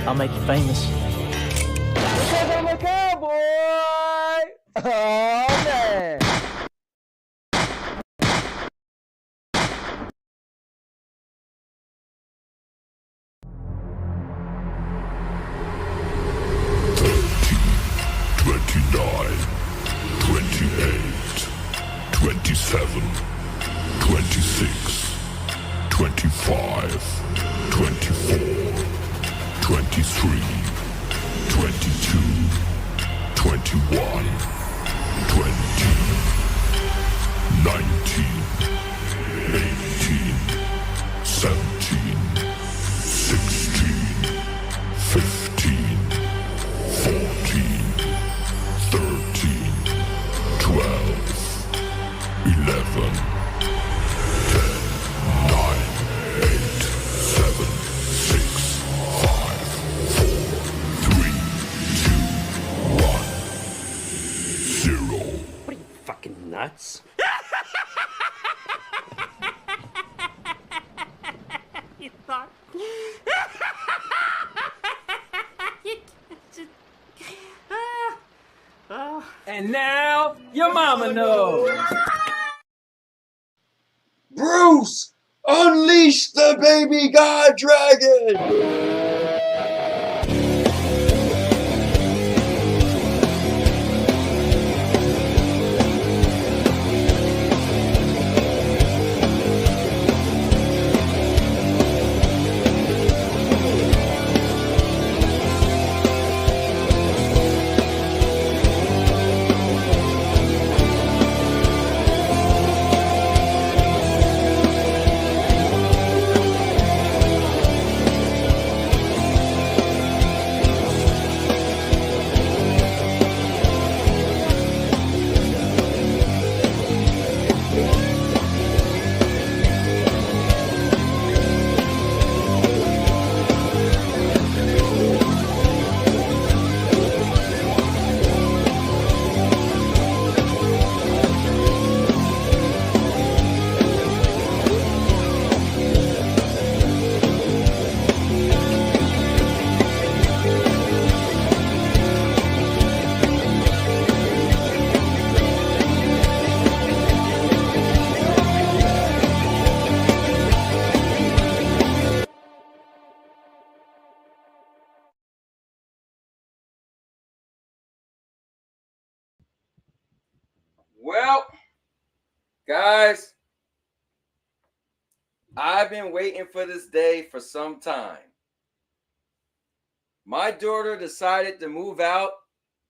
I'll make you famous. Because I'm a cowboy! Oh, man! Nuts. You thought? And now, your mama knows. Bruce, unleash the baby god dragon! Well, guys, I've been waiting for this day for some time. My daughter decided to move out,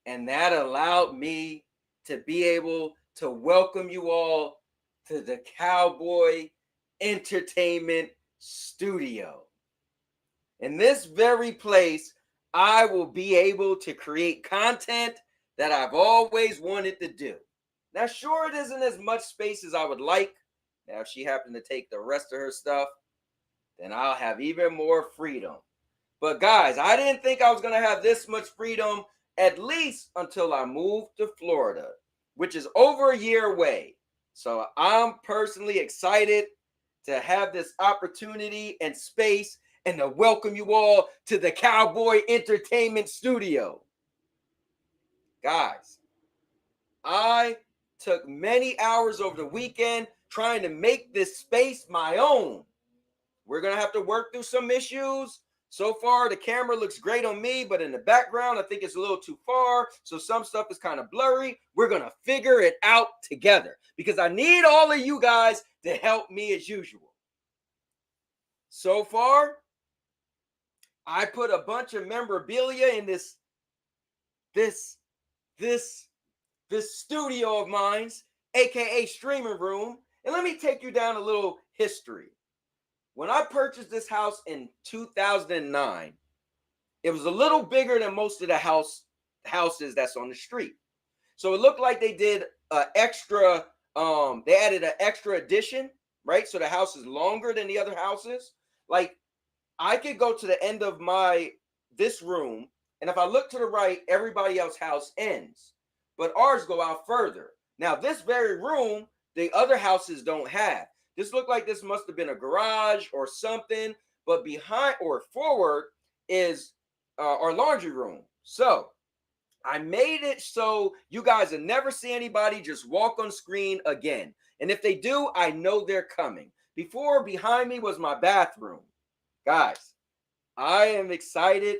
and that allowed me to be able to welcome you all to the Cowboy Entertainment Studio. In this very place, I will be able to create content that I've always wanted to do. Now, sure, it isn't as much space as I would like. Now, if she happened to take the rest of her stuff, then I'll have even more freedom. But guys, I didn't think I was going to have this much freedom, at least until I moved to Florida, which is over a year away. So I'm personally excited to have this opportunity and space and to welcome you all to the Cowboy Entertainment Studio. Guys, I took many hours over the weekend trying to make this space my own. We're going to have to work through some issues. So far, the camera looks great on me, but in the background, I think it's a little too far. So some stuff is kind of blurry. We're going to figure it out together because I need all of you guys to help me as usual. So far, I put a bunch of memorabilia in this studio of mine's, aka streaming room. And let me take you down a little history. When I purchased this house in 2009, it was a little bigger than most of the houses that's on the street. So it looked like they did an extra, they added an extra addition, right? So the house is longer than the other houses. Like, I could go to the end of this room, and if I look to the right, everybody else's house ends. But ours go out further. Now, this very room, the other houses don't have. This looked like this must have been a garage or something, but behind or forward is our laundry room. So I made it so you guys will never see anybody just walk on screen again. And if they do, I know they're coming. Before, behind me was my bathroom. Guys, I am excited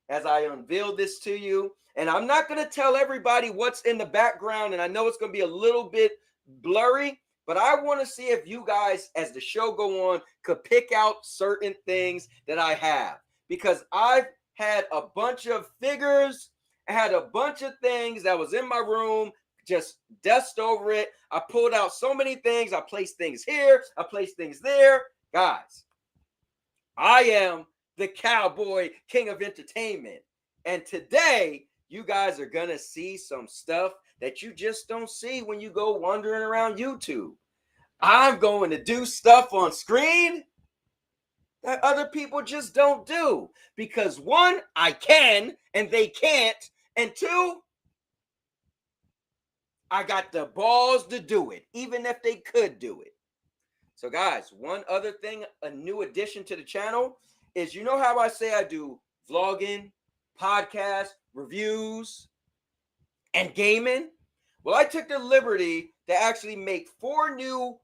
as I unveil this to you. And I'm not going to tell everybody what's in the background. And I know it's going to be a little bit blurry, but I want to see if you guys, as the show go on, could pick out certain things that I have. Because I've had a bunch of figures. I had a bunch of things that was in my room, just dust over it. I pulled out so many things. I placed things here. I placed things there. Guys, I am the Cowboy King of Entertainment. And today, you guys are going to see some stuff that you just don't see when you go wandering around YouTube. I'm going to do stuff on screen that other people just don't do. Because one, I can and they can't. And two, I got the balls to do it, even if they could do it. So guys, one other thing, a new addition to the channel is, you know how I say I do vlogging, podcast, reviews, and gaming? Well, I took the liberty to actually make 4 new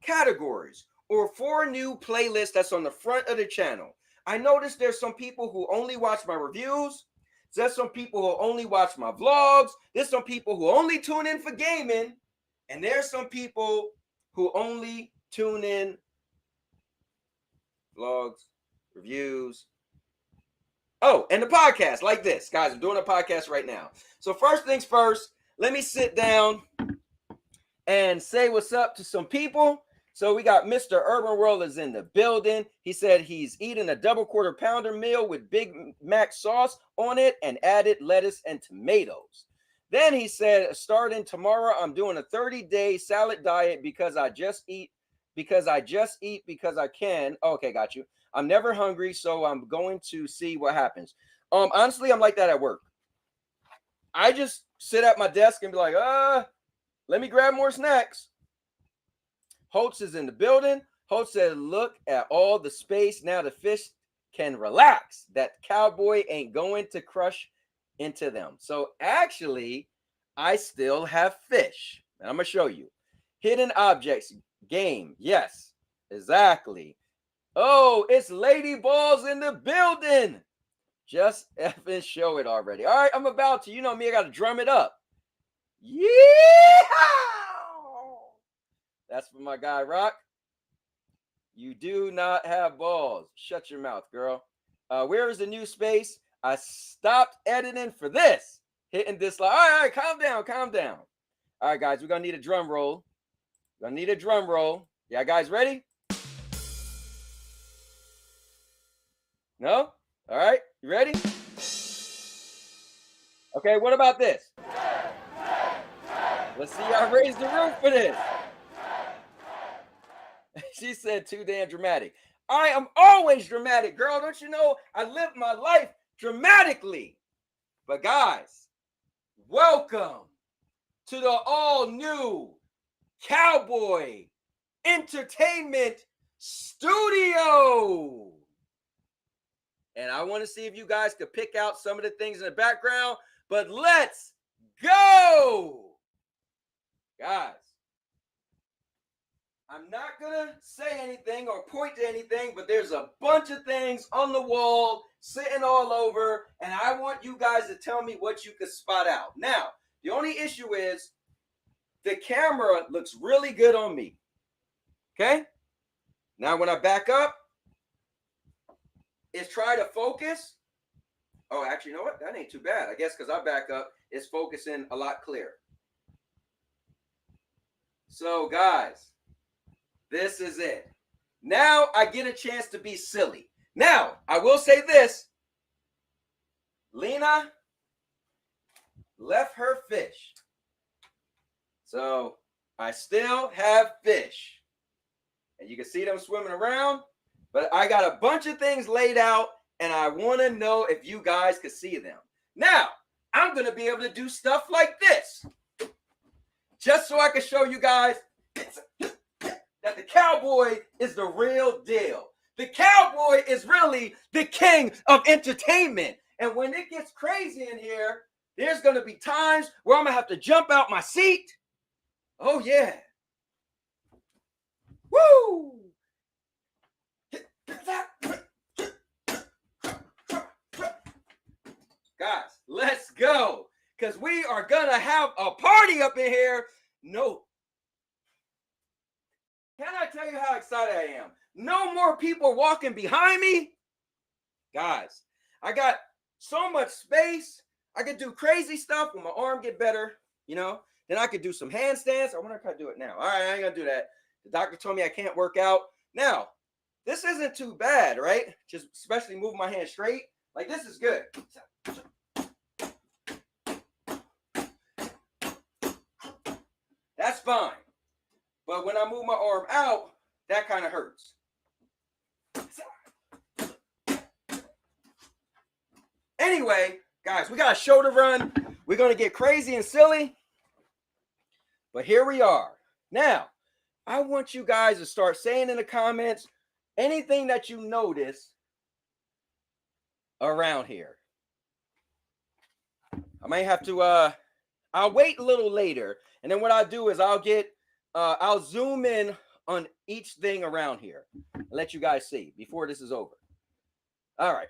categories or 4 new playlists that's on the front of the channel. I noticed there's some people who only watch my reviews. There's some people who only watch my vlogs. There's some people who only tune in for gaming. And there's some people who only tune in vlogs, reviews. Oh, and the podcast like this. Guys, I'm doing a podcast right now. So first things first, let me sit down and say what's up to some people. So we got Mr. Urban World is in the building. He said he's eating a double quarter pounder meal with Big Mac sauce on it and added lettuce and tomatoes. Then he said, starting tomorrow, I'm doing a 30-day salad diet because I just eat because I can. Okay, got you. I'm never hungry, so I'm going to see what happens. Honestly, I'm like that at work. I just sit at my desk and be like, let me grab more snacks. Holtz is in the building. Holtz said, look at all the space. Now the fish can relax. That Cowboy ain't going to crush into them. So actually, I still have fish. And I'm going to show you. Hidden objects game. Yes, exactly. Oh, it's Lady Balls in the building. Just effing show it already. All right, I'm about to. You know me, I got to drum it up. Yeah. That's for my guy, Rock. You do not have balls. Shut your mouth, girl. Where is the new space? I stopped editing for this. Hitting dislike. All right, calm down, calm down. All right, guys, we're going to need a drum roll. We're going to need a drum roll. Yeah, guys, ready? No? All right, you ready? Okay, what about this? Let's see y'all raise the roof for this. She said too damn dramatic. I am always dramatic, girl. Don't you know I live my life dramatically? But guys, welcome to the all-new Cowboy Entertainment Studio. And I want to see if you guys could pick out some of the things in the background. But let's go. Guys, I'm not going to say anything or point to anything, but there's a bunch of things on the wall sitting all over, and I want you guys to tell me what you could spot out. Now, the only issue is the camera looks really good on me. Okay? Now, when I back up, it's try to focus. Oh, actually, you know what? That ain't too bad. I guess because I back up, it's focusing a lot clearer. So, guys, this is it. Now I get a chance to be silly. Now, I will say this. Lena left her fish. So, I still have fish. And you can see them swimming around. But I got a bunch of things laid out, and I want to know if you guys could see them. Now, I'm going to be able to do stuff like this. Just so I can show you guys that the Cowboy is the real deal. the Cowboy is really the king of entertainment. And when it gets crazy in here, there's going to be times where I'm going to have to jump out my seat. Oh, yeah. Woo! Guys, let's go. Because we are going to have a party up in here. No. Can I tell you how excited I am? No more people walking behind me. Guys, I got so much space. I could do crazy stuff when my arm get better, you know. Then I could do some handstands. I wonder if I can do it now. All right, I ain't going to do that. The doctor told me I can't work out. Now, this isn't too bad, right? Just especially move my hand straight. Like, this is good. That's fine. But when I move my arm out, that kind of hurts. Anyway, guys, we got a show to run. We're going to get crazy and silly. But here we are. Now, I want you guys to start saying in the comments anything that you notice around here. I might have to, I'll wait a little later. And then what I'll do is I'll zoom in on each thing around here and let you guys see before this is over. All right.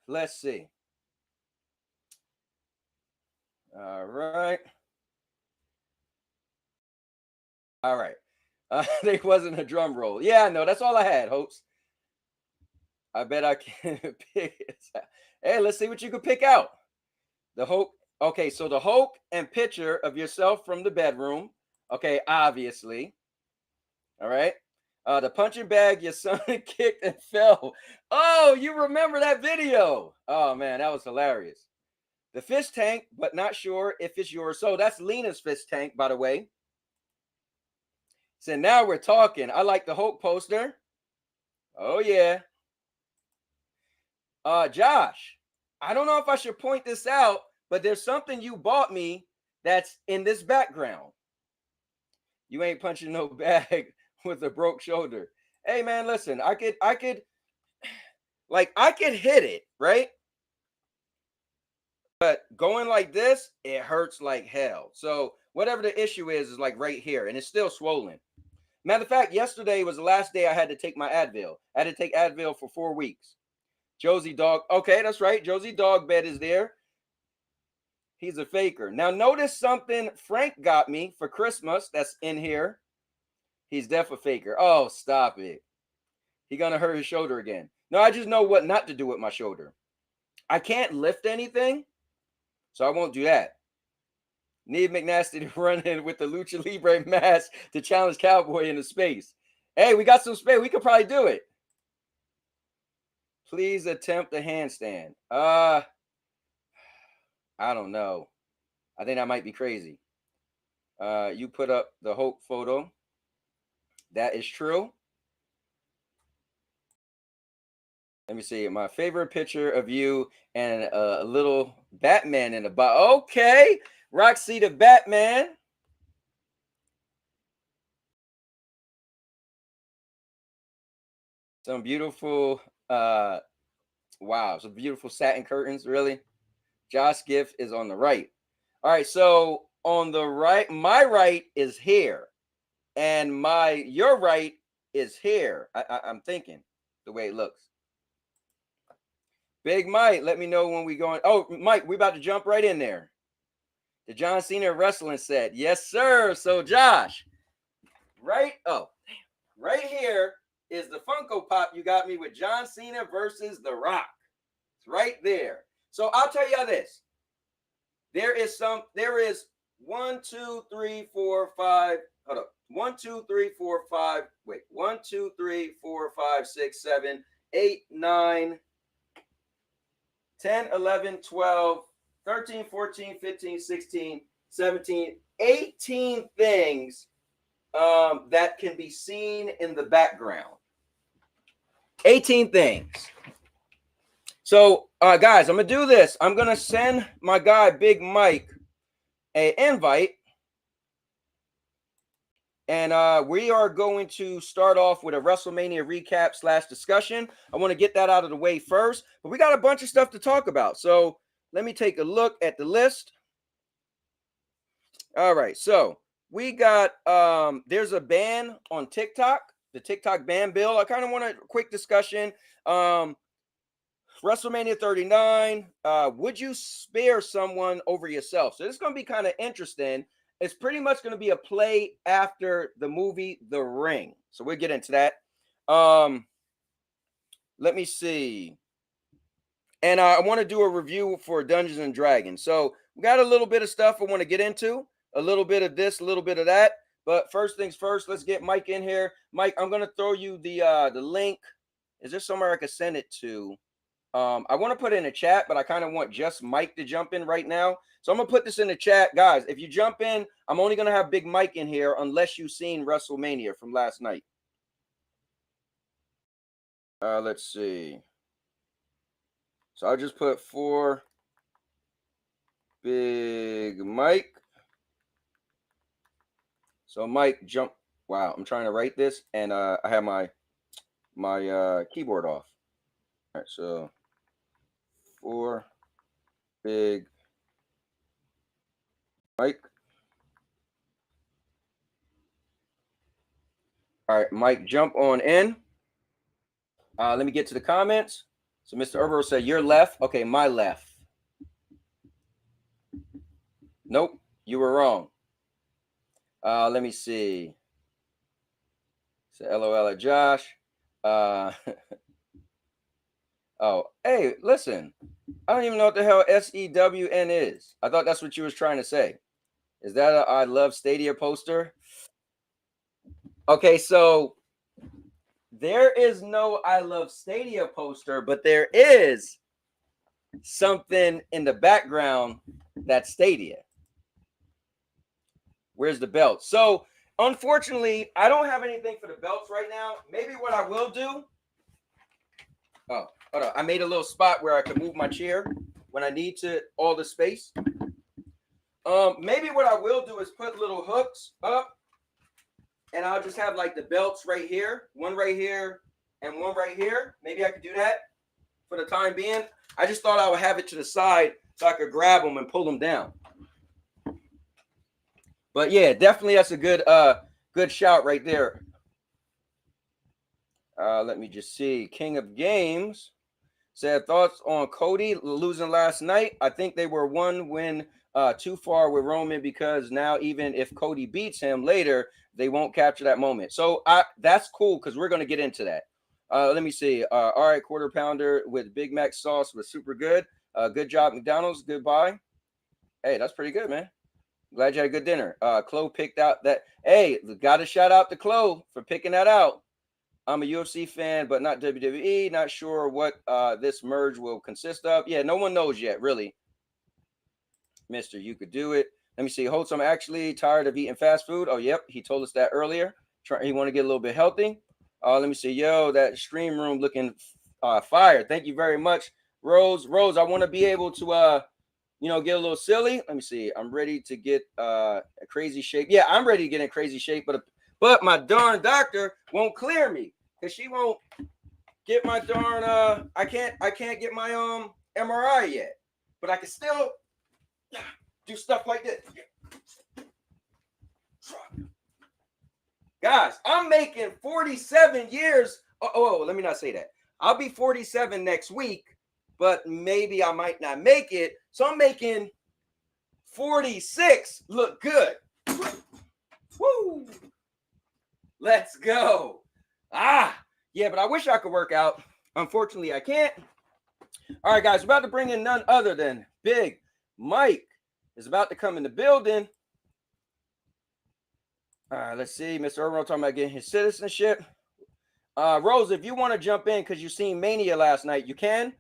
Let's see. All right. All right. There wasn't a drum roll. Yeah, no, that's all I had, Hopes. I bet I can pick it out. Hey, let's see what you can pick out. The Hope. Okay, so the Hulk and picture of yourself from the bedroom. Okay, obviously. All right. The punching bag your son kicked and fell. Oh, you remember that video. Oh, man, that was hilarious. The fish tank, but not sure if it's yours. So that's Lena's fish tank, by the way. So now we're talking. I like the Hulk poster. Oh, yeah. Josh, I don't know if I should point this out, but there's something you bought me that's in this background. You ain't punching no bag with a broke shoulder. Hey, man, listen, I could hit it, right? But going like this, it hurts like hell. So whatever the issue is like right here, and it's still swollen. Matter of fact, yesterday was the last day I had to take my Advil. I had to take Advil for 4 weeks. Josie Dog. Okay, that's right. Josie Dog Bed is there. He's a faker. Now, notice something Frank got me for Christmas that's in here. He's definitely a faker. Oh, stop it. He's going to hurt his shoulder again. No, I just know what not to do with my shoulder. I can't lift anything, so I won't do that. Need McNasty to run in with the Lucha Libre mask to challenge Cowboy into space. Hey, we got some space. We could probably do it. Please attempt a handstand. I don't know. I think that might be crazy. You put up the Hope photo. That is true. Let me see. My favorite picture of you and a little Batman in the box. Okay. Roxy the Batman. Some beautiful, wow, some beautiful satin curtains, really. Josh Gift is on the right. All right, so on the right, my right is here, and your right is here. I'm thinking the way it looks. Big Mike, let me know when we going. Oh, Mike, we about to jump right in there. The John Cena wrestling set. Yes, sir. So Josh, right here is the Funko Pop you got me with John Cena versus The Rock. It's right there. So I'll tell you this. There is 1, 2, 3, 4, 5. Hold up. 1, 2, 3, 4, 5. Wait. 1, 2, 3, 4, 5, 6, 7, 8, 9, 10, 11, 12, 13, 14, 15, 16, 17, 18 things that can be seen in the background. 18 things. So, guys, I'm going to do this. I'm going to send my guy, Big Mike, an invite. And we are going to start off with a WrestleMania recap / discussion. I want to get that out of the way first, but we got a bunch of stuff to talk about. So let me take a look at the list. All right, so we got there's a ban on TikTok, the TikTok ban bill. I kind of want a quick discussion. WrestleMania 39. Would you spare someone over yourself? So this is going to be kind of interesting. It's pretty much going to be a play after the movie The Ring. So we'll get into that. Let me see. And I want to do a review for Dungeons and Dragons. So we got a little bit of stuff I want to get into. A little bit of this, a little bit of that. But first things first, let's get Mike in here. Mike, I'm going to throw you the link. Is there somewhere I could send it to? I want to put it in a chat, but I kind of want just Mike to jump in right now. So I'm going to put this in the chat. Guys, if you jump in, I'm only going to have Big Mike in here unless you've seen WrestleMania from last night. Let's see. So I'll just put for Big Mike. So Mike, jump. Wow, I'm trying to write this, and I have my keyboard off. All right, so for Big Mike. All right, Mike, jump on in. Let me get to the comments. So Mr. Herbert said, your left. Okay, my left. Nope, you were wrong. Let me see. So LOL at Josh. Oh, hey, listen. I don't even know what the hell SEWN is. I thought that's what you was trying to say. Is that a I Love Stadia poster? Okay, so there is no I Love Stadia poster, but there is something in the background that's Stadia. Where's the belt? So, unfortunately, I don't have anything for the belts right now. Maybe what I will do. Oh, hold on. I made a little spot where I can move my chair when I need to, all the space. Maybe what I will do is put little hooks up, and I'll just have like the belts right here, one right here, and one right here. Maybe I could do that for the time being. I just thought I would have it to the side so I could grab them and pull them down. But yeah, definitely that's a good shout right there. Let me just see. King of Games said thoughts on Cody losing last night. I think they were one win too far with Roman, because now even if Cody beats him later, they won't capture that moment. So that's cool, because we're going to get into that. Let me see. All right, quarter pounder with Big Mac sauce was super good. Good job, McDonald's. Goodbye. Hey, that's pretty good, man. Glad you had a good dinner. Chloe picked out that. Hey, got to shout out to Chloe for picking that out. I'm a UFC fan, but not WWE. Not sure what this merge will consist of. Yeah, no one knows yet, really. Mister, you could do it. Let me see. Wholesome actually tired of eating fast food. Oh, yep. He told us that earlier. He want to get a little bit healthy. Let me see. Yo, that stream room looking fire. Thank you very much, Rose. Rose, I want to be able to get a little silly. Let me see. I'm ready to get a crazy shape. Yeah, I'm ready to get in crazy shape, but my darn doctor won't clear me, because she won't get my darn I can't get my MRI yet. But I can still do stuff like this. Guys, I'm making 47 years. Oh, let me not say that. I'll be 47 next week, but maybe I might not make it. So I'm making 46 look good. Woo! Let's go. Yeah, but I wish I could work out. Unfortunately, I can't. All right, guys, we're about to bring in none other than Big Mike is about to come in the building. All right, let's see. Mr. Irwin talking about getting his citizenship. Rose, if you want to jump in because you seen Mania last night, you can.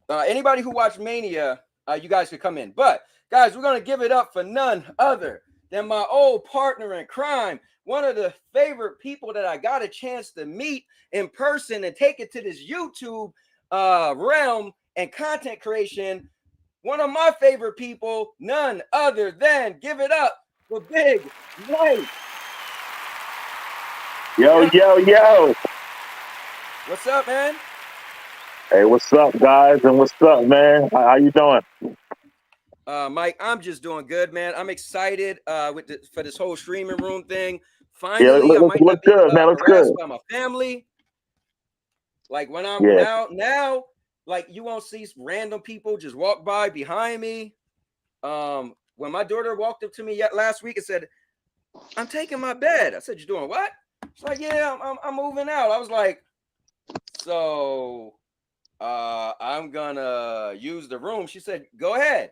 Anybody who watched Mania, you guys could come in. But, guys, we're going to give it up for none other than my old partner in crime, one of the favorite people that I got a chance to meet in person and take it to this YouTube realm and content creation. One of my favorite people, none other than, give it up for Big Mike. Yo, yo, yo. What's up, man? Hey, what's up, guys? And what's up, man? How you doing? Mike, I'm just doing good, man. I'm excited for this whole streaming room thing. Yeah, Finally, I might look not be good, man. Looks good. harassed by my family. Like when I'm Yeah. now, like you won't see random people just walk by behind me. When my daughter walked up to me last week and said, "I'm taking my bed," I said, "You doing what?" She's like, "Yeah, I'm moving out." I was like, "So, I'm gonna use the room." She said, "Go ahead."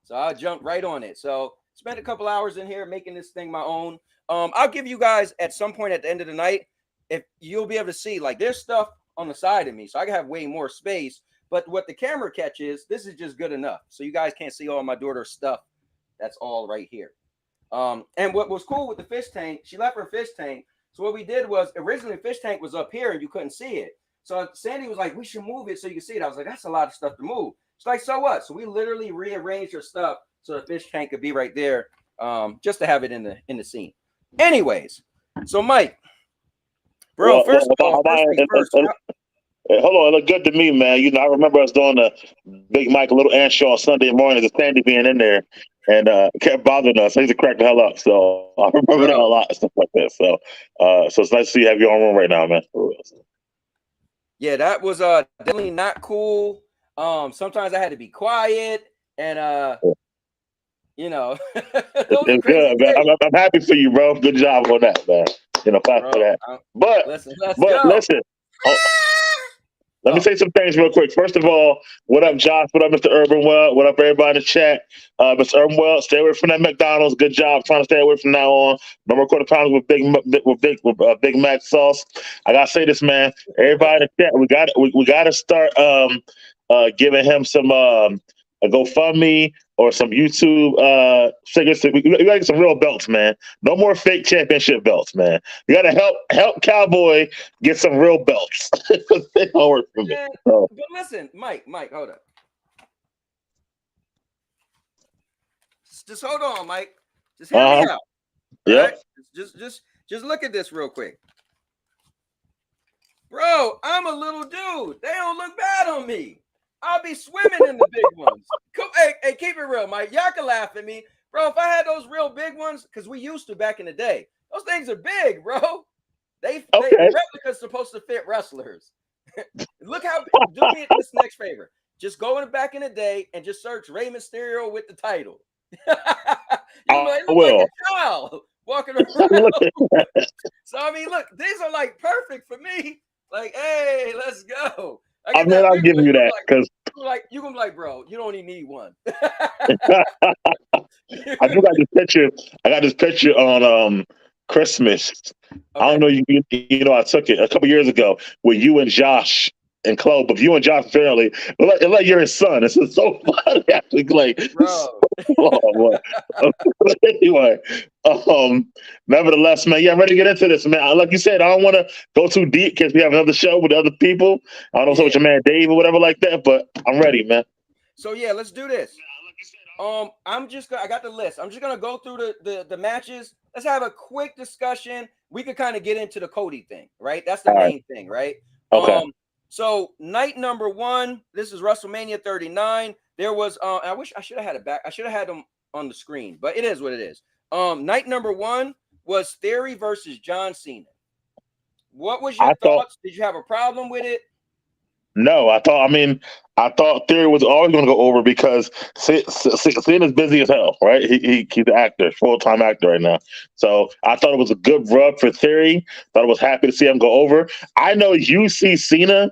So I jumped right on it. So spent a couple hours in here making this thing my own. I'll give you guys at some point at the end of the night, if you'll be able to see, like there's stuff on the side of me, so I can have way more space. But what the camera catches, this is just good enough. So you guys can't see all my daughter's stuff. That's all right here. And what was cool with the fish tank, she left her fish tank. So what we did was originally the fish tank was up here and you couldn't see it. So Sandy was like, "We should move it so you can see it." I was like, "That's a lot of stuff to move." She's like, "So what?" So we literally rearranged her stuff so the fish tank could be right there, just to have it in the scene. Anyways, so Mike, bro, Well, first of all, first things first. hold on. It looked good to me, man. You know, I remember us doing the Big Mike Little Ant Show on Sunday morning, and Sandy being in there and kept bothering us. I used to crack the hell up. So I remember that a lot and stuff like that. So it's nice to see you have your own room right now, man. Yeah, that was definitely not cool. Sometimes I had to be quiet and you know, those are It's crazy good, man. days. I'm happy for you, bro. Good job on that, man. You know, thanks for that. But Listen, let's go. listen. Let me say some things real quick. First of all, what up, Josh? What up, Mr. Urbanwell? What up, everybody in the chat? Mr. Urbanwell, stay away from that McDonald's. Good job trying to stay away from now on. No quarter pounders with Big Mac sauce. I gotta say this, man. Everybody in the chat, we gotta start giving him some a GoFundMe or some YouTube figures. We gotta get some real belts, man. No more fake championship belts, man. You gotta help Cowboy get some real belts. They don't work for me. So. But listen, Mike, hold up. Just hold on, Mike. Just hear me out. Yeah. Right? Just look at this real quick. Bro, I'm a little dude. They don't look bad on me. I'll be swimming in the big ones. Hey, keep it real, Mike. Y'all can laugh at me. Bro, if I had those real big ones, because we used to back in the day, those things are big, bro. Replicas supposed to fit wrestlers. Look how, do me this next favor. Just go in the back in the day and just search Rey Mysterio with the title. You might look like a child walking around. So, I mean, look, these are like perfect for me. Like, hey, let's go. I mean, I'll give you that because you're gonna be like, bro, you don't even need one. I do got this picture. I got this picture on Christmas. Okay. I don't know. You know, I took it a couple years ago with you and Josh and Chloe, but you and Josh apparently, like you're his son. It's so funny. Actually, like, bro. Anyway, nevertheless, man, yeah, I'm ready to get into this, man. Like you said, I don't want to go too deep because we have another show with other people. I don't know so with your man Dave or whatever like that, but I'm ready, man. So yeah, let's do this. I got the list. I'm just gonna go through the matches. Let's have a quick discussion. We could kind of get into the Cody thing, right? That's the main thing, right? Okay. So night number 1, this is WrestleMania 39. There was I wish I should have had it back. I should have had them on the screen, but it is what it is. Night number 1 was Theory versus John Cena. What was your thoughts? Did you have a problem with it? No, I thought Theory was always going to go over because Cena's busy as hell, right? He's an actor, full-time actor right now. So I thought it was a good rub for Theory. Thought I was happy to see him go over. I know you see Cena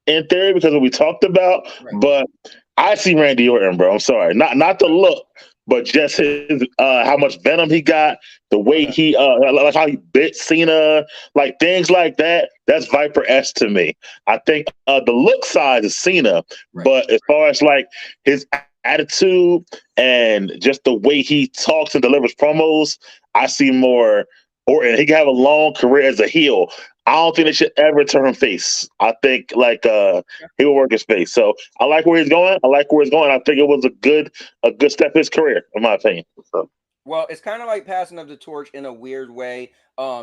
in Theory because of what we talked about, but I see Randy Orton, bro. I'm sorry. Not the look, but just his how much venom he got, the way he like how he bit Cena, like things like that. That's Viper-esque to me. I think the look side is Cena, but as far as like his attitude and just the way he talks and delivers promos, I see more Orton. He can have a long career as a heel. I don't think they should ever turn him face. I think like he will work his face. So I like where he's going. I think it was a good step in his career, in my opinion. So. Well, it's kind of like passing of the torch in a weird way.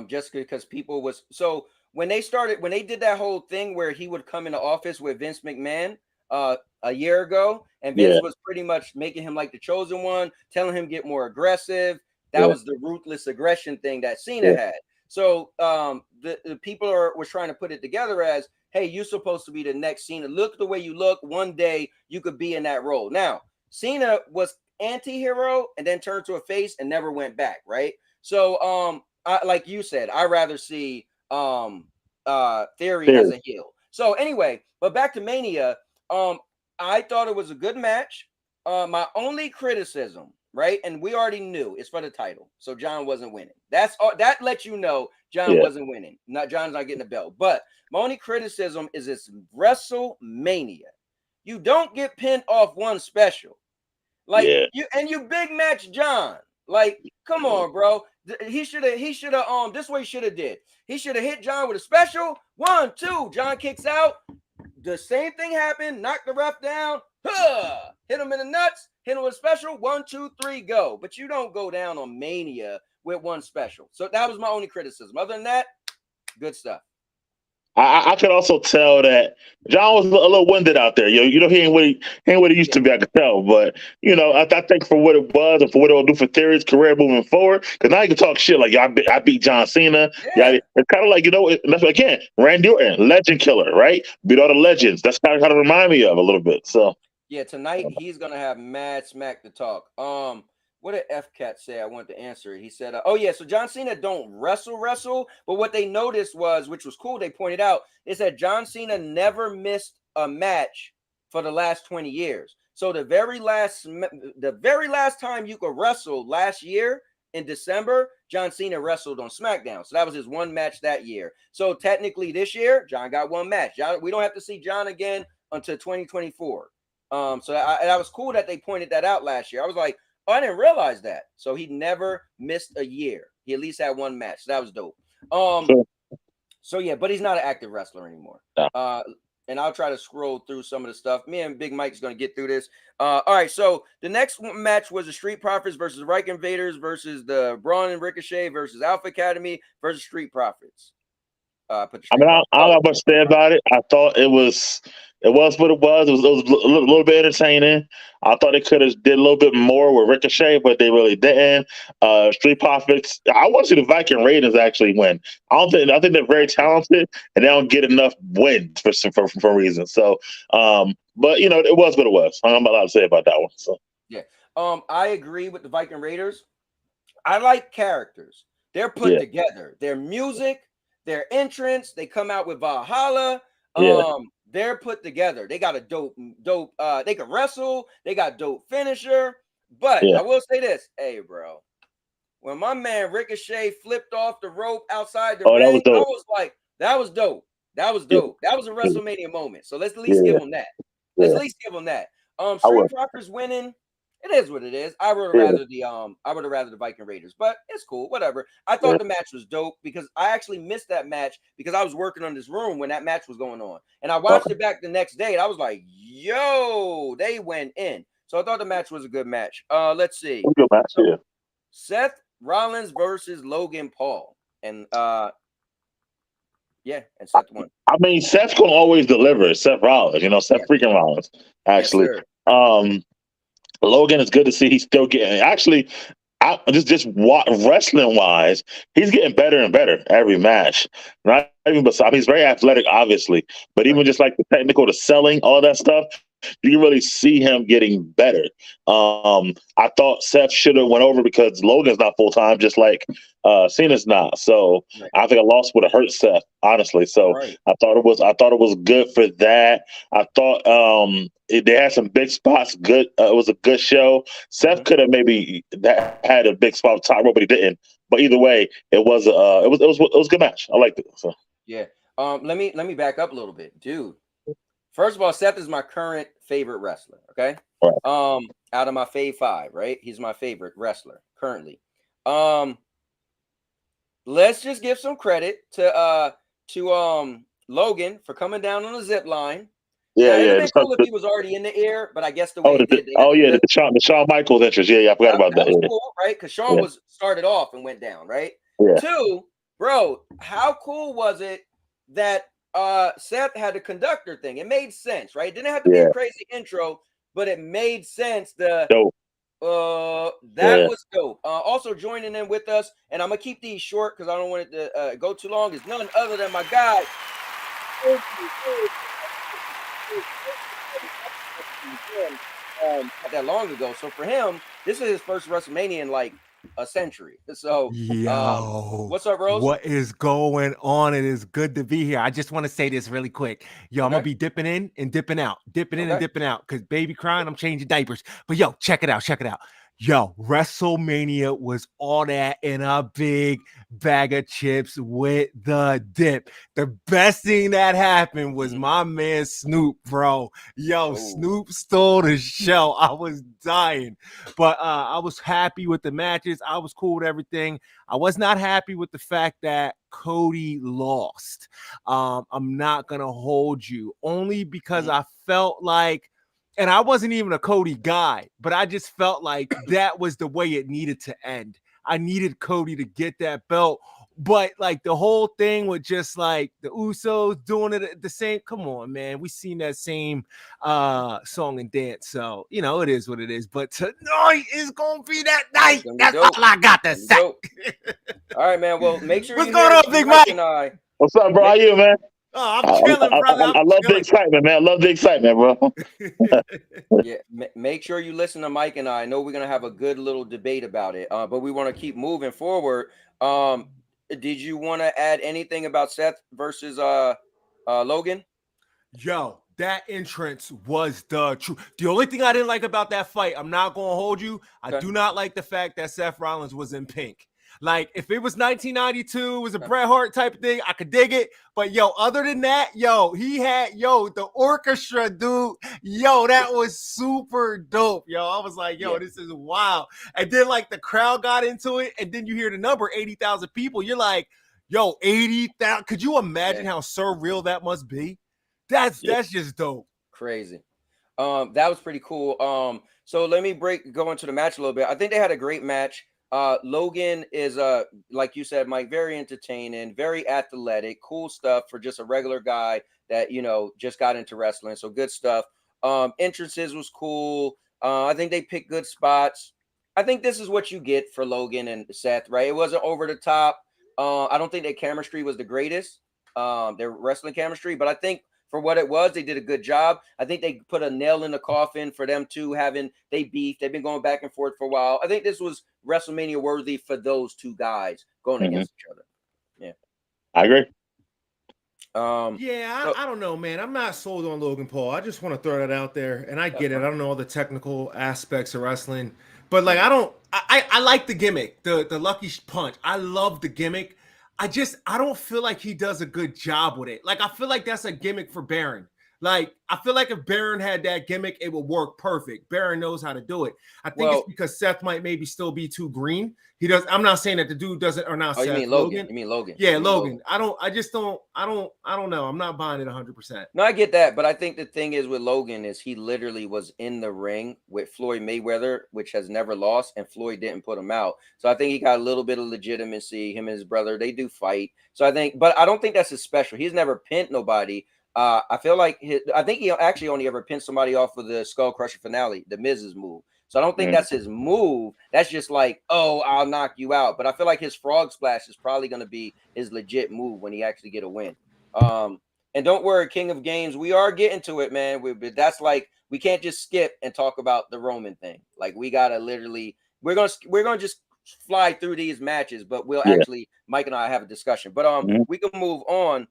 Just because people was so when they did that whole thing where he would come into office with Vince McMahon a year ago, and Vince Yeah, was pretty much making him like the chosen one, telling him get more aggressive. That yeah, was the ruthless aggression thing that Cena yeah. had. So the people was trying to put it together as, hey, you're supposed to be the next Cena. Look the way you look. One day you could be in that role. Now, Cena was anti-hero and then turned to a face and never went back, right? So like you said, I rather see Theory as Theory. a heel. So anyway, but back to Mania, I thought it was a good match. My only criticism, right, and we already knew it's for the title, so John wasn't winning. That's all. That lets you know John Yeah, wasn't winning. Not John's not getting the belt. But my only criticism is it's WrestleMania. You don't get pinned off one special. Like yeah. you big match John. Like, come on, bro. He should have this way he should have did. He should have hit John with a special. 1, 2. John kicks out. The same thing happened. Knock the ref down. Huh, hit him in the nuts. Hit him with a special. 1, 2, 3, go. But you don't go down on Mania with one special. So that was my only criticism. Other than that, good stuff. I could also tell that John was a little winded out there. He ain't what he used Yeah. to be. I could tell, but I think for what it was and for what it will do for Theory's career moving forward, because now you can talk shit like, I beat John Cena. Yeah, Yeah. it's kind of like that's what again, Randy Orton, legend killer, right? Beat all the legends. That's kind of remind me of a little bit. So Yeah, tonight he's gonna have mad smack to talk. What did F Cat say? I wanted to answer it. He said, "Oh yeah, so John Cena don't wrestle, but what they noticed was, which was cool, they pointed out, is that John Cena never missed a match for the last 20 years. So the very last time you could wrestle last year in December, John Cena wrestled on SmackDown. So that was his one match that year. So technically, this year, John got one match. We don't have to see John again until 2024." So that was cool that they pointed that out last year. I was like, oh, I didn't realize that. So he never missed a year. He at least had one match. So that was dope. sure. So yeah, but he's not an active wrestler anymore. No. And I'll try to scroll through some of the stuff. Me and Big Mike's gonna get through this. All right. So the next match was the Street Profits versus Reich Invaders versus the Braun and Ricochet versus Alpha Academy versus Street Profits. Put the Street Profits. I don't have much to say about it. I thought it was what it was. It was a little bit entertaining. I thought they could have did a little bit more with Ricochet, but they really didn't. Street Profits. I want to see the Viking Raiders actually win. I think they're very talented, and they don't get enough wins for reasons. So, but it was what it was. I'm not allowed to say about that one. So yeah, I agree with the Viking Raiders. I like characters. They're put together. Their music, their entrance, they come out with Valhalla. Yeah. They're put together. They got a dope. They can wrestle. They got dope finisher. But Yeah. I will say this, hey, bro, when my man Ricochet flipped off the rope outside the Oh, that was ring, I dope. was like, that was dope. That was Yeah. dope. That was a WrestleMania moment. So let's at least Yeah. give them that. Let's Yeah. at least give them that. I Street would. Profits winning. It is what it is. I would have rather the Viking Raiders, but it's cool. Whatever. I thought Yeah. the match was dope because I actually missed that match because I was working on this room when that match was going on, and I watched it back the next day, and I was like, "Yo, they went in." So I thought the match was a good match. Let's see. It was a good match. So, Yeah. Seth Rollins versus Logan Paul, and and Seth won. I mean, Seth's gonna always deliver. Seth Rollins, Seth Yes, freaking Rollins. yes, Actually, sir. Logan is good to see. He's still getting. Actually, wrestling wise, he's getting better and better every match. Not even besides, he's very athletic, obviously, but even Right. just like the technical, the selling, all that stuff, you can really see him getting better. I thought Seth should have went over because Logan's not full time, just like Cena's not. So Right. I think a loss would have hurt Seth, honestly. So Right. I thought it was good for that. I thought they had some big spots. Good. It was a good show. Seth could have maybe had a big spot top rope, but he didn't. But either way, it was a good match. I liked it. So Yeah. Let me back up a little bit, dude. First of all, Seth is my current favorite wrestler. Okay. right. Out of my fave 5, right? He's my favorite wrestler currently. Let's just give some credit to Logan for coming down on a zip line, Yeah, Now, it'd have yeah. been cool if he was already in the air, but I guess the way Oh, it did, they had the Shawn Michaels entrance. Yeah, yeah. I forgot about that that. was Yeah, cool, right? Because Shawn yeah, was started off and went down, right? yeah. Two, bro, how cool was it that Seth had the conductor thing? It made sense, right? It didn't have to be a Yeah. crazy intro, but it made sense. That Dope. Yeah. was dope. Also joining in with us, and I'm gonna keep these short because I don't want it to go too long, is none other than my guy. Not that long ago. So for him, this is his first WrestleMania in like a century. So Yo, what's up, Rose? what is going on? It is good to be here. I just want to say this really quick. Yo, I'm gonna be dipping in and dipping out, dipping in and dipping out because baby crying, I'm changing diapers. But yo, check it out, check it out. Yo, WrestleMania was all that in a big bag of chips with the dip. The best thing that happened was my man Snoop, bro. Yo, Snoop stole the show. I was dying. But I was happy with the matches. I was cool with everything. I was not happy with the fact that Cody lost. I'm not going to hold you only because I felt like, and I wasn't even a Cody guy, but I just felt like that was the way it needed to end. I needed Cody to get that belt. But like the whole thing with just like the Usos doing it at the same, come on, man. We seen that same song and dance. So you know, it is what it is. But tonight is gonna be that night. That's all I got to say. All right, man. Well, make sure What's you going hear on, Big Mike Mike? and I. What's up, bro? How you, man? Oh, I'm chilling, brother. I love the excitement, man. I love the excitement, bro. Yeah, make sure you listen to Mike and I know we're gonna have a good little debate about it. But we want to keep moving forward. Did you want to add anything about Seth versus Logan? Yo, that entrance was the truth. The only thing I didn't like about that fight, I'm not gonna hold you. I do not like the fact that Seth Rollins was in pink. Like, if it was 1992, it was a Bret Hart type of thing, I could dig it. But yo, other than that, yo, he had the orchestra, dude. Yo, that was super dope. Yo, I was like, yo, this is wild. And then like the crowd got into it, and then you hear the number 80,000 people. You're like, yo, 80,000. Could you imagine how surreal that must be? That's just dope. Crazy. That was pretty cool. So let me go into the match a little bit. I think they had a great match. Logan is like you said, Mike, very entertaining, very athletic, cool stuff for just a regular guy that just got into wrestling. So good stuff. Entrances was cool. I think they picked good spots. I think this is what you get for Logan and Seth, right? It wasn't over the top. I don't think their chemistry was the greatest, their wrestling chemistry, but I think for what it was, they did a good job. I think they put a nail in the coffin for them two they beefed. They've been going back and forth for a while. I think this was WrestleMania worthy for those two guys going against each other. Yeah. I agree. I don't know, man. I'm not sold on Logan Paul. I just want to throw that out there. And I get it. I don't know all the technical aspects of wrestling. But like I like the gimmick, the lucky punch. I love the gimmick. I don't feel like he does a good job with it. Like, I feel like that's a gimmick for Baron. Like, I feel like if Baron had that gimmick, it would work perfect. Baron knows how to do it. I think it's because Seth might maybe still be too green. He does. I'm not saying that the dude doesn't, or not. Oh, Seth, you mean Logan? You mean Logan? Yeah, Logan. I don't know. I'm not buying it 100%. No, I get that, but I think the thing is with Logan is he literally was in the ring with Floyd Mayweather, which has never lost, and Floyd didn't put him out. So I think he got a little bit of legitimacy. Him and his brother, they do fight. So I think, but I don't think that's his special. He's never pinned nobody. I feel like I think he actually only ever pinned somebody off of the Skull Crusher finale, the Miz's move. So I don't think that's his move. That's just like, oh, I'll knock you out. But I feel like his frog splash is probably going to be his legit move when he actually get a win. And don't worry, King of Games, we are getting to it, man. That's like, we can't just skip and talk about the Roman thing. Like, we gotta literally, we're gonna just fly through these matches, but we'll actually, Mike and I have a discussion. But we can move on.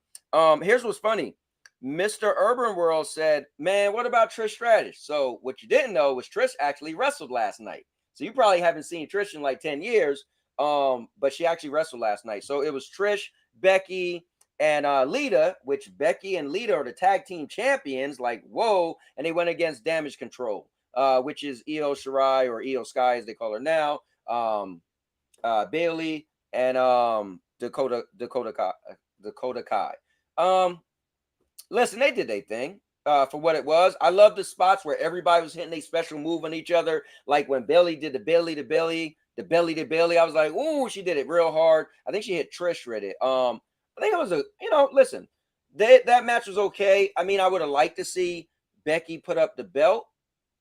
Here's what's funny. Mr. Urban World said, man, what about Trish Stratus? So what you didn't know was Trish actually wrestled last night. So you probably haven't seen Trish in like 10 years. But she actually wrestled last night. So it was Trish, Becky, and Lita, which Becky and Lita are the tag team champions. Like, whoa. And they went against Damage Control, which is Io Shirai, or Io Sky as they call her now, Bailey, and Dakota Kai. Listen, they did their thing. for what it was. I love the spots where everybody was hitting a special move on each other, like when Bailey did the belly to belly, the belly to belly. I was like, ooh, she did it real hard. I think she hit Trish with it. I think it was listen, that match was okay. I mean, I would have liked to see Becky put up the belt.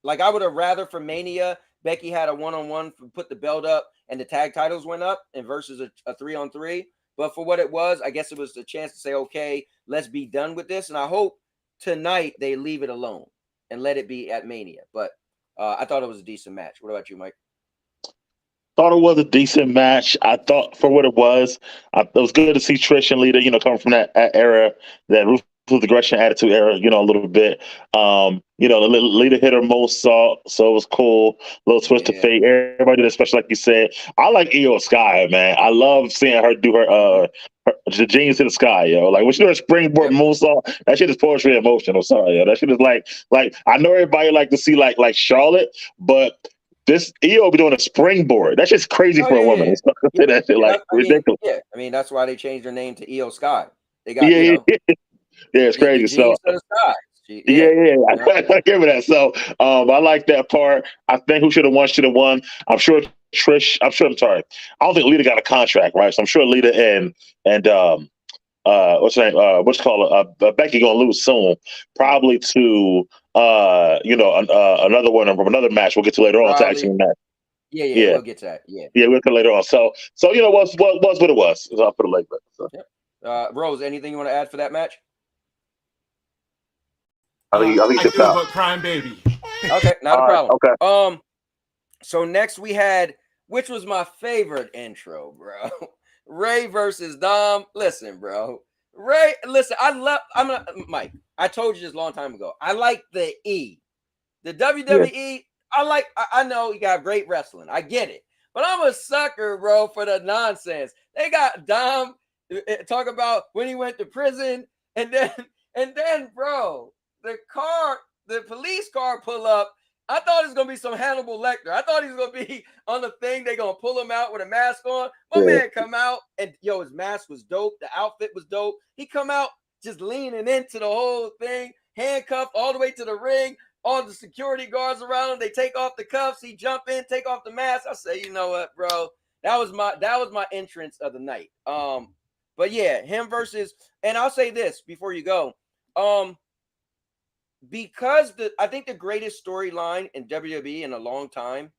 Like, I would have rather for Mania, Becky had a one-on-one, put the belt up, and the tag titles went up, and versus a 3-on-3. But for what it was, I guess it was a chance to say, okay, let's be done with this. And I hope tonight they leave it alone and let it be at Mania. But I thought it was a decent match. What about you, Mike? Thought it was a decent match. I thought for what it was, it was good to see Trish and Lita, coming from that era, that ruthless aggression attitude era, a little bit. Lita hit her most salt, so it was cool. Little twist of fate. Everybody did, especially like you said. I like Io Sky, man. I love seeing her do her the genius in the sky, yo. Like when she do her springboard moonsault, that shit is poetry in motion. I'm sorry, yo. That shit is like I know everybody like to see like Charlotte, but this Io be doing a springboard. That's just crazy for a woman. That shit ridiculous. I mean that's why they changed their name to Io Sky. They got yeah, it's crazy. So the sky. I give it that. So I like that part. I think who should have won. I'm sure Trish. I'm sorry. I don't think Lita got a contract, right? So I'm sure Lita and what's her name? What's called Becky gonna lose soon, probably to another one from another match. We'll get to later on. Tag team match. Yeah, we'll get to that. Yeah, we'll get to later on. So what's what it was. So I'll put it like that. So. Rose, anything you want to add for that match? I think I do, but Prime Baby. Okay, not a problem. Okay. So next we had, which was my favorite intro, bro. Ray versus Dom. Listen, bro. Ray, listen, Mike, I told you this a long time ago. I like the E. The WWE, I know you got great wrestling. I get it. But I'm a sucker, bro, for the nonsense. They got Dom talk about when he went to prison, and then, bro, the police car pull up. I thought it was going to be some Hannibal Lecter. I thought he was going to be on the thing. They're going to pull him out with a mask on. My man come out, and, his mask was dope. The outfit was dope. He come out just leaning into the whole thing, handcuffed all the way to the ring. All the security guards around him, they take off the cuffs. He jump in, take off the mask. I say, you know what, bro? That was my entrance of the night. But yeah, him versus, and I'll say this before you go. Because I think the greatest storyline in WWE in a long time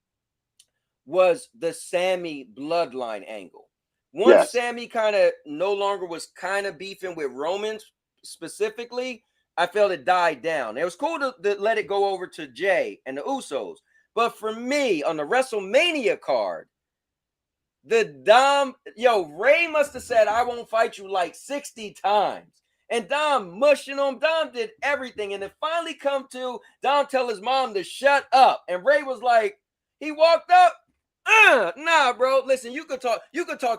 was the Sammy bloodline angle. Once Sammy kind of no longer was kind of beefing with Roman specifically, I felt it died down. It was cool to let it go over to Jay and the Usos. But for me, on the WrestleMania card, Ray must have said, I won't fight you like 60 times. And Dom mushing him. Dom did everything. And it finally come to Dom tell his mom to shut up. And Ray was like, he walked up. Nah, bro. Listen, you could talk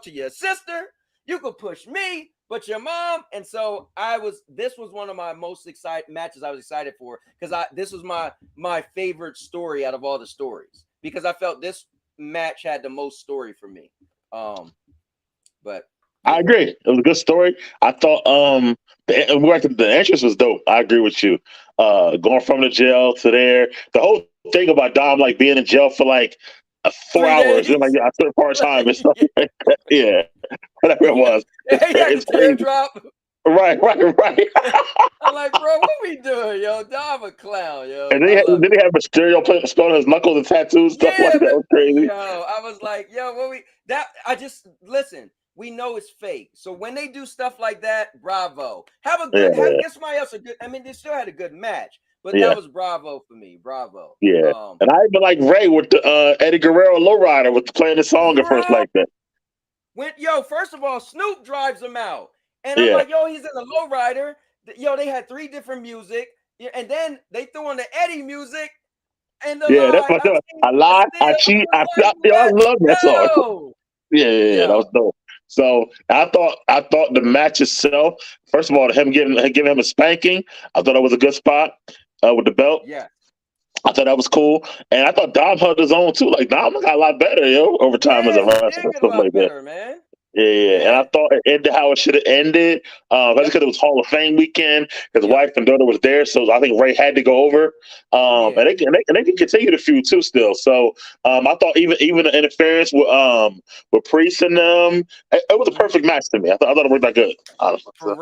to your sister. You could push me, but your mom. And so this was one of my most excited matches I was excited for, because this was my favorite story out of all the stories, because I felt this match had the most story for me. But I agree. It was a good story. I thought the entrance was dope. I agree with you. Going from the jail to there, the whole thing about Dom like being in jail for like 4 hours, and like I took part-time and stuff. Yeah, whatever it was. It's crazy. Drop. Right. I'm like, bro, what we doing, yo? Dom a clown, yo. And then he had Mysterio spelling his knuckles and tattoos, stuff like that. It was crazy. Yo, I was like, yo, listen. We know it's fake. So when they do stuff like that, bravo. Get somebody else a good. I mean, they still had a good match, but that was bravo for me. Bravo. Yeah. And I even like Ray with the Eddie Guerrero lowrider with playing the song at first like that. First of all, Snoop drives him out. And I'm like, he's in the lowrider. They had 3 different music. And then they threw on the Eddie music. And that's my thing. I lie, I cheat, I flop. I love that song. Yeah, that was dope. So I thought the match itself, first of all, him giving him a spanking, I thought that was a good spot with the belt. Yeah. I thought that was cool. And I thought Dom held his own too. Like Dom got a lot better, over time as a wrestler. Stuff like better, man. Yeah, and I thought it ended how it should have ended. That's because it was Hall of Fame weekend. His wife and daughter was there, so I think Ray had to go over. And they can continue the feud too, still. So I thought even the interference with Priest and them, it was a perfect match to me. I thought it worked out good. Honestly. For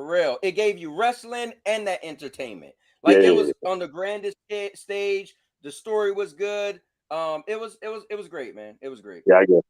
real. It gave you wrestling and that entertainment. Like Yeah, it was on the grandest stage. The story was good. It was great, man. It was great. Yeah, I guess.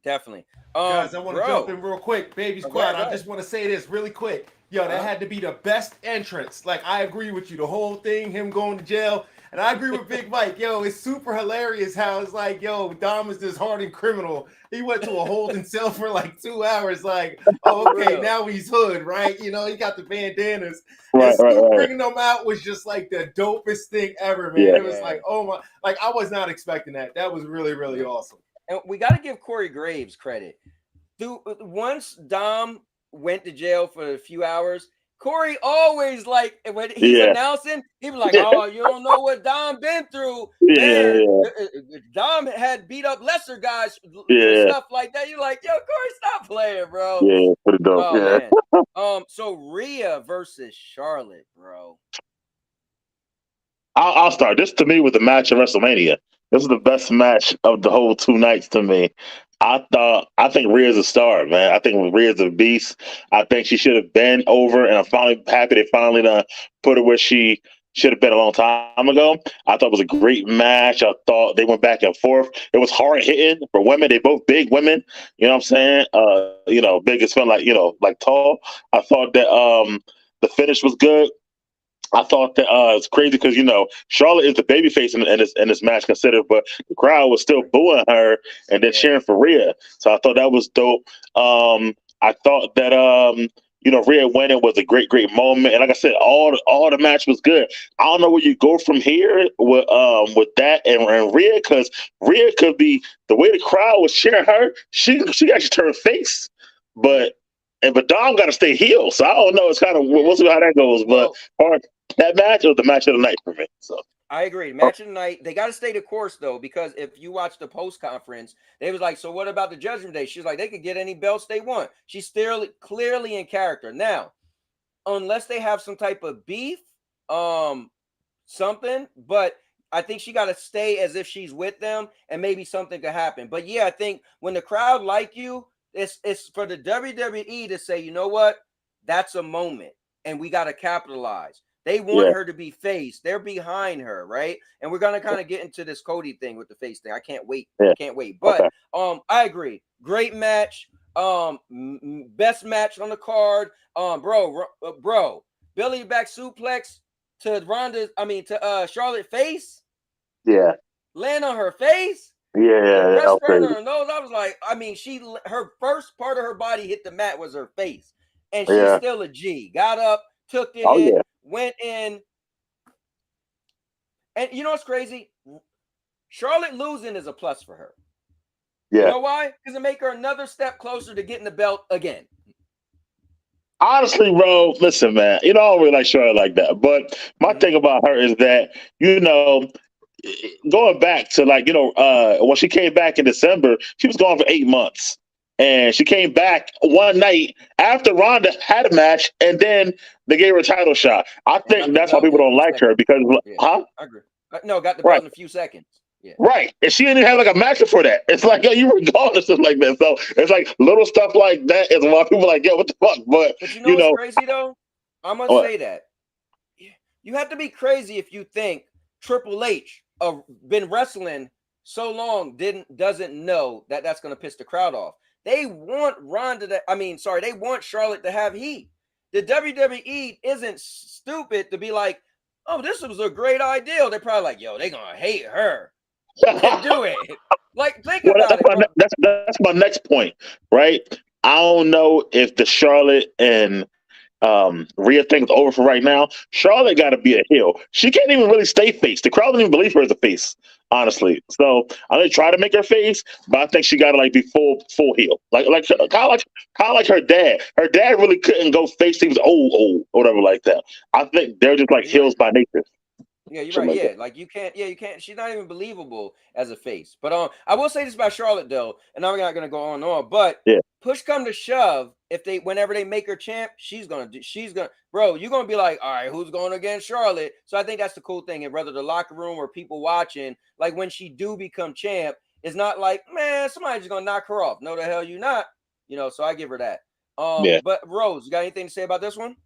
Definitely. Guys, I want to jump in real quick. Baby's quiet. Go I just want to say this really quick. Yo, that had to be the best entrance. Like, I agree with you. The whole thing, him going to jail. And I agree with Big Mike. Yo, it's super hilarious how it's like, yo, Dom is this hardened criminal. He went to a holding cell for like 2 hours. Like, oh, okay, now he's hood, right? You know, he got the bandanas. Right. Bringing them out was just like the dopest thing ever, man. It was like, oh my, like I was not expecting that. That was really, really awesome. And we got to give Corey Graves credit. Once Dom went to jail for a few hours, Corey always, like, when he's announcing, he was like, oh, you don't know what Dom been through. Man, Dom had beat up lesser guys, stuff like that. You're like, yo, Corey, stop playing, bro. Yeah, pretty dope. Oh, man. So Rhea versus Charlotte, bro. I'll start. This to me was the match of WrestleMania. This is the best match of the whole 2 nights to me. I think Rhea's a star, man. I think Rhea's a beast. I think she should have been over, and I'm finally happy they finally put her where she should have been a long time ago. I thought it was a great match. I thought they went back and forth. It was hard hitting for women. They both big women. You know what I'm saying? Big as fun, like, like tall. I thought that the finish was good. I thought that it's crazy because Charlotte is the babyface in this match considered, but the crowd was still booing her and then cheering for Rhea. So I thought that was dope. I thought that Rhea winning was a great moment, and like I said, all the match was good. I don't know where you go from here with that and Rhea, because Rhea could be the way the crowd was cheering her. She actually turned face, but Dom got to stay heel. So I don't know. It's kind of we'll see how that goes, but. That match was the match of the night for me. So I agree. Match of the night. They got to stay the course though, because if you watch the post conference, they was like, "So what about the Judgment Day?" She's like, "They could get any belts they want." She's still clearly in character now, unless they have some type of beef, something. But I think she got to stay as if she's with them, and maybe something could happen. But yeah, I think when the crowd like you, it's for the WWE to say, you know what, that's a moment, and we got to capitalize. They want her to be face. They're behind her, right? And we're gonna kind of get into this Cody thing with the face thing. I can't wait. Can't wait. But I agree. Great match. Best match on the card. Bro. Billy back suplex to Charlotte face. Yeah. Land on her face. Yeah. Her nose. I was like, her first part of her body hit the mat was her face, and she's still a G. Got up, took the hit. Went in, and you know what's crazy? Charlotte losing is a plus for her. Yeah. You know why? Because it make her another step closer to getting the belt again. Honestly, bro, listen, man. I don't really like Charlotte like that. But my thing about her is that, going back to when she came back in December, she was gone for 8 months. And she came back one night after Ronda had a match, and then they gave her a title shot. I think that's why people don't like her because, I agree. No, got the belt in a few seconds. Yeah. Right. And she didn't have a match before that. It's like, yo, you were gone and stuff like that. So it's like little stuff like that is why people are like, yo, what the fuck? But you know what's crazy though? I'm gonna say that. You have to be crazy if you think Triple H been wrestling so long doesn't know that that's gonna piss the crowd off. They want they want Charlotte to have heat. The WWE isn't stupid to be like, oh, this was a great idea. They're probably like, yo, they're going to hate her. Do it. Like, think about it. That's my next point, right? I don't know if the Charlotte and Rhea thing's over for right now. Charlotte got to be a heel. She can't even really stay face. The crowd doesn't even believe her as a face, honestly. So I know they try to make her face, but I think she got to be full heel, kind of like her dad. Her dad really couldn't go face. He was old, or whatever like that. I think they're just like heels by nature. Yeah, you're right. Something like Yeah, that. like you can't. Yeah, you can't. She's not even believable as a face. But I will say this about Charlotte though, and I'm not gonna go on and on. But Yeah. push come to shove, if they whenever they make her champ, she's gonna do. She's gonna, bro. You're gonna be like, all right, who's going against Charlotte? So I think that's the cool thing. And whether the locker room or people watching, like when she do become champ, it's not like, man, somebody's just gonna knock her off. No, the hell you not. So I give her that. Yeah. But Rose, you got anything to say about this one?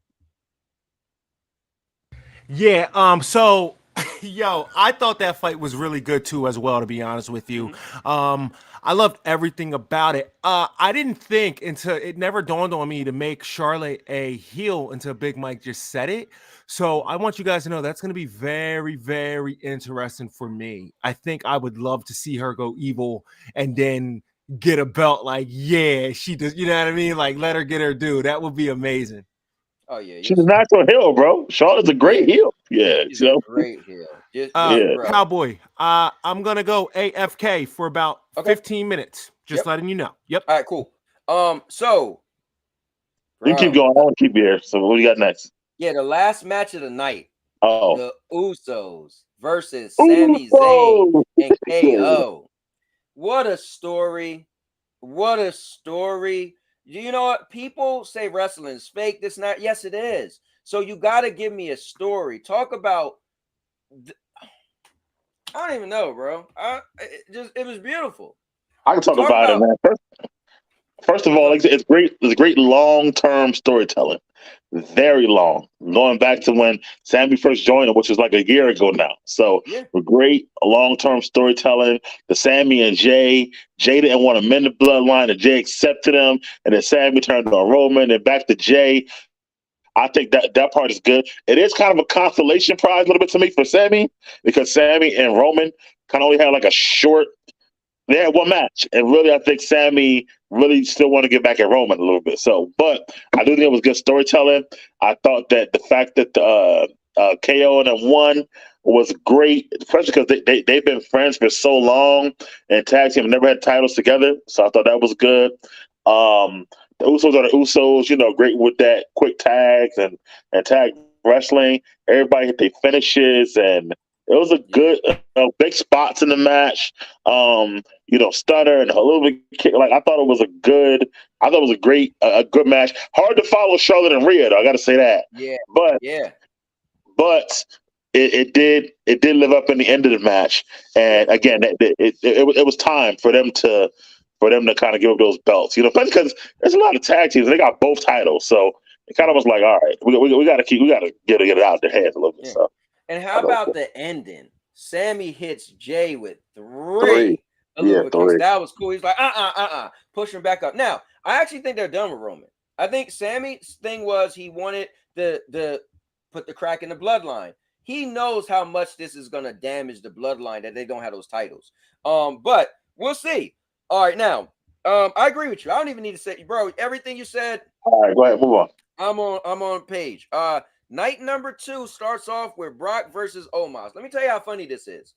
Yeah, so yo, I thought that fight was really good too as well, to be honest with you. I loved everything about it. I didn't think until it never dawned on me to make Charlotte a heel until Big Mike just said it. So I want you guys to know that's going to be very, very interesting for me. I think I would love to see her go evil and then get a belt. Like, yeah, she does. You know what I mean? Like, let her get her due. That would be amazing. Oh yeah, She's a natural heel, bro. Charlotte's a yeah. great heel. Yeah. She's a So great heel. Just yeah. bro. Cowboy, I'm gonna go AFK for about Okay. 15 minutes. Just Yep. letting you know. Yep. All right, cool. So, You keep bro, going. I want to keep you here. So what do you got next? the last match of the night, Oh. the Usos versus Sami Zayn and KO. What a story. What a story. You know what? People say wrestling is fake, this and that. Yes, it is. So you got to give me a story. Talk about I don't even know, bro. It was beautiful. I can talk about it, man. First of all, it's great. It's great long-term storytelling. Very long, going back to when Sammy first joined it, which was like a year ago now. So Yeah. great long-term storytelling. The Sammy and Jay didn't want to mend the bloodline, and Jay accepted him, and then Sammy turned on Roman, and back to Jay. I think that part is good. It is kind of a consolation prize a little bit to me for Sammy, because Sammy and Roman kind of only had like a short. They had one match, and really, I think Sammy really still want to get back at Roman a little bit. So, but I do think it was good storytelling. I thought that the fact that KO and them won was great, especially because they've been friends for so long and tag team never had titles together. So I thought that was good. The Usos are the Usos, great with that quick tags and tag wrestling. Everybody hit their finishes, and it was a good, big spots in the match. Stunner and a little bit kick. Like I thought it was a great, a good match. Hard to follow Charlotte and Rhea, though. I got to say that. Yeah. But yeah. But it did live up in the end of the match. And again, it was time for them to kind of give up those belts. Because there's a lot of tag teams. They got both titles, so it kind of was like, all right, we got to get it out of their hands a little bit. Yeah. So. And how about the ending? Sammy hits Jay with Three. kicks. That was cool. He's like, push him back up. Now, I actually think they're done with Roman. I think Sammy's thing was he wanted the put the crack in the bloodline. He knows how much this is gonna damage the bloodline that they don't have those titles. But we'll see. All right, now, I agree with you. I don't even need to say, bro, everything you said. All right, go ahead, move on. I'm on page. Night number 2 starts off with Brock versus Omos. Let me tell you how funny this is.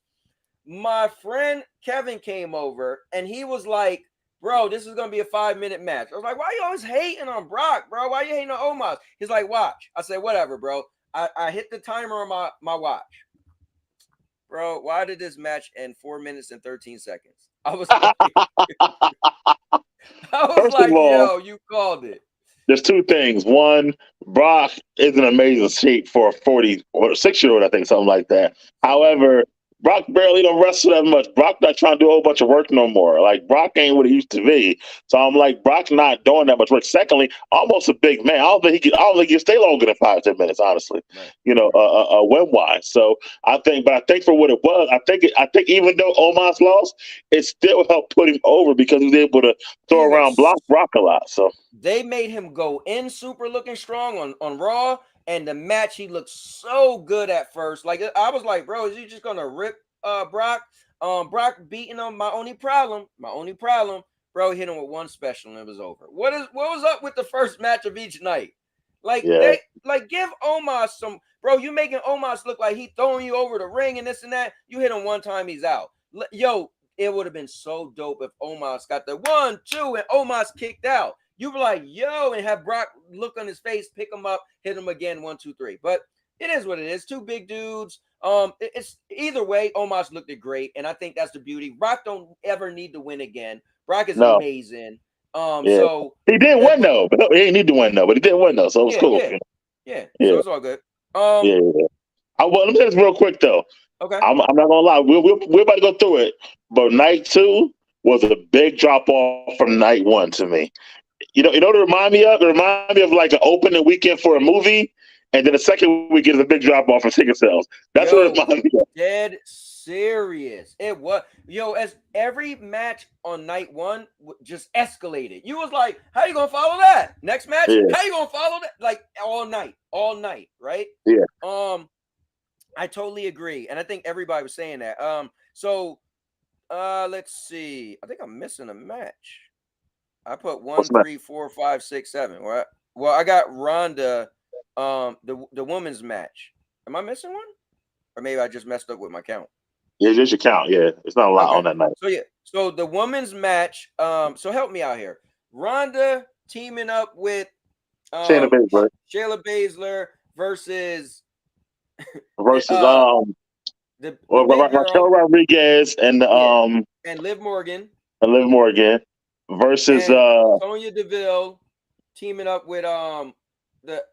My friend Kevin came over and he was like, bro, this is going to be a 5-minute match. I was like, why you always hating on Brock, bro? Why you hating on Omos? He's like, watch. I said, whatever, bro. I hit the timer on my watch. Bro, why did this match end 4 minutes and 13 seconds? I was like, yo, you called it. There's two things. One, Brock is in amazing shape for a 40 or 6-year-old, I think, something like that. However, Brock barely don't wrestle that much. Brock not trying to do a whole bunch of work no more. Like, Brock ain't what he used to be. So I'm like, Brock's not doing that much work. Secondly, almost a big man. I don't think he can stay longer than 5-10 minutes, honestly. Right. Win wise. So I think for what it was, I think even though Omos lost, it still helped put him over because he was able to throw around Brock a lot. So they made him go in super looking strong on Raw. And the match, he looked so good at first. Like, I was like, bro, is he just gonna rip Brock? Brock beating him. My only problem, bro, hit him with one special and it was over. What was up with the first match of each night? Like, give Omos some, bro. You making Omos look like he throwing you over the ring and this and that. You hit him one time, he's out. Yo, it would have been so dope if Omos got the 1, 2, and Omos kicked out. You be like, yo, and have Brock look on his face, pick him up, hit him again, 1, 2, 3. But it is what it is. Two big dudes. It's either way. Omos looked great, and I think that's the beauty. Brock don't ever need to win again. Brock is No. amazing. Yeah. So He did that, win though. But he didn't need to win though. But he did win though, so it was yeah, cool. yeah. Yeah. So it's all good. Yeah. Well, let me say this real quick though. Okay. I'm not gonna lie. We're about to go through it, but night 2 was a big drop off from night 1 to me. You know what it remind me of? It remind me of like an opening weekend for a movie, and then the second week is a big drop off for ticket sales. That's what it reminds me of. Dead serious. It was, as every match on night 1 just escalated. You was like, how you gonna follow that? Next match? Yeah. How you gonna follow that? Like all night, right? Yeah. I totally agree, and I think everybody was saying that. So let's see. I think I'm missing a match. I put 1, 3, 4, 5, 6, 7. Right? Well, I got Ronda, the women's match. Am I missing one? Or maybe I just messed up with my count. Yeah, just your count. Yeah, it's not a lot on that night. So the women's match. So help me out here. Ronda teaming up with Shayna Baszler versus Raquel Rodriguez and Liv Morgan. Versus Sonya Deville teaming up with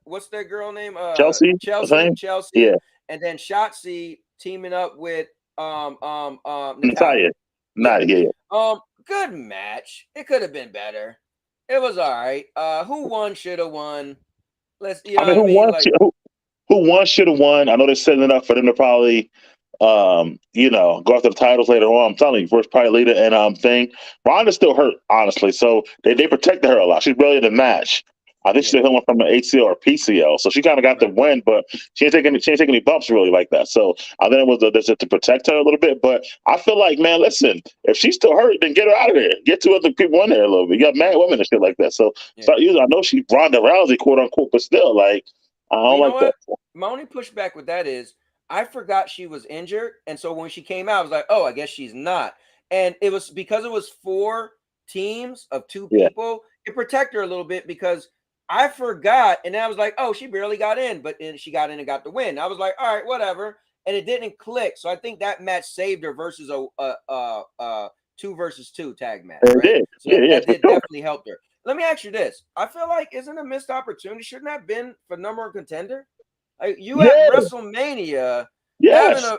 what's that girl name? Chelsea. Yeah. And then Shotzi teaming up with Natalya. Yeah. Good match. It could have been better. It was all right. Who won should have won. Who won should have won. I know they're setting it up for them to probably go after the titles later on. I'm telling you, first probably Lita and thing. Ronda's still hurt, honestly. So they protected her a lot. She's barely in the match. I think she's still healing from an ACL or PCL. So she kind of got the win, but she ain't taking any bumps really like that. So I think it was to protect her a little bit. But I feel like, man, listen, if she's still hurt, then get her out of there. Get 2 other people in there a little bit. You got mad women and shit like that. So I know she's Ronda Rousey, quote unquote, but still, like, I don't like that. My only pushback with that is I forgot she was injured. And so when she came out, I was like, oh, I guess she's not. And it was because it was 4 teams of 2 people. It protected her a little bit because I forgot. And then I was like, oh, she barely got in. But then she got in and got the win. I was like, all right, whatever. And it didn't click. So I think that match saved her versus a 2 versus 2 tag match. Right? It did. So that did definitely help her. Let me ask you this. I feel like isn't a missed opportunity? Shouldn't that have been for number 1 contender? Like you at WrestleMania having a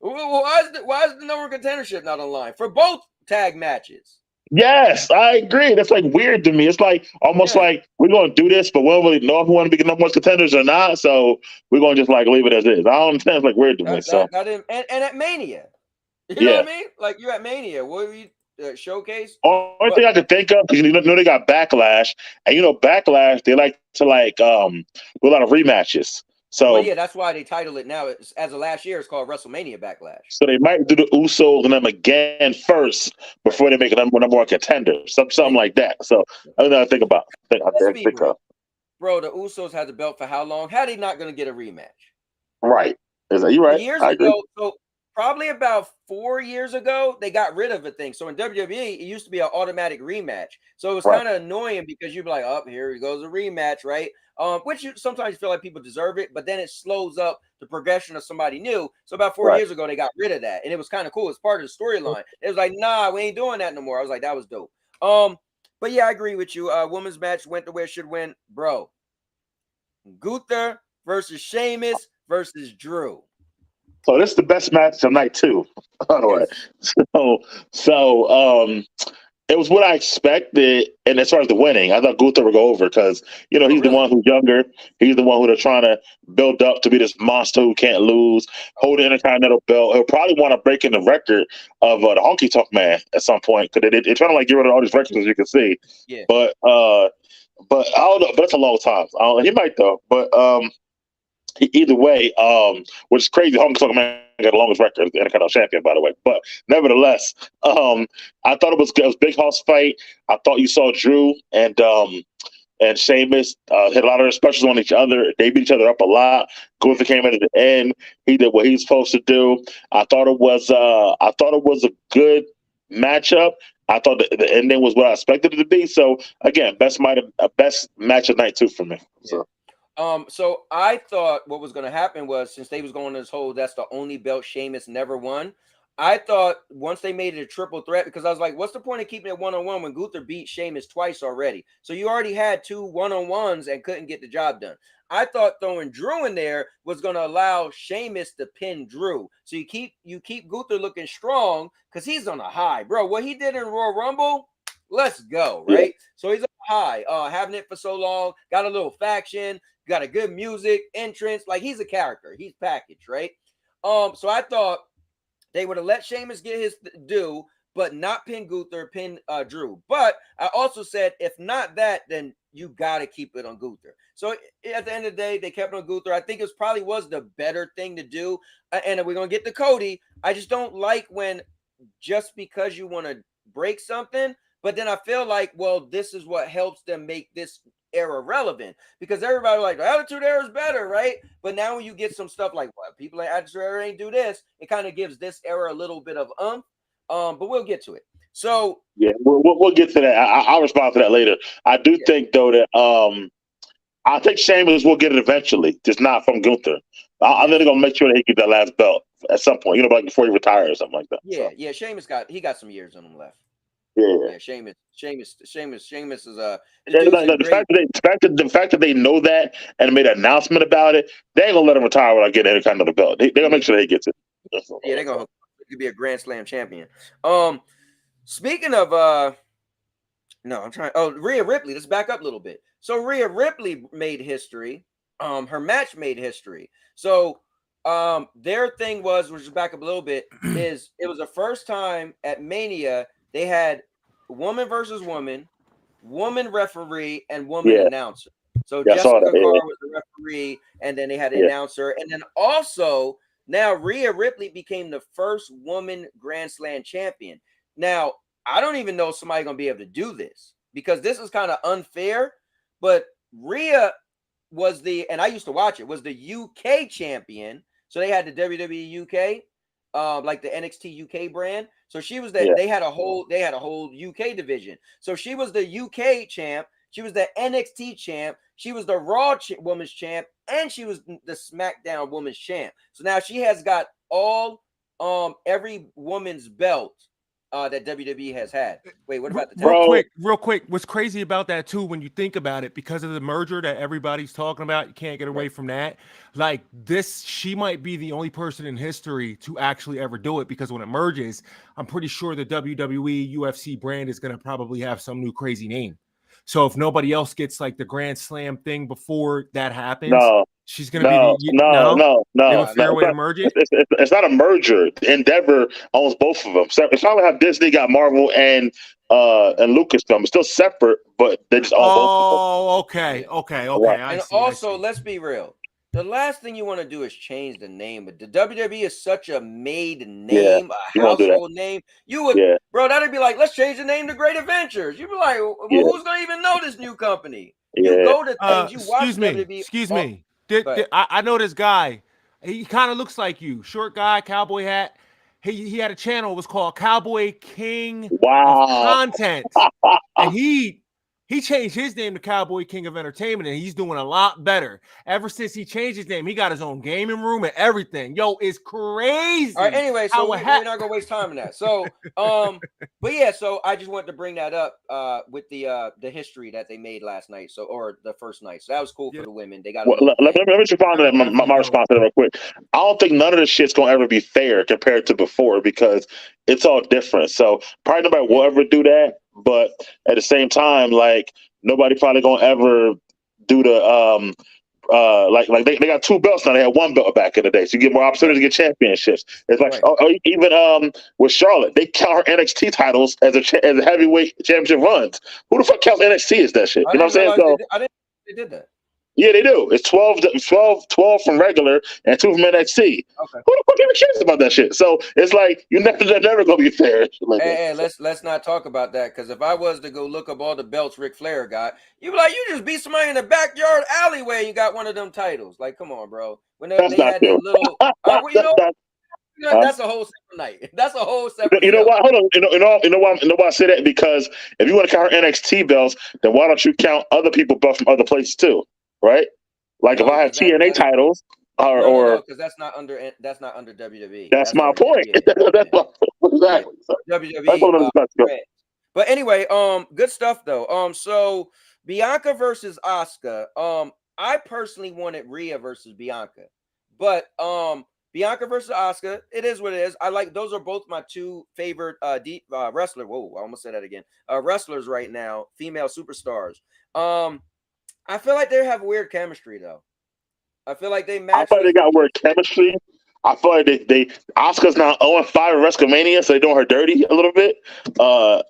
why is the number 1 contendership not online for both tag matches? Yes, I agree. That's like weird to me. It's like almost like we're going to do this, but we don't really know if we want to be number 1 contenders or not. So we're going to just like leave it as is. I don't understand. It's like weird to me. And at Mania, you know what I mean? Like you at Mania, what were you showcase? Only thing I could think of, because you know they got Backlash, and Backlash, they like to do a lot of rematches. So that's why they title it now. As of last year, it's called WrestleMania Backlash. So they might do the Usos and them again first before they make a number 1 contender, something like that. So I don't know. Think about. Bro, the Usos had the belt for how long? How are they not going to get a rematch? Right? You right? Years ago, so probably about 4 years ago, they got rid of a thing. So in WWE, it used to be an automatic rematch. So it was kind of annoying because you'd be like, "Oh, here goes a rematch," right? Which you sometimes feel like people deserve it, but then it slows up the progression of somebody new. So about 4 years ago, they got rid of that, and it was kind of cool. It's part of the storyline. It was like, nah, we ain't doing that no more. I was like, that was dope. But yeah, I agree with you. Women's match went the way it should win, bro. Gunther versus Sheamus versus Drew. So this is the best match of night 2. By the way, so it was what I expected. And as far as the winning, I thought Gunther would go over because he's the one who's younger. He's the one who they're trying to build up to be this monster who can't lose, hold the Intercontinental belt. He'll probably want to break in the record of the Honky Tonk Man at some point because they're trying to get rid of all these records, as you can see. Yeah. But I don't know. But it's a long time. He might though. But either way, which is crazy. Honky Tonk Man got the longest record as the Intercontinental Champion, by the way. But nevertheless, I thought it was a big house fight. I thought you saw Drew and Sheamus hit a lot of their specials on each other. They beat each other up a lot. Gunther came in at the end. He did what he's supposed to do. I thought it was a good matchup. I thought the ending was what I expected it to be. So again, best match of night 2 for me. So. So I thought what was going to happen was, since they was going this whole that's the only belt Sheamus never won, I thought once they made it a triple threat, because I was like, what's the point of keeping it one-on-one when Gunther beat Sheamus twice already? So you already had 2 one-on-ones and couldn't get the job done. I thought throwing Drew in there was going to allow Sheamus to pin Drew. So you keep Gunther looking strong because he's on a high, bro. What he did in Royal Rumble, let's go, right? Yeah. So he's on a high, having it for so long, got a little faction, got a good music entrance, like he's a character, he's packaged, right? So I thought they would have let Sheamus get his due, but not pin Gunther, pin Drew. But I also said, if not that, then you got to keep it on Gunther. So at the end of the day, they kept it on Gunther. I think it probably was the better thing to do. And we're going to get to Cody. I just don't like when just because you want to break something, but then I feel like, well, this is what helps them make this era relevant, because everybody like the Attitude Era is better, right? But now when you get some stuff like, what, people like Attitude Era ain't do this, it kind of gives this era a little bit of but we'll get to it. So yeah, we'll get to that. I'll respond to that later. I do think though that I think Sheamus will get it eventually, just not from Gunther. I'm going to make sure that he gets that last belt at some point, like before he retires or something like that. Yeah, so. Yeah, Sheamus got some years on him left. Yeah, Sheamus is the fact that they know that and made an announcement about it, they ain't gonna let him retire without getting any kind of the belt. They're gonna make sure that he gets it. Yeah, they're gonna be a Grand Slam champion. Speaking of Rhea Ripley, let's back up a little bit. So Rhea Ripley made history. Her match made history. So their thing was, which is back up a little bit, is it was the first time at Mania they had woman versus woman referee, and woman announcer. So Jessica Carr was the referee, and then they had an announcer. And then also now Rhea Ripley became the first woman Grand Slam champion. Now, I don't even know if somebody's going to be able to do this, because this is kind of unfair, but Rhea was and I used to watch it, was the UK champion. So they had the WWE UK, like the NXT UK brand. So she was they had a whole UK division. So she was the UK champ, she was the NXT champ, she was the Raw women's champ, and she was the SmackDown women's champ. So now she has got all every woman's belt that WWE has had. Wait, what about the real quick? What's crazy about that too, when you think about it, because of the merger that everybody's talking about, you can't get away from that. Like this, she might be the only person in history to actually ever do it, because when it merges, I'm pretty sure the WWE UFC brand is going to probably have some new crazy name. So if nobody else gets like the Grand Slam thing before that happens, she's going to be no. Fair way to merge it. It's not a merger. Endeavor owns both of them. So it's not like how Disney got Marvel and Lucasfilm. It's still separate, but they just own both of them. Okay. Right. And also, let's be real. The last thing you want to do is change the name. But the WWE is such a made name, a household name. You would, bro, that'd be like, let's change the name to Great Adventures. You'd be like, well, who's going to even know this new company? You go to things, you watch WWE. Excuse me. I know this guy. He kind of looks like you. Short guy, cowboy hat. He had a channel. It was called Cowboy King of Content. And he changed his name to Cowboy King of Entertainment, and he's doing a lot better. Ever since he changed his name, he got his own gaming room and everything. Yo, it's crazy. All right, anyway, so we're not going to waste time on that. So, but yeah, so I just wanted to bring that up with the history that they made last night, or the first night. So that was cool for the women. They got let me respond to that. My response to that real quick. I don't think none of this shit's going to ever be fair compared to before, because it's all different. So probably nobody will ever do that. But at the same time, like nobody probably gonna ever do the like they got 2 belts now. They had 1 belt back in the day, so you get more opportunities to get championships. It's like even with Charlotte, they count her NXT titles as a heavyweight championship runs. Who the fuck counts NXT as that shit? You know what I'm saying? So I didn't they did that. Yeah, they do. It's 12 from regular and 2 from NXT. Okay. Who the fuck even cares about that shit? So it's like they're never gonna be fair. Hey, let's not talk about that, because if I was to go look up all the belts Ric Flair got, you'd be like, you just beat somebody in the backyard alleyway and you got one of them titles. Like, come on, bro. When they had that little, that's a whole separate night. That's a whole separate. You know what? Hold on. You know why I say that? Because if you want to count her NXT belts, then why don't you count other people belts from other places too? Right? Like if No, I have because TNA titles, no, or because that's not under WWE. that's my Under point. yeah, That's my, yeah. exactly. So that's WWE what I'm about to go. brand. But anyway, good stuff though. So Bianca versus Asuka. I personally wanted Rhea versus Bianca, but Bianca versus Asuka. It is what it is. I like those are both my two favorite wrestler. Whoa, I almost said that again. Wrestlers right now, female superstars. I feel like they have weird chemistry though. I feel like they I match feel like they this. got weird chemistry. I feel like they Oscar's now 0-5 at WrestleMania, so they're doing her dirty a little bit. I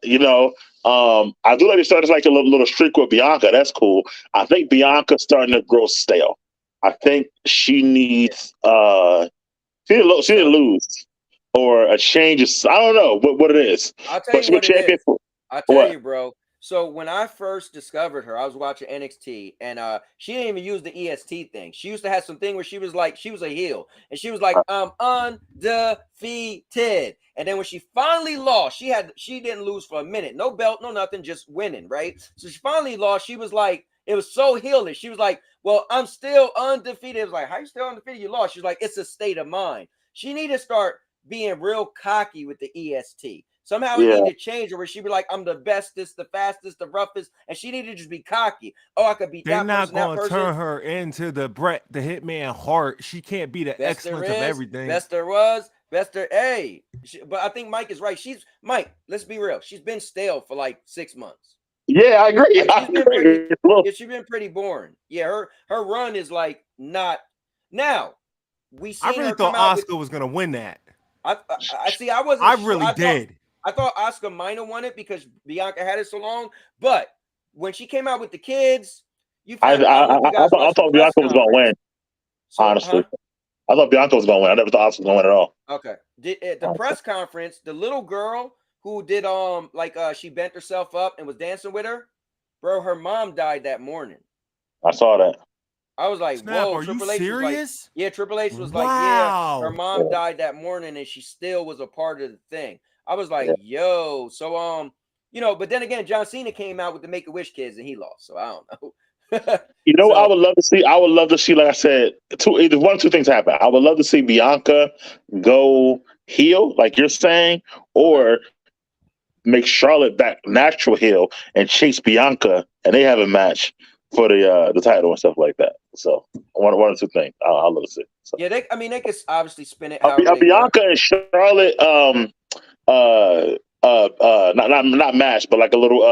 do like they started like a little streak with Bianca. That's cool. I think Bianca's starting to grow stale. I think she needs she need to lose or a change. I don't know what it is, I'll tell but you she was what it champion is. for I'll tell what? you, bro. So when I first discovered her, I was watching NXT, and she didn't even use the EST thing. She used to have some thing where she was like, she was a heel, and she was like, I'm undefeated. And then when she finally lost, she didn't lose for a minute, no belt, no nothing, just winning, right? So she finally lost. She was like, it was so heelish. She was like, well, I'm still undefeated. It was like, how you still undefeated? You lost. She's like, it's a state of mind. She need to start being real cocky with the EST. Somehow it Yeah, need to change her where she'd be like, I'm the bestest, the fastest, the roughest, and she need to just be cocky. Oh, I could beat They're that not person, that going to person. turn her into the Bret the Hitman Hart. She can't be the Best there excellence of is, everything. best there was, best there. Hey, but I think Mike is right. Mike. Let's be real. She's been stale for like 6 months. yeah, I agree. Like I agree. Look, she's been pretty boring. Yeah, her run is like not. Now we I seen really her come thought out with. Oscar was going to win that. I see. I wasn't I sure. really did. I thought Asuka might have won it because Bianca had it so long. But when she came out with the kids, I don't know if you guys I watched the thought press Bianca was gonna conference. win. So, Honestly, I thought Bianca was gonna win. I never thought Oscar was gonna win at all. okay. At the press conference, the little girl who did she bent herself up and was dancing with her, bro, her mom died that morning. I saw that. I was like, Snap, whoa, are you Triple H was like, serious? yeah, Triple H was like, yeah, her Wow. mom died that morning and she still was a part of the thing. I was like, Yeah. yo, so but then again, John Cena came out with the Make-A-Wish kids and he lost, so I don't know. You know, what I So would love to see. I would love to see, like I said, either one or two things happen. I would love to see Bianca go heel, like you're saying, or make Charlotte back natural heel and chase Bianca, and they have a match for the title and stuff like that. So one or two things. I'll love to see. So. yeah, they could obviously spin it however they want. Bianca and Charlotte, not match, but like a little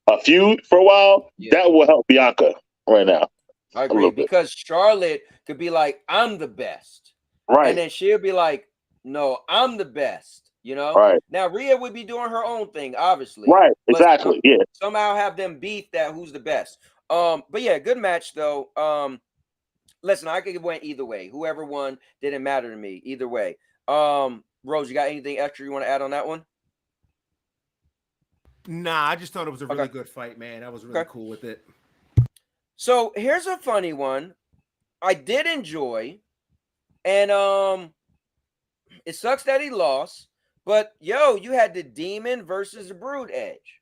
a feud for a while. Yeah. That will help Bianca right now. I agree because Charlotte could be like, I'm the best. Right. And then she'll be like, no, I'm the best. Right. Now Rhea would be doing her own thing, obviously. Right. Exactly. Yeah. Somehow have them beef that who's the best. But yeah, good match though. Listen, I could have went either way. Whoever won didn't matter to me either way. Rose, you got anything extra you want to add on that one? Nah, I just thought it was a really good fight, man. I was really cool with it. So here's a funny one. I did enjoy, and it sucks that he lost. But you had the Demon versus the Brood Edge.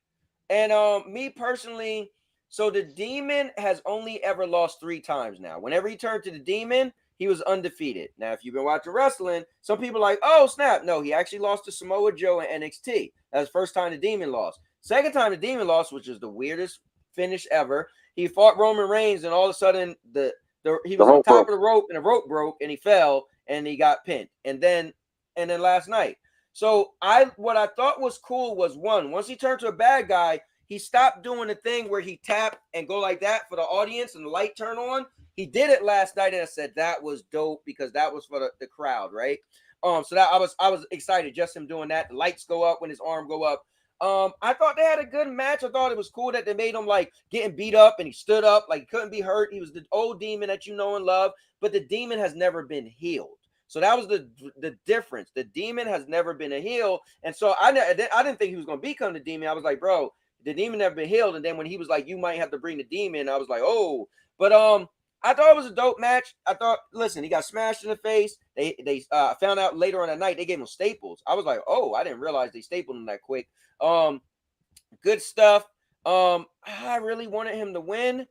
And me personally, so the Demon has only ever lost 3 times now. Whenever he turned to the Demon, he was undefeated. Now, if you've been watching wrestling, some people are like, oh, snap. No, he actually lost to Samoa Joe in NXT. That was the first time the Demon lost. Second time the Demon lost, which is the weirdest finish ever. He fought Roman Reigns, and all of a sudden, he was on top of the rope, and the rope broke, and he fell, and he got pinned. And then last night. So what I thought was cool was once he turned to a bad guy, he stopped doing the thing where he tap and go like that for the audience and the light turn on. He did it last night, and I said that was dope because that was for the crowd, right? So that I was excited just him doing that. The lights go up when his arm go up. I thought they had a good match. I thought it was cool that they made him like getting beat up and he stood up like he couldn't be hurt. He was the old Demon that you know and love, but the Demon has never been healed. So that was the difference. The Demon has never been a heel. And so I didn't think he was going to become the Demon. I was like, bro, the Demon never been healed. And then when he was like, you might have to bring the Demon, I was like, oh. But I thought it was a dope match. I thought, listen, he got smashed in the face. They found out later on that night they gave him staples. I was like, oh, I didn't realize they stapled him that quick. Good stuff. I really wanted him to win.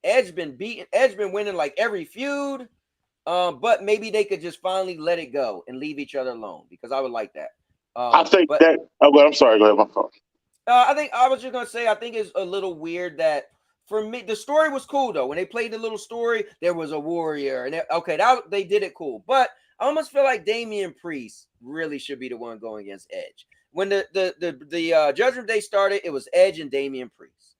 Edge been winning like every feud. But maybe they could just finally let it go and leave each other alone, because I would like that. I think But that. Oh, well, I'm sorry. Go ahead. My fault. I think I was just gonna say I think it's a little weird that for me the story was cool though. When they played the little story, there was a warrior, and that they did it cool. But I almost feel like Damian Priest really should be the one going against Edge. When the Judgment Day started, it was Edge and Damian Priest.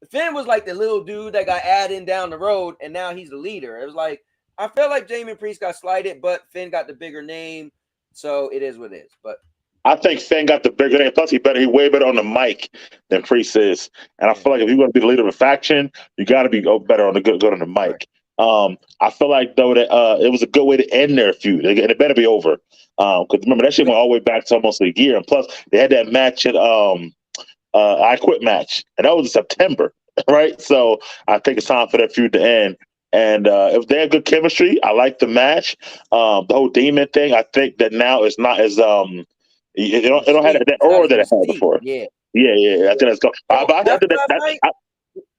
Finn was like the little dude that got added in down the road, and now he's the leader. It was like I felt like Damian Priest got slighted, but Finn got the bigger name, so it is what it is. But I think Finn got the bigger name. Plus, he way better on the mic than Priest is. And I feel like if you want to be the leader of a faction, you got to be better on the good on the mic. Right. I feel like though that it was a good way to end their feud, and it better be over. Because remember that shit went all the way back to almost a year, and plus they had that match at I Quit match, and that was in September, right? So I think it's time for that feud to end. And if they have good chemistry, I like the match. The whole demon thing, I think that now is not as it don't have that aura that it had before. Yeah. I think that's good.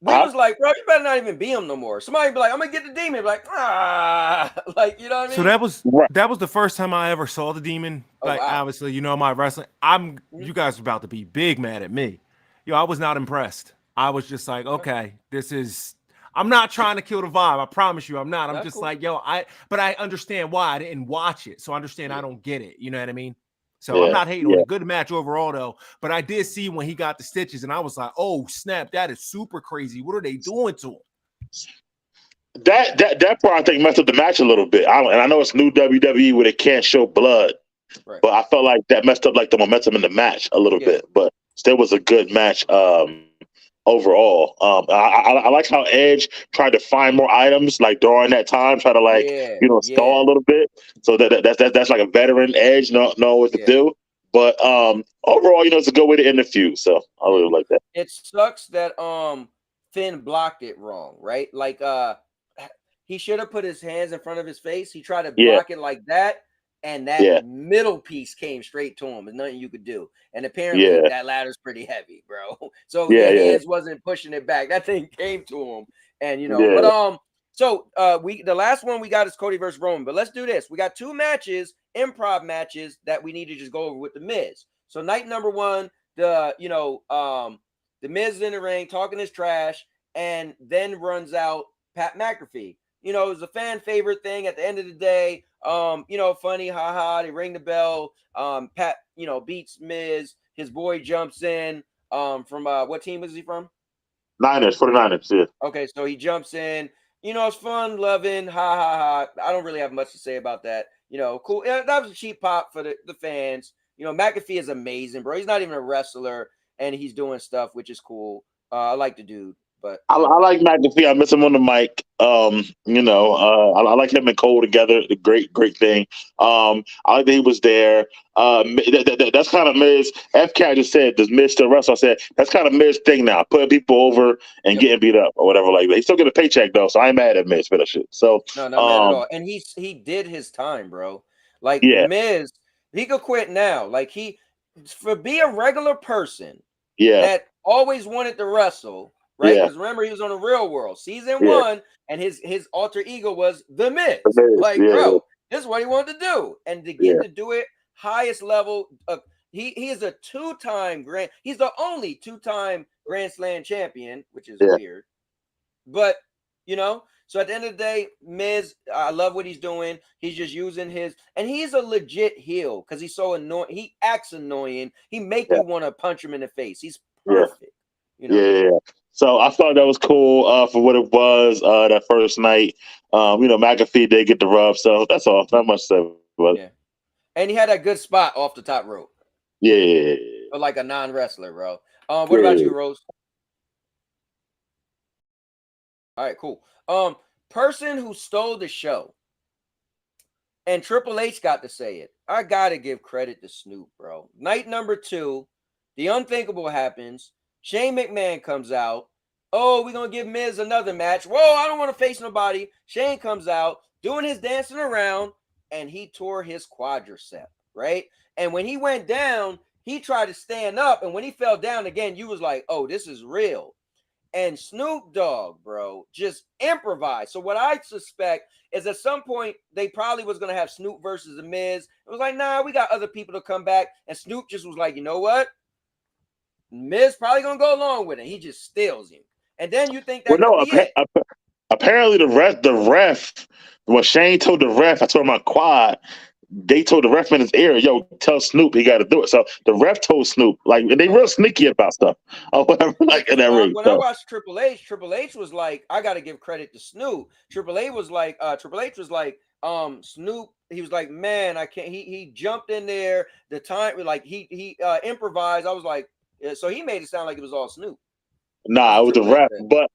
We was like, bro, you better not even be him no more. Somebody be like, I'm gonna get the demon. Like, like, you know what I mean? So that was the first time I ever saw the demon. Like, obviously, you know my wrestling. You guys are about to be big mad at me. Yo, I was not impressed. I was just like, okay, this is. I'm not trying to kill the vibe. I promise you, I'm not. I'm just like, yo, but I understand why I didn't watch it, so I understand I don't get it. You know what I mean? So I'm not hating on it. Good match overall, though. But I did see when he got the stitches, and I was like, oh, snap, that is super crazy. What are they doing to him? That part, I think, messed up the match a little bit. And I know it's new WWE where they can't show blood. Right. But I felt like that messed up like the momentum in the match a little bit. But still was a good match overall. I like how Edge tried to find more items like during that time, try to stall a little bit. So that's like a veteran Edge, know what to do. But overall, it's a good way to end the feud. So I really like that. It sucks that Finn blocked it wrong, right? Like he should have put his hands in front of his face. He tried to block it like that. And that middle piece came straight to him. There's nothing you could do. And apparently that ladder's pretty heavy, bro. So his hands wasn't pushing it back. That thing came to him. And but so the last one we got is Cody versus Roman. But let's do this. We got 2 matches, improv matches that we need to just go over with the Miz. So night number 1, the Miz is in the ring talking his trash, and then runs out Pat McAfee. It was a fan favorite thing at the end of the day. Funny, haha, they ring the bell. Pat, beats Miz. His boy jumps in. From what team was he from? 49ers, yeah. Okay, so he jumps in. It's fun, loving, ha ha ha. I don't really have much to say about that. Cool. That was a cheap pop for the fans. McAfee is amazing, bro. He's not even a wrestler, and he's doing stuff, which is cool. I like the dude. But I like McAfee. I miss him on the mic. I like him and Cole together. A great thing. I like that he was there. That's kind of Miz. FCat just said, does Miz still wrestle? I said, that's kind of Miz thing now. Putting people over and getting beat up or whatever like that. He still get a paycheck, though, so I ain't mad at Miz for that shit. So, no, not mad at all. And he did his time, bro. Like, Miz, he could quit now. Like, be a regular person that always wanted to wrestle, right? Because remember, he was on the Real World season 1, and his alter ego was the Miz. Bro, this is what he wanted to do, and to get to do it highest level. He is a 2-time he's the only 2-time Grand Slam champion, which is weird. But so at the end of the day, Miz, I love what he's doing. He's just using and he's a legit heel because he's so annoying. He acts annoying. He make you want to punch him in the face. He's perfect. So I thought that was cool for what it was that first night. McAfee did get the rub, so that's all. Not much to say. And he had a good spot off the top rope. But like a non-wrestler, bro. What about you, Rose? All right, cool. Person who stole the show. And Triple H got to say it. I gotta give credit to Snoop, bro. Night number 2, the unthinkable happens. Shane McMahon comes out. Oh, we're going to give Miz another match. Whoa, I don't want to face nobody. Shane comes out doing his dancing around, and he tore his quadricep, right? And when he went down, he tried to stand up, and when he fell down again, you was like, oh, this is real. and Snoop Dogg, bro, just improvised. So what I suspect is at some point they probably was gonna have Snoop versus The Miz. It was like, nah, we got other people to come back, and Snoop just was like, you know what? Miz probably gonna go along with it. He just steals him, and then you think Well, that could no, be it. apparently the ref, when Shane told the ref, I told him my quad. They told the ref in his ear, "Yo, tell Snoop he got to do it." So the ref told Snoop, like they real sneaky about stuff or whatever, like in that ring. When I watched Triple H was like, I got to give credit to Snoop. Triple H was like, Snoop. He was like, man, I can't. He jumped in there. The time, like he improvised. I was like, so he made it sound like it was all Snoop. Nah, it was the ref, but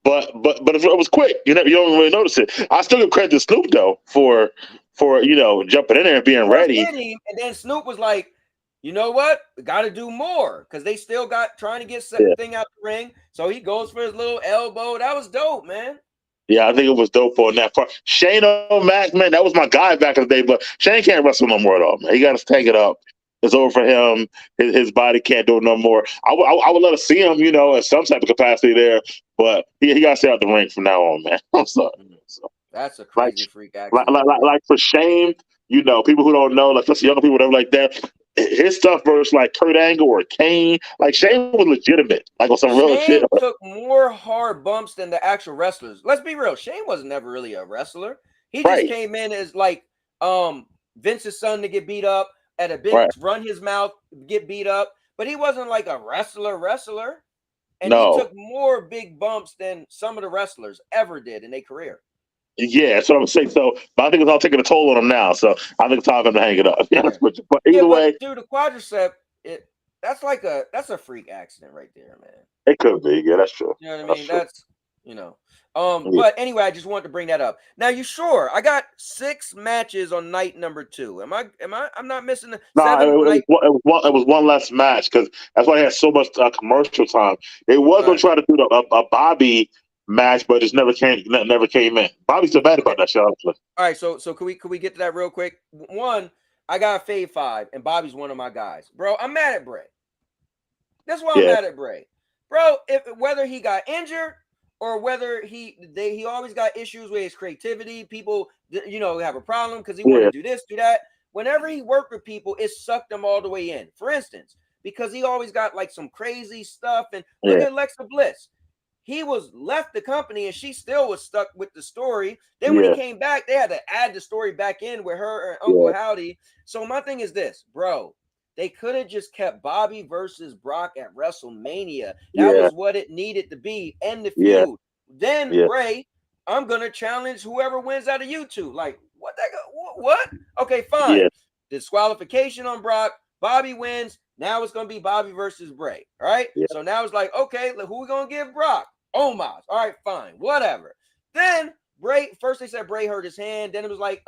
it was quick. You don't really notice it. I still give credit to Snoop though for jumping in there and being ready. And then Snoop was like, you know what? We got to do more because they still got trying to get thing out the ring. So he goes for his little elbow. That was dope, man. Yeah, I think it was dope on that part. Shane O'Mac, man, that was my guy back in the day, but Shane can't wrestle no more at all, man. He got to take it up. It's over for him. His body can't do it no more. I would love to see him, in some type of capacity there, but he got to stay out the ring from now on, man. I'm sorry. So, that's a crazy freak accident. Like for Shane, people who don't know, like especially younger people, whatever like that. His stuff versus like Kurt Angle or Kane, like Shane was legitimate, like on some real shit. Shane took more hard bumps than the actual wrestlers. Let's be real. Shane was never really a wrestler. He just came in as like Vince's son to get beat up, at a big run his mouth, get beat up, but he wasn't like a wrestler. And he took more big bumps than some of the wrestlers ever did in their career. Yeah, that's what I'm saying. So, but I think it's all taking a toll on him now. So I think it's time for him to hang it up. But either way, dude, the quadricep, that's a freak accident right there, man. It could be. Yeah, that's true. You know what I mean? That's But anyway, I just wanted to bring that up. Now, you sure? I got 6 matches on night number 2. I'm not missing the 7. It was one less match because that's why they had so much commercial time. They was going to try to do a Bobby match, but it never came in. Bobby's still mad about that shit. All right, so could we get to that real quick? One, I got Fave 5, and Bobby's one of my guys, bro. I'm mad at Bray. That's why I'm mad at Bray, bro. Whether he got injured or whether he always got issues with his creativity, people have a problem because he want to do this, do that. Whenever he worked with people, it sucked him all the way in. For instance, because he always got like some crazy stuff, and look at Alexa Bliss. He was left the company and she still was stuck with the story. Then when he came back, they had to add the story back in with her and Uncle Howdy. So my thing is this, bro. They could have just kept Bobby versus Brock at WrestleMania. That was what it needed to be. End the feud. Then Bray, I'm gonna challenge whoever wins out of you two. Like what? Okay, fine. Disqualification on Brock. Bobby wins. Now it's gonna be Bobby versus Bray. All right. So now it's like, okay, who we gonna give Brock? Omos. All right, fine, whatever. Then Bray. First they said Bray hurt his hand. Then it was like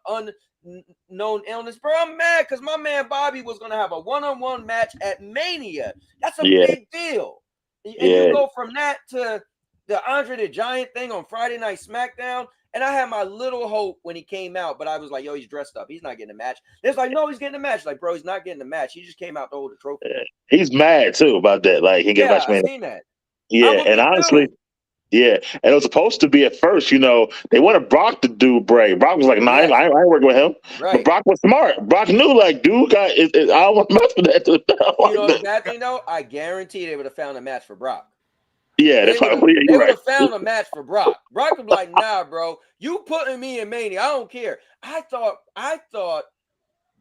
unknown illness. Bro, I'm mad because my man Bobby was gonna have a one-on-one match at Mania. That's a big deal. And you go from that to the Andre the Giant thing on Friday Night SmackDown. And I had my little hope when he came out, but I was like, yo, he's dressed up. He's not getting a match. It's like, no, he's getting a match. Like, bro, he's not getting a match. He just came out to hold the trophy. He's mad, too, about that. Like, he get match man. I've seen that. Yeah, and honestly, and it was supposed to be at first, they wanted Brock to do Bray. Brock was like, nah, I ain't working with him. Right. But Brock was smart. Brock knew, like, dude, I don't want to mess with that. The bad thing, though? I guarantee they would have found a match for Brock. Yeah, they would have found a match for Brock. Brock would be like, nah, bro, you putting me in Mania. I don't care. I thought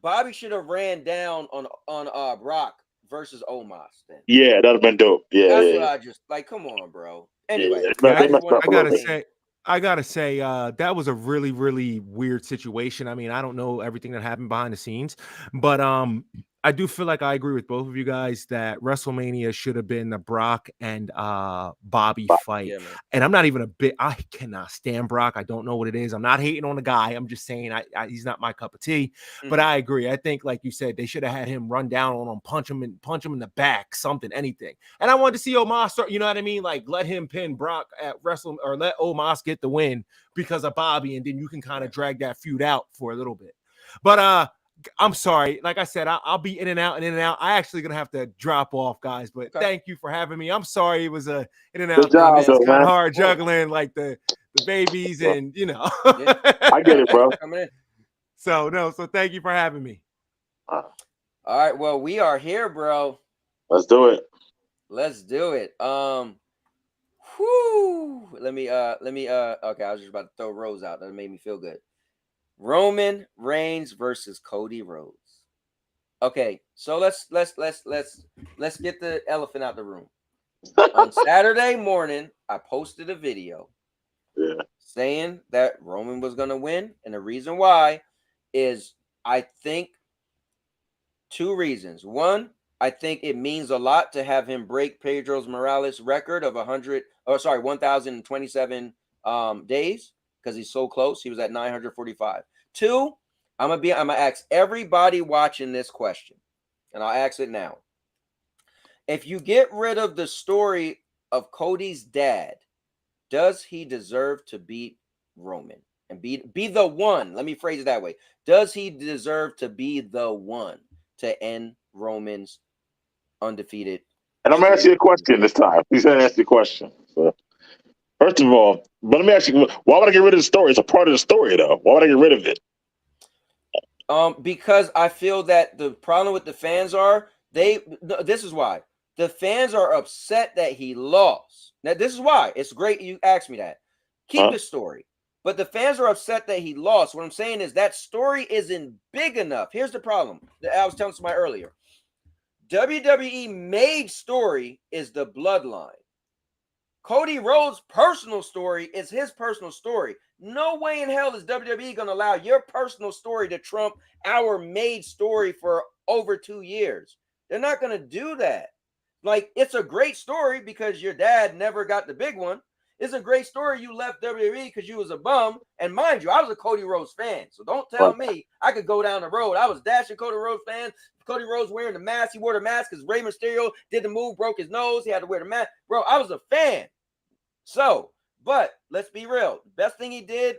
Bobby should have ran down on Brock versus Omos then. Yeah, that'd have been dope. Yeah. That's what I just like. Come on, bro. Anyway, I gotta say, that was a really, really weird situation. I mean, I don't know everything that happened behind the scenes, but I do feel like I agree with both of you guys that WrestleMania should have been the Brock and Bobby fight. Yeah, and I'm not even I cannot stand Brock. I don't know what it is. I'm not hating on the guy. I'm just saying he's not my cup of tea. But I agree. I think, like you said, they should have had him run down on him, punch him in the back, something, anything. And I wanted to see Omos start, you know what I mean? Like, let him pin Brock at WrestleMania, or let Omos get the win because of Bobby, and then you can kind of drag that feud out for a little bit. But I'm sorry. Like I said, I'll be in and out and in and out. I actually gonna have to drop off, guys. But thank you for having me. I'm sorry it was a in and out Good job, thing. It's though, kind man. of hard juggling like the babies and I get it, bro. Coming in. So thank you for having me. All right. Well, we are here, bro. Let's do it. Let's do it. Whoo. Let me okay, I was just about to throw Rose out. That made me feel good. Roman Reigns versus Cody Rhodes. Okay, so let's get the elephant out the room. On Saturday morning, I posted a video saying that Roman was gonna win, and the reason why is I think two reasons. One, I think it means a lot to have him break Pedro Morales' record of 1,027 days because he's so close. He was at 945. Two, I'm gonna ask everybody watching this question, and I'll ask it now. If you get rid of the story of Cody's dad, does he deserve to beat Roman and be the one? Let me phrase it that way. Does he deserve to be the one to end Roman's undefeated? And I'm gonna ask you a question this time. He's gonna ask you a question. So, first of all, but let me ask you, why would I get rid of the story? It's a part of the story, though. Why would I get rid of it? Because I feel that the problem with the fans are this is why the fans are upset that he lost. Now, this is why it's great you asked me that. Keep the story, but the fans are upset that he lost. What I'm saying is that story isn't big enough. Here's the problem that I was telling somebody earlier. WWE made story is the bloodline. Cody Rhodes' personal story is his personal story. No way in hell is WWE going to allow your personal story to trump our made story for over 2 years. They're not going to do that. Like, it's a great story because your dad never got the big one. It's a great story you left WWE because you was a bum. And mind you, I was a Cody Rhodes fan. So don't tell me I could go down the road. I was dashing Cody Rhodes fan. Cody Rhodes wearing the mask. He wore the mask because Rey Mysterio did the move, broke his nose. He had to wear the mask. Bro, I was a fan. So, but let's be real. The best thing he did,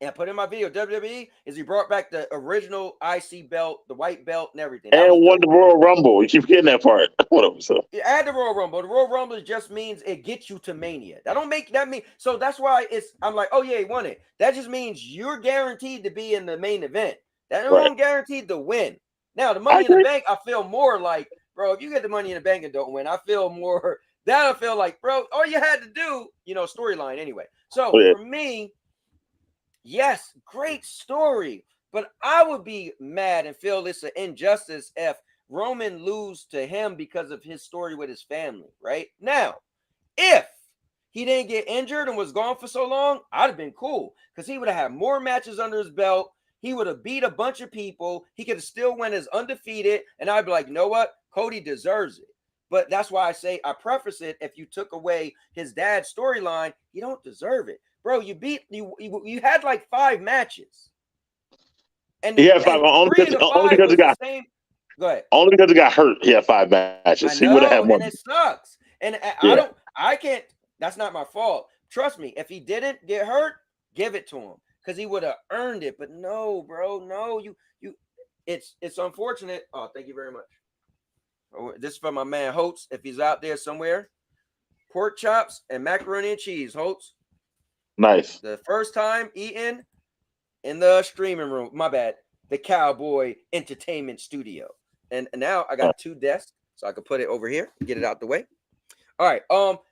and I put in my video, WWE, is he brought back the original IC belt, the white belt, and everything. And won the Royal Rumble. You keep getting that part. Whatever. So add the Royal Rumble. The Royal Rumble just means it gets you to Mania. That don't make that mean. So that's why I'm like, oh yeah, he won it. That just means you're guaranteed to be in the main event. That don't guaranteed to win. Now the Money in the Bank, I feel more like, bro, if you get the Money in the Bank and don't win, I feel more. That I feel like, bro, all you had to do, storyline anyway. So for me, yes, great story. But I would be mad and feel it's an injustice if Roman lose to him because of his story with his family, right? Now, if he didn't get injured and was gone for so long, I'd have been cool because he would have had more matches under his belt. He would have beat a bunch of people. He could have still went as undefeated. And I'd be like, you know what? Cody deserves it. But that's why I say I preface it. If you took away his dad's storyline, you don't deserve it, bro. You had like 5 matches, and he had 5 only because he got. Go ahead. Only because he got hurt. He had 5 matches. He would have had more. And it sucks. And I can't. That's not my fault. Trust me. If he didn't get hurt, give it to him because he would have earned it. But no, bro, no. It's unfortunate. Oh, thank you very much. This is for my man Holtz, if he's out there somewhere. Pork chops and macaroni and cheese, Holtz. Nice. The first time eating in the streaming room. My bad. The Cowboy Entertainment Studio. And now I got 2 desks, so I can put it over here, get it out the way. All right.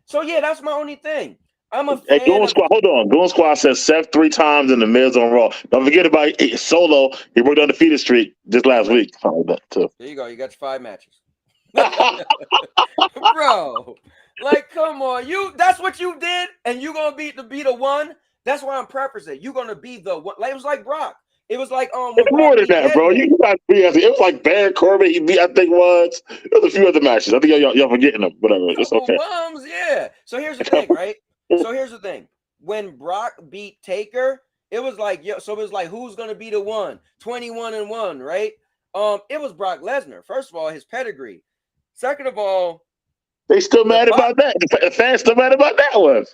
So yeah, that's my only thing. I'm a fan. Hey, Goon Squad, hold on. Goon Squad says Seth 3 times in the Miz on Raw. Don't forget about Solo. He worked on the undefeated streak just last week. Like that too. There you go. You got your 5 matches. Bro, like, come on, that's what you did, and you gonna be the one. That's why I'm prefacing it. You gonna be the one. Like, it was like Brock. It was like it's more than that, bro. You got it was like Baron Corbin. He beat, I think was a few other matches. I think y'all forgetting them. Whatever. It's okay. Bums, yeah. So here's the thing, right? So here's the thing. When Brock beat Taker, it was like so it was like who's gonna be the one? 21-1, right? It was Brock Lesnar. First of all, his pedigree. Second of all, They still mad about that. The fans still mad about that one.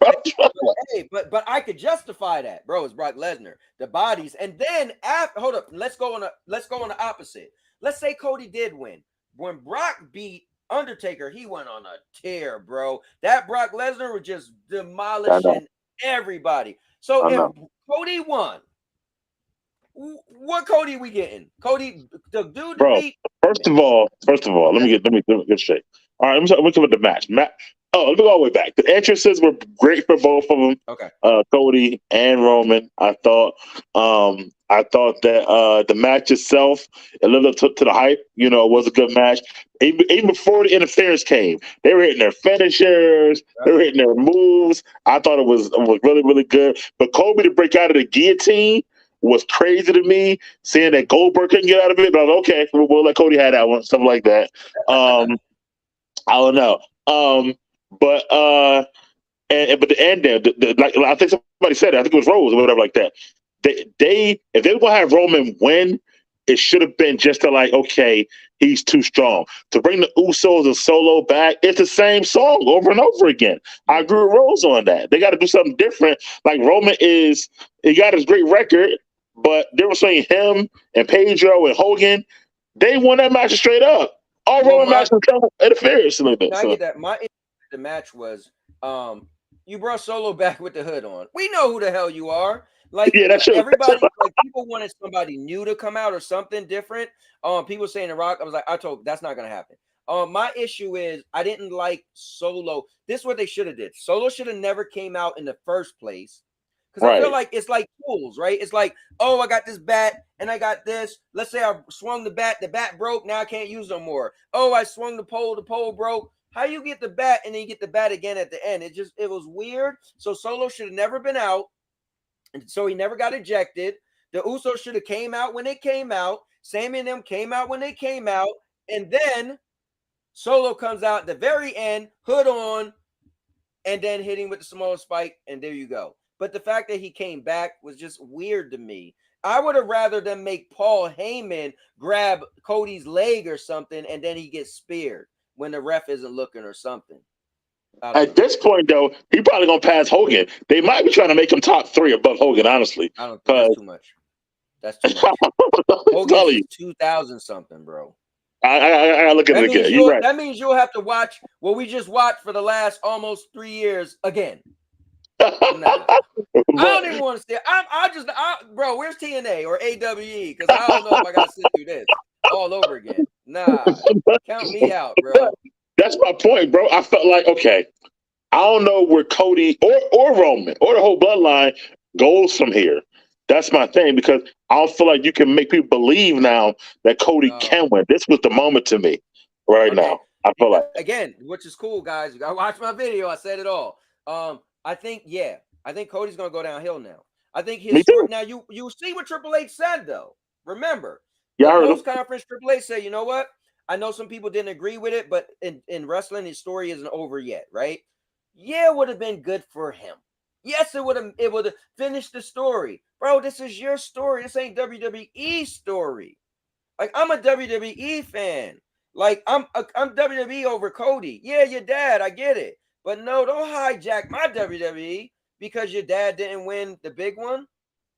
Hey, but I could justify that, bro. It's Brock Lesnar, the bodies, and then after, hold up, let's go on the opposite. Let's say Cody did win. When Brock beat Undertaker, he went on a tear, bro. That Brock Lesnar was just demolishing everybody. So if Cody won, what Cody we getting? Cody, the dude bro, beat. First of all, let me get straight. All right, let me come with the match. Let me go all the way back. The entrances were great for both of them. Okay. Cody and Roman. I thought that the match itself, it lived up to the hype. You know, it was a good match. Even before the interference came, they were hitting their finishers. They were hitting their moves. I thought it was really, really good. But Kobe to break out of the guillotine was crazy to me. Seeing that Goldberg couldn't get out of it, but I was okay. We'll let Cody have that one, stuff like that. I don't know. But the end there, like I think somebody said it. I think it was Rose or whatever like that. If they were gonna have Roman win, it should have been just to like, okay, he's too strong. To bring the Usos and Solo back, it's the same song over and over again. I agree with Rose on that. They got to do something different. Like Roman he got his great record, but they were saying him and Pedro and Hogan, they won that match straight up. All Roman matches interference like that. I get that. My the match was you brought Solo back with the hood on. We know who the hell you are. Like that's everybody, like people wanted somebody new to come out or something different. People saying The Rock. I was like, that's not gonna happen. My issue is I didn't like Solo. This is what they should have did. Solo should have never came out in the first place. Because I feel like it's like tools, right? It's like, oh, I got this bat and I got this. Let's say I swung the bat broke. Now I can't use no more. Oh, I swung the pole broke. How you get the bat and then you get the bat again at the end? It was weird. So Solo should have never been out. And so he never got ejected. The Usos should have came out when they came out. Sammy and them came out when they came out. And then Solo comes out at the very end, hood on, and then hitting with the Samoa spike, and there you go. But the fact that he came back was just weird to me. I would have rather them make Paul Heyman grab Cody's leg or something, and then he gets speared when the ref isn't looking or something. At this point, though, he probably gonna pass Hogan. They might be trying to make him top 3 above Hogan, honestly. I don't think that's too much. That's too much. Hogan's 2000 something, bro. I look at it again. That means you'll have to watch what we just watched for the last almost 3 years again. Nah. I don't even want to see it. Bro, where's TNA or AWE? Because I don't know if I got to sit through this all over again. Nah, count me out, bro. That's my point, bro. I felt like, okay, I don't know where Cody or Roman or the whole bloodline goes from here. That's my thing, because I don't feel like you can make people believe now that Cody can win. This was the moment to me right now. I feel like, again, which is cool, guys. You gotta watch my video. I said it all. I think Cody's gonna go downhill now. I think his story, now you see what Triple H said though. Remember, post conference, Triple H said, you know what? I know some people didn't agree with it, but in wrestling, his story isn't over yet, right? Yeah, it would have been good for him. Yes, it would have finished the story. Bro, this is your story. This ain't WWE story. Like, I'm a WWE fan. Like, I'm WWE over Cody. Yeah, your dad, I get it. But no, don't hijack my WWE because your dad didn't win the big one.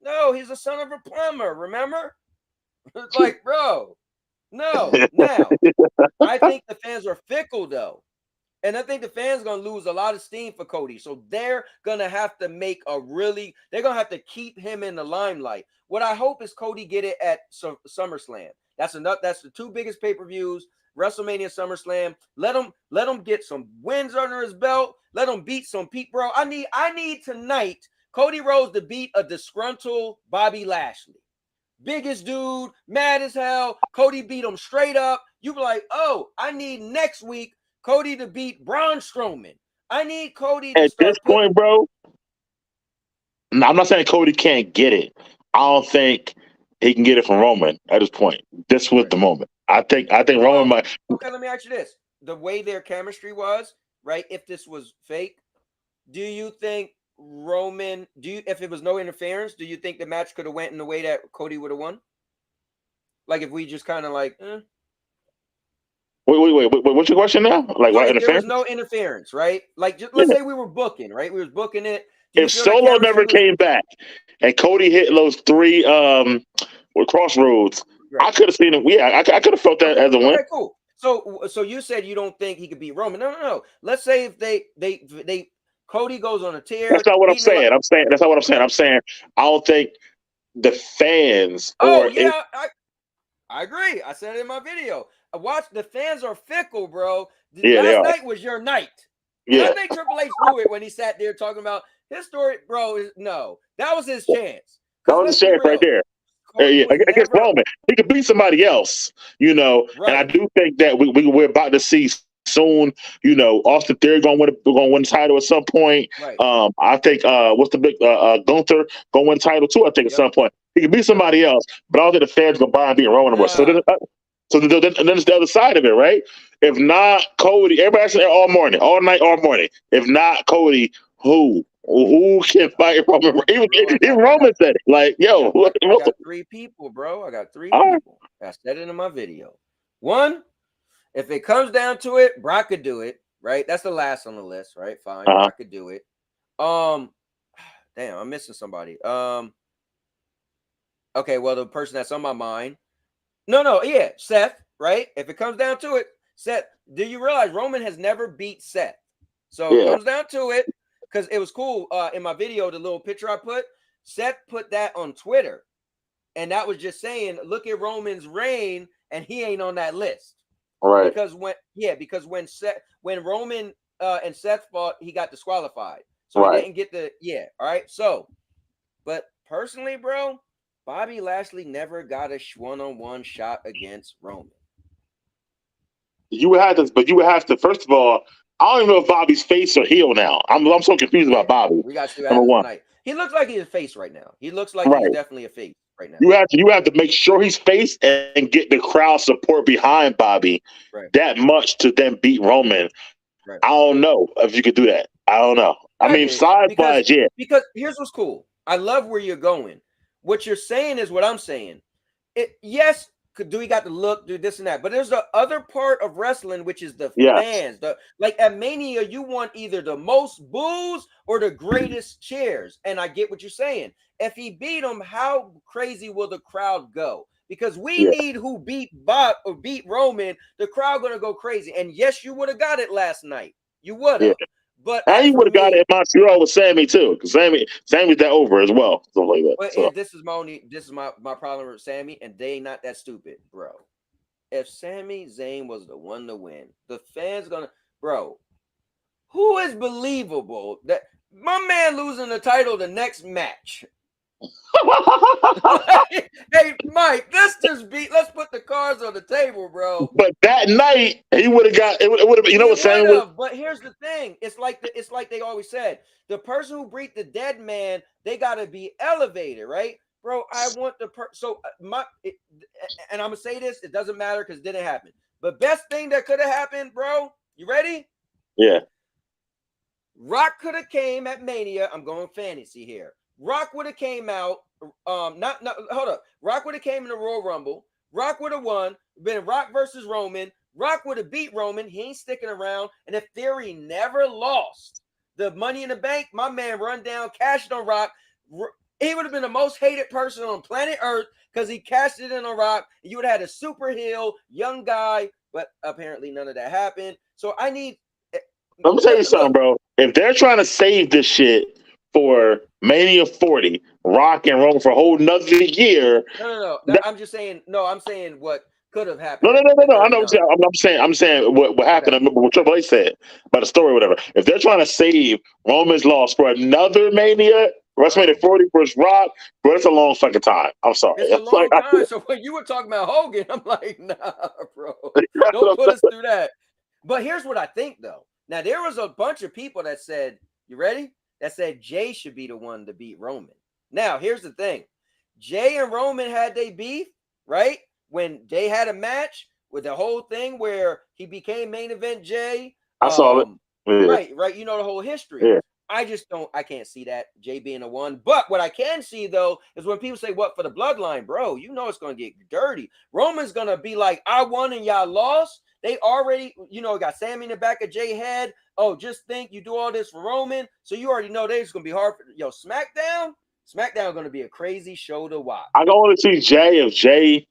No, he's a son of a plumber, remember? Like, bro, no. Now, I think the fans are fickle, though. And I think the fans are going to lose a lot of steam for Cody. So they're going to have to they're going to have to keep him in the limelight. What I hope is Cody get it at SummerSlam. That's enough. That's the 2 biggest pay-per-views, WrestleMania, SummerSlam. Let him get some wins under his belt. Let him beat some people, bro. I need tonight Cody Rhodes to beat a disgruntled Bobby Lashley. Biggest dude, mad as hell. Cody beat him straight up. You be like, oh, I need next week Cody to beat Braun Strowman. I need Cody to at this point, bro. No, I'm not saying Cody can't get it. I don't think he can get it from Roman at this point. This was the moment. I think Roman might. Okay, let me ask you this: the way their chemistry was, right? If this was fake, do you think Roman? If it was no interference, do you think the match could have went in the way that Cody would have won? Like if we just kind of like. Wait. What's your question now? Like, So what if there was interference? no interference, right? Like, just, let's say we were booking, right? We was booking it. Do you If feel that Solo never chemistry was came back and Cody hit those 3 crossroads, I right? could have seen him. Yeah, I could have felt that Okay, as a win. okay, cool. So you said you don't think he could beat Roman? No. Let's say if they Cody goes on a tear, That's not what I'm beating him saying. up. I'm saying that's not what I'm saying. I'm saying I don't think the fans Oh or yeah, I agree. I said it in my video. I watched the fans are fickle, bro. yeah, they Last are. night was your night. And I Yeah, think Triple H knew it when he sat there talking about his story, bro. No, that was his chance. that Because was let's a be chance right real, there. Cody Yeah, was against never Roman, he could beat somebody else, and I right. do think that we're about to see soon. Austin Theory gonna win the title at some point. Right. I think what's the big Gunther gonna win the title too. I think at Yep. some point he could beat Yep. somebody else, but I don't think the fans gonna buy and beat Roman anymore. So Nah. and then it's the other side of it, right? If not Cody, everybody asking all morning, all night, all morning. If not Cody, who? Who can fight Roman? Even Roman said it. Like, yo, I got 3 people, bro. I got 3 all right. people. I said it in my video. One, if it comes down to it, Brock could do it, right? That's the last on the list, right? Fine, Brock could do it. Damn, I'm missing somebody. Okay, well, the person that's on my mind. No, yeah, Seth, right? If it comes down to it, Seth, do you realize Roman has never beat Seth? So it Yeah. comes down to it, because it was cool in my video, the little picture I put, Seth put that on Twitter. And that was just saying, look at Roman's reign, and he ain't on that list. Right. Because when Roman and Seth fought, he got disqualified. So Right. he didn't get the all right. So, but personally, bro, Bobby Lashley never got a one-on-one shot against Roman. You would have to. First of all, I don't even know if Bobby's face or heel now. I'm so confused about Bobby. We got to see what Number happens one, tonight. He looks like he's a face right now. He looks like right? he's definitely a face right now. You have to make sure he's face and get the crowd support behind Bobby Right. that much to then beat Roman. Right. I don't know if you could do that. I don't know. I mean, size wise, yeah. Because here's what's cool. I love where you're going. What you're saying is what I'm saying. Yes, do we got the look, do this and that, but there's the other part of wrestling, which is the fans. Like at Mania, you want either the most boos or the greatest cheers. And I get what you're saying. If he beat him, how crazy will the crowd go? Because we need who beat Bob or beat Roman. The crowd gonna go crazy. And yes, you would have got it last night. You would have. Yeah. But and you would have got it in Montreal with Sammy too, because Sammy's that over as well, something like that. But So. this is my problem with Sammy, and they ain't not that stupid, bro. If Sami Zayn was the one to win, the fans gonna, bro. Who is believable that my man losing the title the next match? Hey, Mike, let's put the cards on the table, bro. But that night he would have got it. Would have been, you know what Sammy was. But here's the thing: it's like they always said, the person who beat the dead man, they gotta be elevated, right, bro? I want the and I'm gonna say this: it doesn't matter because it didn't happen. But best thing that could have happened, bro. You ready? Yeah. Rock could have came at Mania. I'm going fantasy here. Rock would have came out. Hold up. Rock would have came in the Royal Rumble. Rock would have won. Been Rock versus Roman. Rock would have beat Roman. He ain't sticking around. And if Theory never lost the Money in the Bank, my man run down, cashed on Rock. He would have been the most hated person on planet Earth because he cashed it in on Rock. You would have had a super heel, young guy, but apparently none of that happened. So I need. Let me tell you something, bro. If they're trying to save this shit for Mania 40, Rock and Roman for a whole nother year. No. I'm just saying. No, I'm saying what could have happened. No. I know. I'm saying what happened. I remember what Triple H said about the story, or whatever. If they're trying to save Roman's loss for another Mania, WrestleMania 40 versus Rock, bro, it's a long fucking time. I'm sorry. It's a long time. So when you were talking about Hogan, I'm like, nah, bro. Don't put us through that. But here's what I think, though. Now, there was a bunch of people that said, you ready? That said Jay should be the one to beat Roman. Now, here's the thing. Jay and Roman had they beef, right? When they had a match with the whole thing where he became main event Jay. I saw it. Yeah. Right. You know the whole history. Yeah. I can't see that, Jay being the one. But what I can see, though, is when people say, what, for the bloodline, bro, you know it's going to get dirty. Roman's going to be like, I won and y'all lost. They already, got Sammy in the back of Jay head. Oh, just think you do all this for Roman. So you already know it's going to be hard. SmackDown going to be a crazy show to watch. I go want to see Jay if Jay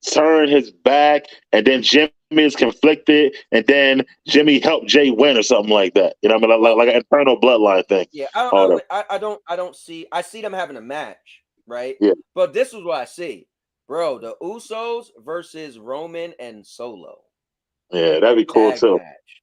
turn his back and then Jimmy is conflicted and then Jimmy helped Jay win or something like that. You know what I mean? Like an internal bloodline thing. Yeah, I don't see. I see them having a match, right? Yeah. But this is what I see, bro. The Usos versus Roman and Solo. Yeah, that'd be cool too. Match.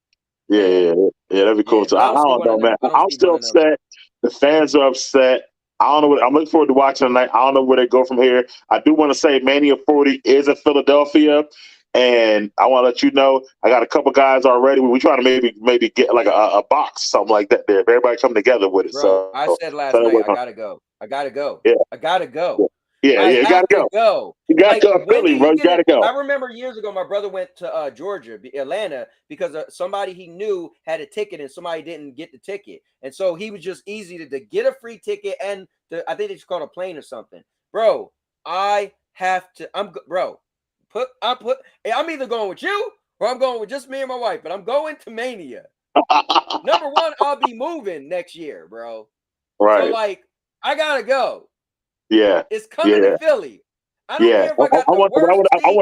Yeah, that'd be cool too. I don't know, man. I'm still upset. The fans are upset. I don't know what I'm looking forward to watching tonight. I don't know where they go from here. I do want to say Mania 40 is in Philadelphia, and I want to let you know I got a couple guys already. We try to maybe get like a box, something like that. There, if everybody come together with it. Bro, so I said last night, I gotta go. Yeah, I gotta go. Yeah, you gotta go. You gotta go to Philly, bro. You gotta go. I remember years ago, my brother went to Georgia, Atlanta, because somebody he knew had a ticket and somebody didn't get the ticket, and so he was just easy to get a free ticket and I think it's called a plane or something. Bro, I have to. I'm either going with you or I'm going with just me and my wife, but I'm going to Mania. Number one, I'll be moving next year, bro. Right. So I gotta go. Yeah, it's coming to Philly. I don't care if I got I want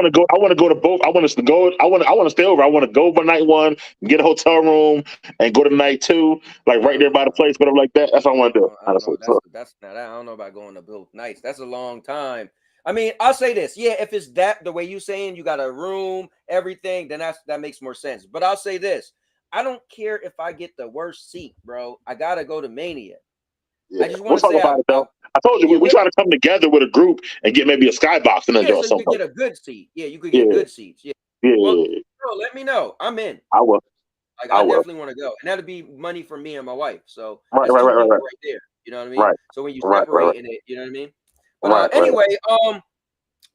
to go. I want to go to both. I want us to go. I want to stay over. I want to go for night one, get a hotel room, and go to night two, like right there by the place, whatever like that. That's what I want to do. Honestly, that's not. I don't know about going to both nights. That's a long time. I mean, I'll say this. Yeah, if it's the way you saying, you got a room, everything, then that makes more sense. But I'll say this. I don't care if I get the worst seat, bro. I gotta go to Mania. Yeah. I just want to say, about it, though. I told you we try to come together with a group and get maybe a skybox and then so you could get a good seat. Yeah, you could get good seats. Yeah. Well, bro, let me know. I'm in. I will. I definitely want to go, and that'll be money for me and my wife. So right there. You know what I mean? Right. So when you separate in it, you know what I mean? But anyway,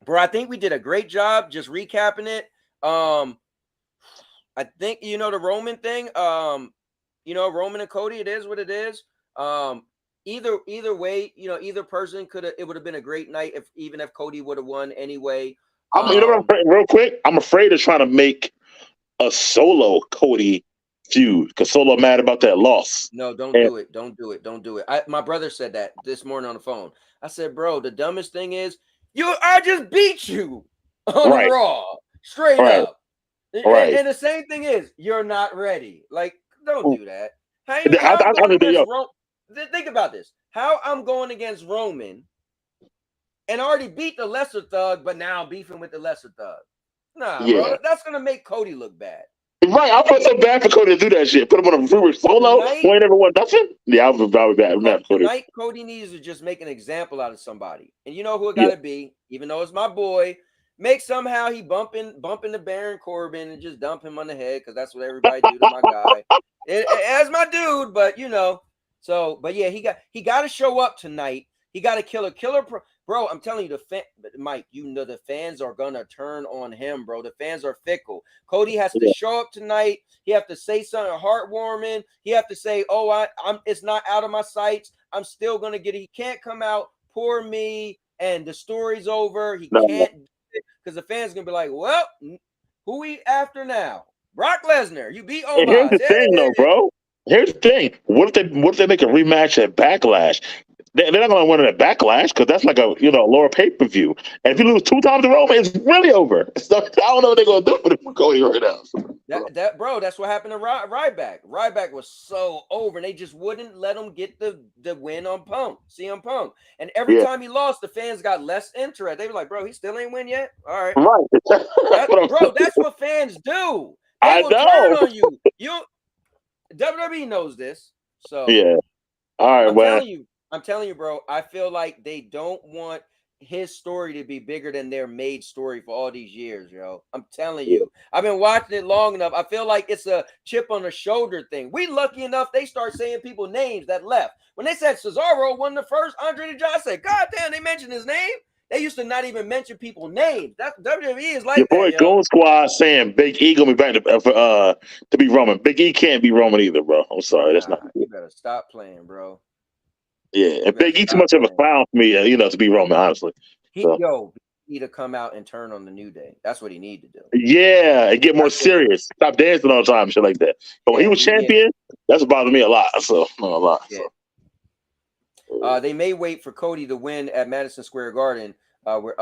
bro, I think we did a great job just recapping it. I think the Roman thing. Roman and Cody. It is what it is. Either way, either person it would have been a great night if Cody would have won anyway. Real quick, I'm afraid of trying to make a Solo Cody feud because Solo mad about that loss. No, don't do it. Don't do it. My brother said that this morning on the phone. I said, bro, the dumbest thing is I just beat you on Raw straight up. And the same thing is you're not ready. Like, don't do that. Think about this. How I'm going against Roman and already beat the lesser thug, but now I'm beefing with the lesser thug. Nah, bro, that's gonna make Cody look bad. Right, I feel so bad for Cody to do that shit. Put him on a free Solo, who ain't ever won nothing. Yeah, I was bad. Tonight, Cody needs to just make an example out of somebody, and you know who it gotta be. Even though it's my boy, make somehow he bumping the Baron Corbin and just dump him on the head because that's what everybody do to my guy. As my dude, but So, but yeah, he got to show up tonight. He got to kill a killer, bro. I'm telling you, Mike, the fans are gonna turn on him, bro. The fans are fickle. Cody has to show up tonight. He have to say something heartwarming. He have to say, "Oh, it's not out of my sights. I'm still gonna get it." He can't come out, poor me, and the story's over. He can't do it because the fans gonna be like, "Well, who we after now? Brock Lesnar. You beat Omos." Here's the thing, though, bro. Here's the thing. What if they make a rematch at Backlash? They're not going to win it at Backlash because that's like a lower pay-per-view. And if you lose 2 times in a row, it's really over. So I don't know what they're going to do for Cody right now. Bro, that's what happened to Ryback. Ryback was so over, and they just wouldn't let him get the win on CM Punk. And every time he lost, the fans got less interest. They were like, bro, he still ain't win yet? All right. Bro, that's what fans do. They will turn on you. WWE knows this. So yeah. All right, I'm telling you, bro, I feel like they don't want his story to be bigger than their made story for all these years, yo. I'm telling you. I've been watching it long enough. I feel like it's a chip on the shoulder thing. We lucky enough they start saying people names that left. When they said Cesaro won the first, Andre the Giant, I said, God damn, they mentioned his name. They used to not even mention people's names. That WWE is like your boy that, Goon Squad saying Big E gonna be back to be Roman. Big E can't be Roman either, bro. I'm sorry, that's not. You better stop playing, bro. Yeah, and Big E too much of a clown for me, to be Roman, honestly. He need to come out and turn on the New Day. That's what he need to do. Yeah, and get more serious. Stop dancing all the time, shit like that. But when he was champion, that's bothered me a lot. So not a lot. Yeah. So. They may wait for Cody to win at Madison Square Garden. What was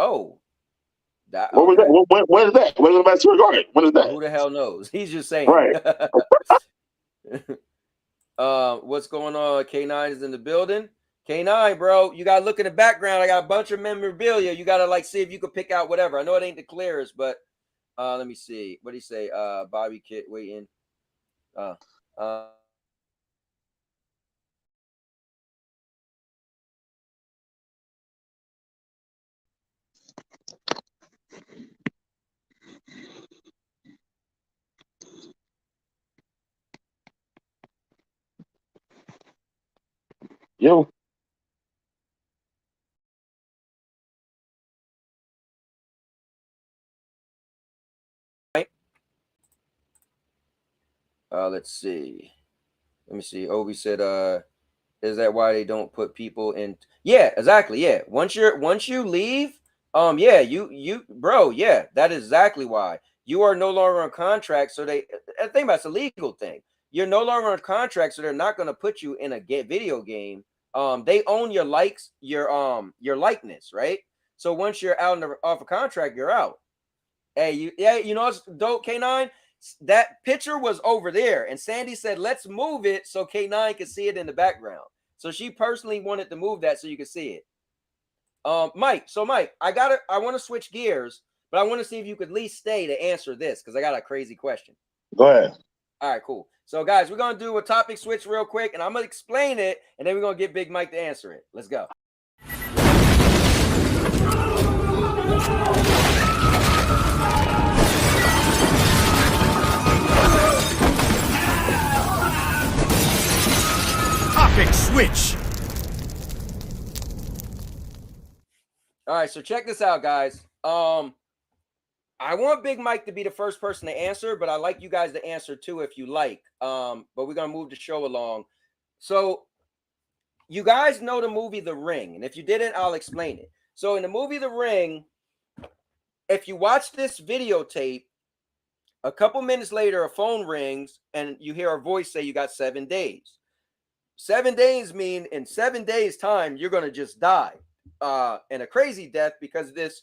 that? When is that? When is the Madison Square Garden? When is that? Who the hell knows? He's just saying. Right. What's going on? K9 is in the building. K9, bro, you gotta look in the background. I got a bunch of memorabilia. You gotta like see if you can pick out whatever. I know it ain't the clearest, but let me see. What do you say? Bobby Kit waiting. Yo. Let's see. Let me see. Obi said, is that why they don't put people in? Yeah, exactly. Yeah. Once you leave, yeah, you bro, yeah, that is exactly why. You are no longer on contract. So I think that's a legal thing. You're no longer on contract, so they're not going to put you in a video game. They own your likes, your likeness, right? So once you're out off a contract, you're out. Hey, you know what's dope, K9? That picture was over there, and Sandy said, let's move it so K9 can see it in the background. So she personally wanted to move that so you could see it. Mike, I want to switch gears, but I want to see if you could at least stay to answer this because I got a crazy question. Go ahead. All right, cool. So, guys, we're going to do a topic switch real quick, and I'm going to explain it, and then we're going to get Big Mike to answer it. Let's go. Topic switch. All right, so check this out, guys. I want Big Mike to be the first person to answer, but I'd like you guys to answer too if you like. But we're gonna move the show along. So you guys know the movie The Ring, and if you didn't, I'll explain it. So in the movie The Ring, if you watch this videotape, a couple minutes later, a phone rings and you hear a voice say you got 7 days. 7 days mean in 7 days' time, you're gonna just die. And a crazy death because this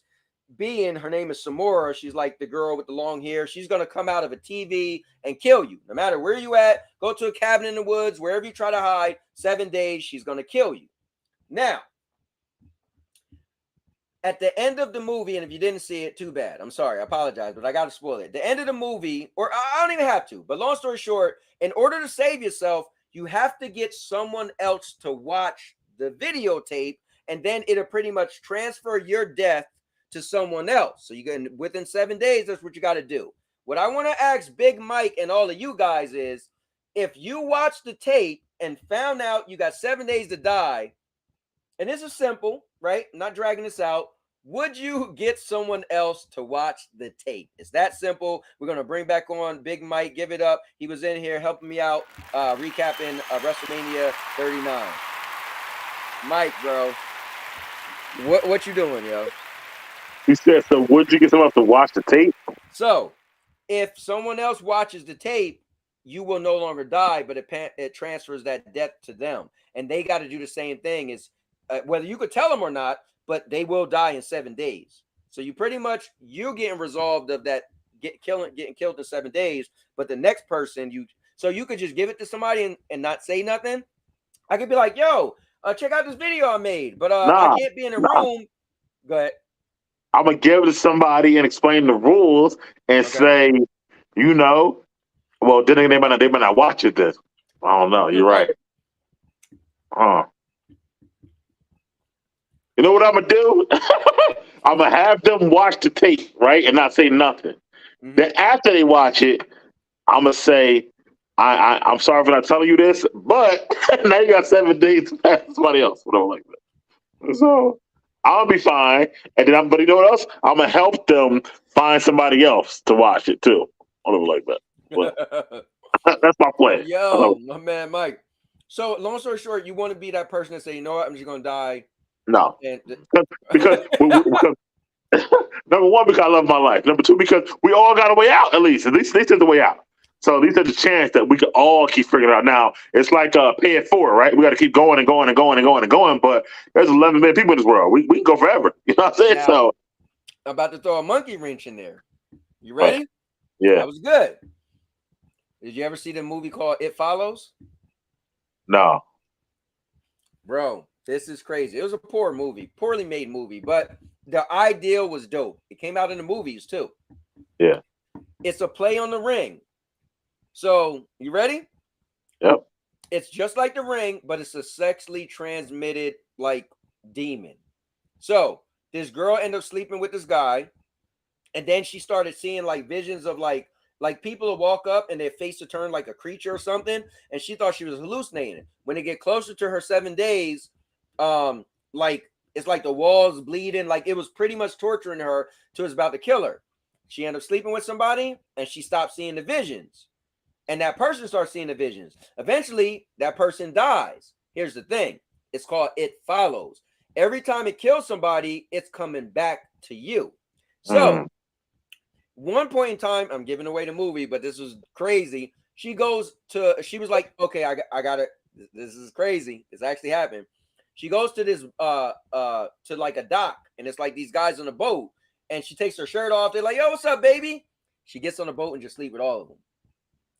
being, her name is Samora. She's like the girl with the long hair. She's going to come out of a TV and kill you. No matter where you at, go to a cabin in the woods, wherever you try to hide, 7 days, she's going to kill you. Now, at the end of the movie, and if you didn't see it, too bad. I'm sorry. I apologize, but I got to spoil it. The end of the movie, or I don't even have to, but long story short, in order to save yourself, you have to get someone else to watch the videotape, and then it'll pretty much transfer your death to someone else. So you can, within 7 days, that's what you got to do. What I want to ask Big Mike and all of you guys is, if you watched the tape and found out you got 7 days to die, and this is simple, right? I'm not dragging this out. Would you get someone else to watch the tape? It's that simple. We're going to bring back on Big Mike. Give it up. He was in here helping me out, recapping WrestleMania 39. Mike, bro, what you doing, yo? He said, so would you get someone else to watch the tape? So, if someone else watches the tape, you will no longer die, but it transfers that death to them. And they got to do the same thing, is whether you could tell them or not, but they will die in 7 days. So you pretty much, you're getting resolved of that getting killed in 7 days, but the next person, so you could just give it to somebody and not say nothing. I could be like, yo, check out this video I made, but I can't be in a room. Go ahead. I'm going to give it to somebody and explain the rules and say, well, then they might not watch it then. I don't know. You're right. You know what I'm going to do? I'm going to have them watch the tape, right, and not say nothing. Mm-hmm. Then after they watch it, I'm going to say, I'm sorry for not telling you this, but now you got 7 days to pass somebody else. Whatever like that. So I'll be fine. And then but you know what else? I'm going to help them find somebody else to watch it too. Whatever like that. That's my plan. Yo, my man, Mike. So long story short, you want to be that person that say, you know what, I'm just going to die. No, because Number one, because I love my life. Number two, because we all got a way out. At least this is the way out. So these are the chance that we could all keep figuring it out. Now it's like pay it forward, right? We got to keep going and going and going and going and going. But there's 11 million people in this world. We can go forever. You know what I'm saying? Now, So I'm about to throw a monkey wrench in there. You ready? yeah. That was good. Did you ever see the movie called It Follows? No. Bro, this is crazy. It was a poor movie, poorly made movie, but the idea was dope. It came out in the movies too. Yeah. It's a play on The Ring. So, you ready? Yep. It's just like The Ring, but it's a sexually transmitted like demon. So, this girl ended up sleeping with this guy, and then she started seeing like visions of like people will walk up and their face to turn like a creature or something, and she thought she was hallucinating. When they get closer to her 7 days, like it's like the walls bleeding, like it was pretty much torturing her till it's about to kill her. She ended up sleeping with somebody, and she stopped seeing the visions. And that person starts seeing the visions. Eventually, that person dies. Here's the thing. It's called It Follows. Every time it kills somebody, it's coming back to you. So, one point in time, I'm giving away the movie, but this was crazy. She was like, okay, I got it. This is crazy. This actually happened. She goes to this, to like a dock, and it's like these guys on a boat, and she takes her shirt off. They're like, yo, what's up, baby? She gets on the boat and just sleep with all of them.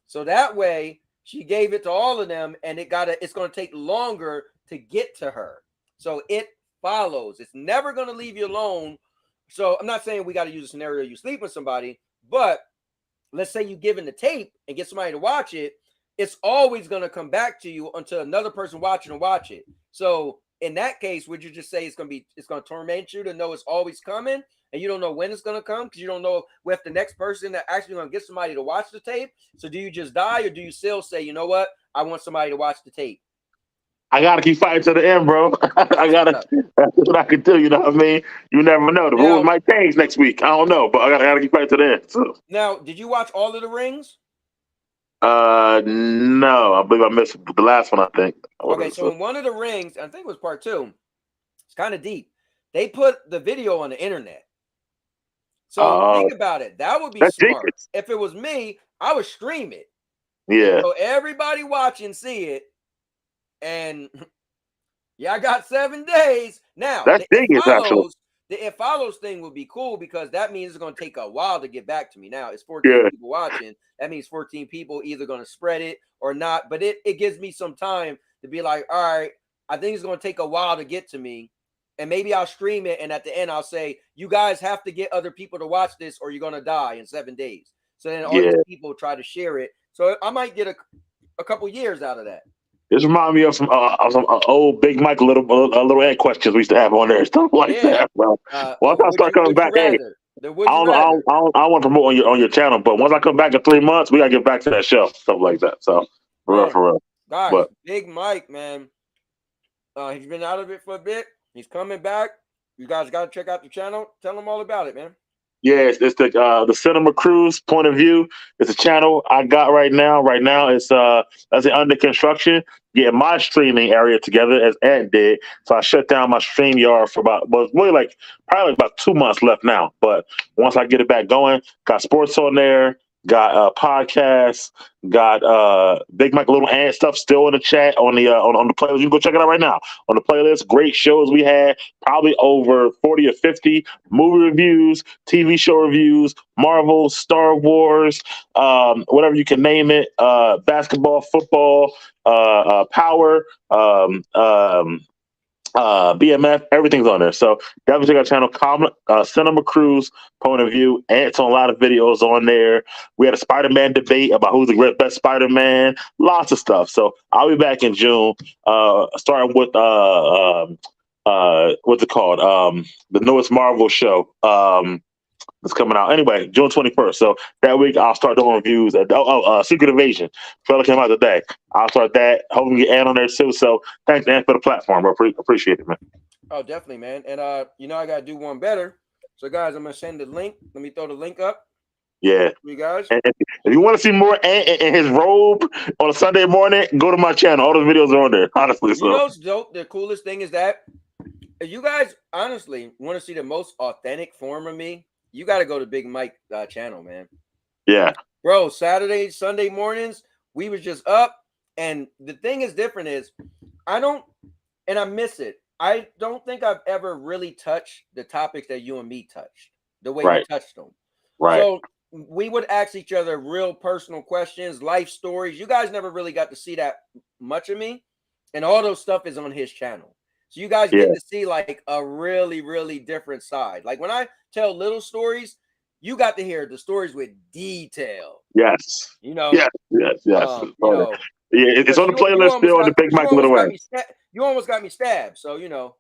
So that way, she gave it to all of them, and it's going to take longer to get to her. So it follows. It's never going to leave you alone. So I'm not saying we got to use a scenario you sleep with somebody, but let's say you give in the tape and get somebody to watch it. It's always going to come back to you until another person watch it. So in that case, would you just say it's going to torment you to know it's always coming? And you don't know when it's going to come because you don't know if the next person that actually going to get somebody to watch the tape. So do you just die, or do you still say, you know what? I want somebody to watch the tape. I got to keep fighting to the end, bro. That's what I can do. You know what I mean? You never know. The rules might change next week. I don't know, but I got to keep fighting to the end. So. Now, did you watch all of the Rings? No. I believe I missed the last one, I think. Okay, so in one of the Rings, I think it was part 2. It's kind of deep. They put the video on the internet. So think about it. That would be smart. Genius. If it was me, I would stream it. Yeah. So everybody watching see it. And yeah, I got 7 days. Now, that's the It Follows thing would be cool because that means it's going to take a while to get back to me. Now, it's 14 people watching. That means 14 people either going to spread it or not. But it gives me some time to be like, all right, I think it's going to take a while to get to me. And maybe I'll stream it, and at the end I'll say, you guys have to get other people to watch this or you're going to die in 7 days. So then all these people try to share it. So I might get a couple years out of that. This reminds me of some old Big Mike little ad questions we used to have on there, stuff like that, bro. Once I start coming back, I don't want to promote on your channel, but once I come back in 3 months, we gotta get back to that show, stuff like that. So for real. Guys, Big Mike, man, he's been out of it for a bit. He's coming back. You guys got to check out the channel. Tell them all about it, man. Yeah, it's the Cinema Cruise point of view. It's a channel I got right now. Right now, it's under construction. Getting my streaming area together as Ed did. So I shut down my StreamYard for probably about 2 months left now. But once I get it back going, got sports on there. Got podcasts, got Big Mike little and stuff still in the chat on the playlist. You can go check it out right now on the playlist. Great shows we had, probably over 40 or 50 movie reviews, TV show reviews, Marvel, Star Wars, whatever you can name it, basketball, football, power, BMF, everything's on there. So definitely check out channel, Cinema Cruise point of view. And it's on a lot of videos on there. We had a Spider-Man debate about who's the best Spider-Man, lots of stuff. So I'll be back in June, starting with what's it called? The newest Marvel show. It's coming out anyway, June 21st. So that week I'll start doing reviews. Secret Invasion trailer came out today. I'll start that. Hoping to get Ann on there too. So thanks, Ann, for the platform, bro. Appreciate it, man. Oh, definitely, man. And I gotta do one better. So guys, I'm gonna send the link. Let me throw the link up. Yeah, you guys. And if you want to see more Ann in his robe on a Sunday morning, go to my channel. All those videos are on there. Honestly, You know what's dope? The coolest thing is that If you guys honestly want to see the most authentic form of me, you got to go to Big Mike channel, man. Yeah. Bro, Saturday, Sunday mornings, we was just up. And the thing is different is I miss it. I don't think I've ever really touched the topics that you and me touched the way we Right. touched them. Right. So we would ask each other real personal questions, life stories. You guys never really got to see that much of me. And all those stuff is on his channel. So you guys get to see like a really, really different side. Like when I tell little stories, you got to hear the stories with detail. Yes. You know. Yes. Yes. Yes. You know. Yeah, it's on the playlist still on the Big Mike Little Way. You almost got me stabbed. So you know.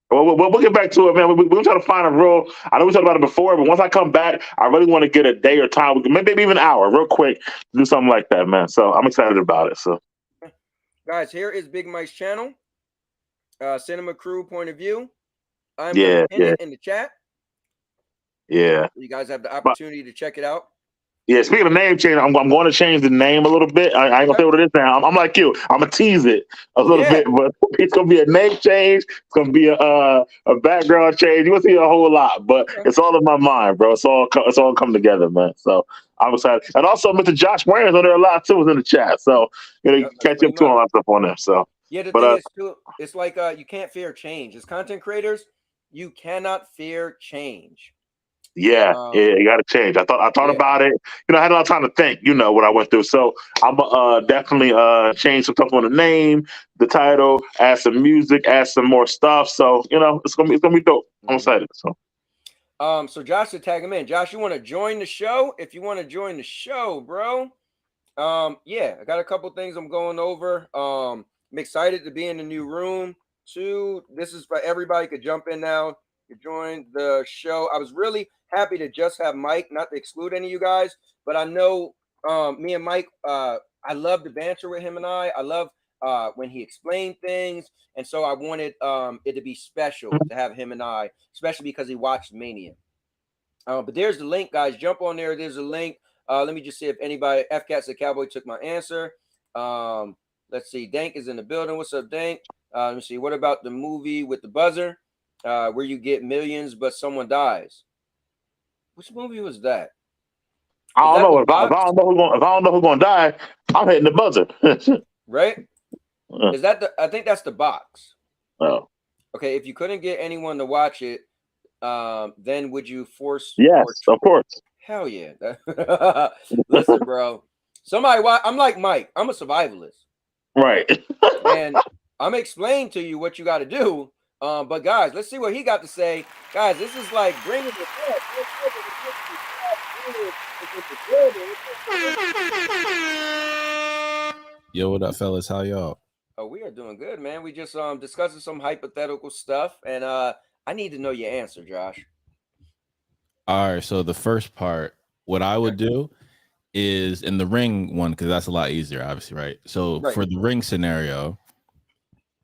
Well, we'll get back to it, man. We'll try to find a real. I know we talked about it before, but once I come back, I really want to get a day or time, maybe even an hour, real quick, to do something like that, man. So I'm excited about it. So, guys, here is Big Mike's channel, Cinema Crew point of view. I'm gonna pin it in the chat. Yeah, you guys have the opportunity to check it out. Yeah, speaking of name change, I'm going to change the name a little bit. I ain't gonna say what it is now. I'm like you. I'm gonna tease it a little bit, but it's gonna be a name change. It's gonna be a background change. You're gonna see a whole lot, but it's all in my mind, bro. It's all come together, man. So I'm excited. And also, Mr. Josh Warren's on there a lot too. Was in the chat, so you can catch up to a lot of stuff on there. So yeah, the thing is too, it's like you can't fear change. As content creators, you cannot fear change. Yeah, you got to change. I thought about it. I had a lot of time to think. What I went through. So I'm definitely change some stuff on the name, the title, add some music, add some more stuff. So it's gonna be dope. I'm excited. So Josh should tag him in. Josh, you want to join the show? If you want to join the show, bro. Yeah, I got a couple things I'm going over. I'm excited to be in the new room too. This is for everybody. Could jump in now. You join the show. I was really happy to just have Mike, not to exclude any of you guys, but I know me and Mike, I love the banter with him and I love when he explained things. And so I wanted it to be special to have him and I, especially because he watched Mania. But there's the link, guys. Jump on there. There's a link. Let me just see if anybody, FCats the Cowboy took my answer. Let's see. Dank is in the building. What's up, Dank? Let me see. What about the movie with the buzzer? Where you get millions, but someone dies. Which movie was that? I don't know. If I don't know who's gonna die, I'm hitting the buzzer. Right? Is that I think that's the box. Oh. Okay. If you couldn't get anyone to watch it, then would you force? Yes, of course. Hell yeah. Listen, bro. I'm like Mike. I'm a survivalist. Right. And I'm explaining to you what you got to do. But guys, let's see what he got to say. Guys, this is like bringing the dead. Yo, what up, fellas? How y'all? Oh, we are doing good, man. We just discussing some hypothetical stuff, and I need to know your answer, Josh. All right, so the first part, what I would do is in the ring one, because that's a lot easier, obviously, right? So for the ring scenario,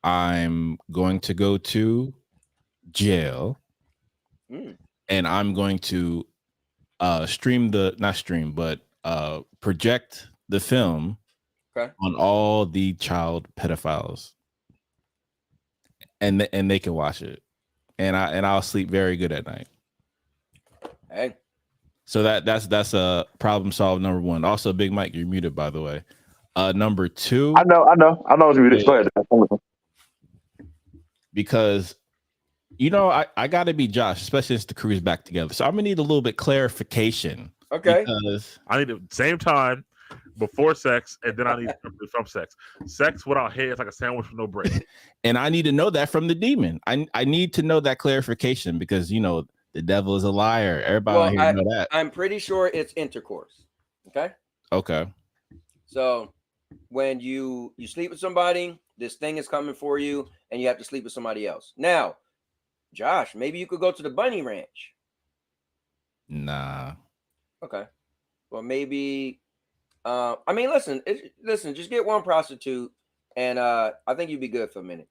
I'm going to go to jail and I'm going to project the film on all the child pedophiles, and they can watch it, and I'll sleep very good at night. Hey, so that's a problem solved. Number one. Also, Big Mike, you're muted, by the way. Number two. I know what you're muted. Go ahead. Because I gotta be Josh, especially since the crew's back together. So I'm gonna need a little bit clarification. Okay. Because I need the same time before sex, and then I need from sex. Sex without head is like a sandwich with no bread. And I need to know that from the demon. I need to know that clarification because the devil is a liar. Everybody here know that. I'm pretty sure it's intercourse. Okay. Okay. So when you sleep with somebody, this thing is coming for you, and you have to sleep with somebody else. Now, Josh, maybe you could go to the bunny ranch. Nah. Okay. Well, maybe. Listen, just get one prostitute, and I think you'd be good for a minute.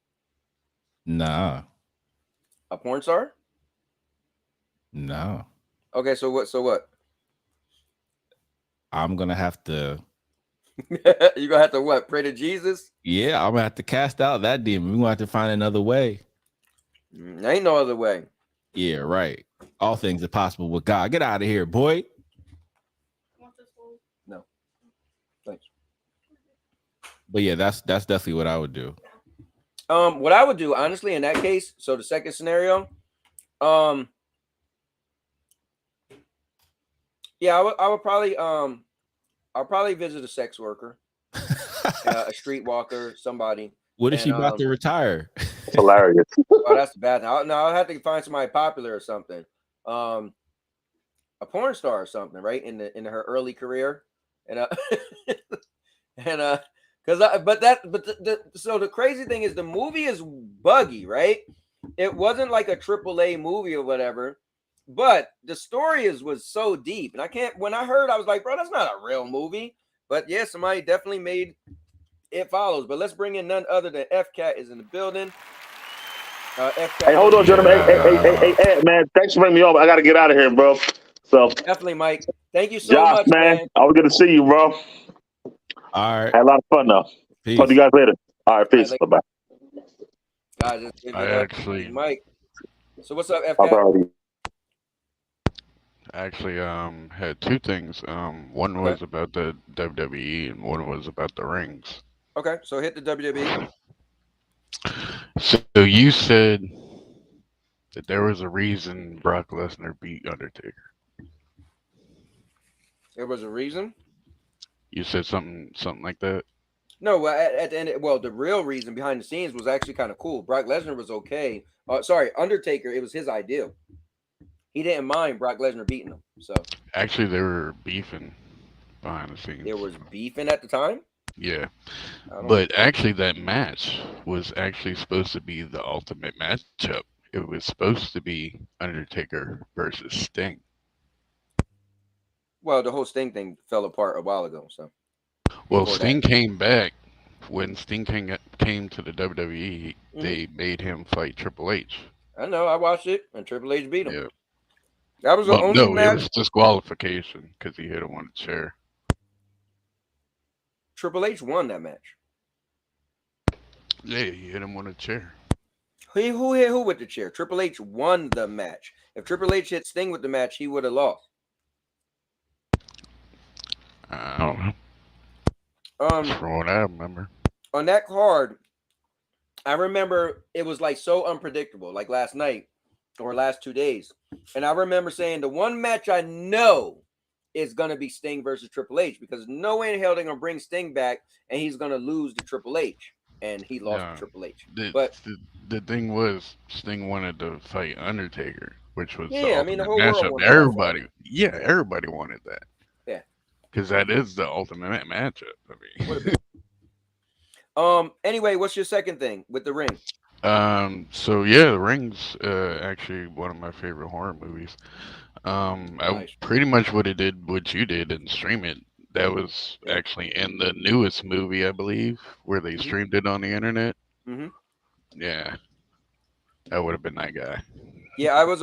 Nah. A porn star? No. Okay, so what? I'm gonna have to. You're gonna have to what? Pray to Jesus? Yeah, I'm gonna have to cast out that demon. We're gonna have to find another way. Ain't no other way. Yeah, right. All things are possible with God. Get out of here, boy. No. Thanks. But yeah, that's definitely what I would do. What I would do, honestly, in that case, so the second scenario, yeah, I would probably I'll probably visit a sex worker, a streetwalker, somebody. What if she about to retire? It's hilarious. Oh, that's bad. No, I'll have to find somebody popular or something. A porn star or something, right? In her early career, and and so the crazy thing is the movie is buggy, right? It wasn't like a AAA movie or whatever, but the story was so deep, and when I heard, I was like, bro, that's not a real movie. But yeah, somebody definitely made It Follows. But let's bring in none other than F-Cat is in the building. Hey, hold on, gentlemen. Hey, man, thanks for bringing me over. I got to get out of here, bro. So definitely, Mike. Thank you so Josh, much, man. Always good to see you, bro. All right. Had a lot of fun, though. Peace. Talk to you guys later. All right, peace. Bye-bye. Guys, I Mike. So what's up, F-Cat? I actually had two things. One was about the WWE and one was about the rings. Okay, so hit the WWE. So you said that there was a reason Brock Lesnar beat Undertaker. There was a reason? You said something like that? No, at the end, the real reason behind the scenes was actually kind of cool. Brock Lesnar was okay. Undertaker, it was his idea. He didn't mind Brock Lesnar beating him. So actually, they were beefing behind the scenes. There was beefing at the time? Yeah. But actually, that match was actually supposed to be the ultimate matchup. It was supposed to be Undertaker versus Sting. Well, the whole Sting thing fell apart a while ago. So, well, Sting came back. When Sting came to the WWE, they made him fight Triple H. I know. I watched it, and Triple H beat him. Yeah. That was the only match. It was disqualification because he hit him on the chair. Triple H won that match. Yeah, he hit him on a chair. Who hit who with the chair? Triple H won the match. If Triple H hit Sting with the match, he would have lost. I don't know. From what I remember. On that card, I remember it was like so unpredictable, like last night or last 2 days. And I remember saying the one match I know is going to be Sting versus Triple H because no way in hell they're going to bring Sting back and he's going to lose to Triple H. And he lost to Triple H. But the thing was, Sting wanted to fight Undertaker, which was the whole matchup. world Everybody wanted that. Yeah, because that is the ultimate matchup. Anyway, what's your second thing with the ring? So yeah, the Ring's actually one of my favorite horror movies. I pretty much would have did what you did and stream it. That was actually in the newest movie, I believe, where they streamed it on the internet. Yeah, I would have been that guy. Yeah, I was.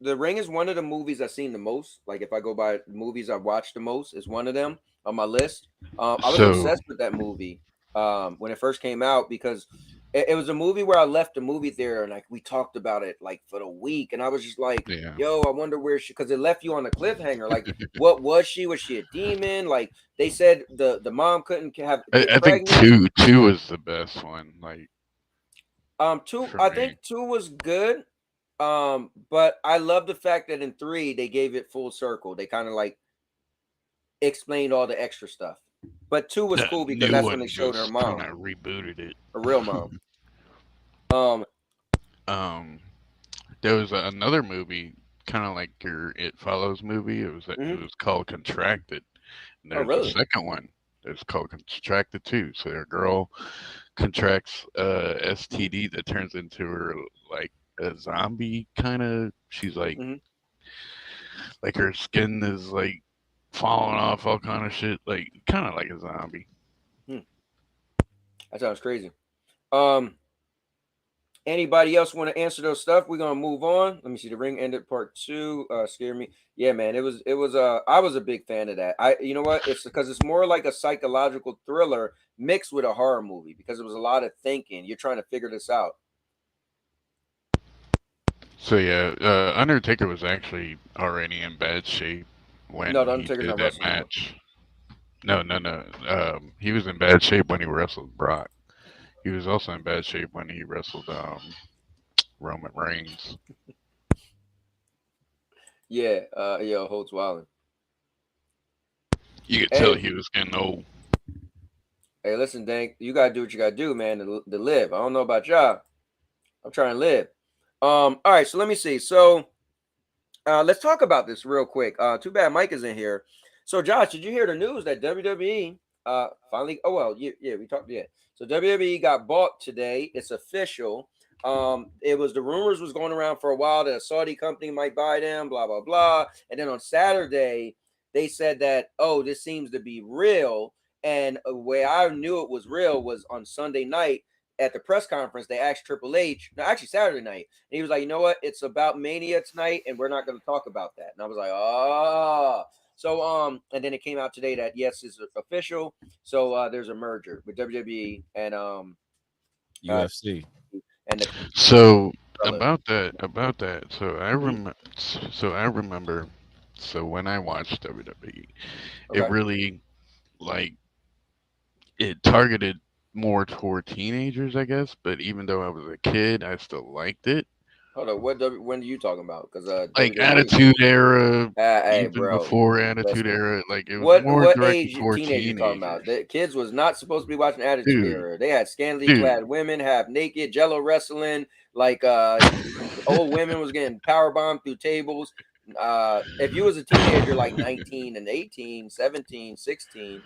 The Ring is one of the movies I've seen the most. Like if I go by movies I've watched the most, it's one of them on my list. I was obsessed with that movie when it first came out because it was a movie where I left the movie theater and like we talked about it like for the week, and I was just like, "Yo, I wonder where she," because it left you on a cliffhanger. Like, what was she? Was she a demon? Like they said, the mom couldn't have. I think two was the best one. Like, two. I think two was good. But I love the fact that in 3 they gave it full circle. They kind of like explained all the extra stuff. But 2 was cool because that's when they showed her mom. Kind of rebooted it. Her real mom. There was another movie, kind of like your It Follows movie. It was called Contracted. And there's a second one. It's called Contracted too. So a girl contracts STD that turns into her like a zombie kind of. She's like her skin is like falling off, all kind of shit, like kind of like a zombie. That sounds crazy. Anybody else want to answer those stuff? We're gonna move on. Let me see. The Ring ended part 2. Scare me. Yeah, man. It was. I was a big fan of that. You know what? It's because it's more like a psychological thriller mixed with a horror movie because it was a lot of thinking. You're trying to figure this out. So yeah, Undertaker was actually already in bad shape when No, the he Undertaker's did not that wrestling anymore. match. No, no, no. He was in bad shape when he wrestled Brock. He was also in bad shape when he wrestled Roman Reigns. Yeah, Holtz Wilding. You could tell he was getting old. Hey, listen, Dank, you gotta do what you gotta do, man, to live. I don't know about y'all. I'm trying to live. All right, so let me see. So let's talk about this real quick. Too bad Mike is in here. So, Josh, did you hear the news that WWE finally? Oh well, yeah, we talked. Yeah, so WWE got bought today. It's official. It was the rumors was going around for a while that a Saudi company might buy them. Blah blah blah. And then on Saturday, they said that this seems to be real. And the way I knew it was real was on Sunday night at the press conference. They asked Triple H. No, actually Saturday night. And he was like, you know what? It's about Mania tonight, and we're not going to talk about that. And I was like, oh. So, and then it came out today that yes, it's official. So there's a merger with WWE and UFC. So about that. So I remember. So when I watched WWE, it really it targeted more toward teenagers, I guess. But even though I was a kid, I still liked it. Hold on, when are you talking about? Because like WWE, Attitude Era, hey, even before Attitude Era, like it was more what directed age toward teenagers you talking about? The kids was not supposed to be watching Attitude Dude. Era. They had scantily clad women, half naked, Jello wrestling, like old women was getting power bombed through tables. If you was a teenager like 19 and 18, 17, 16,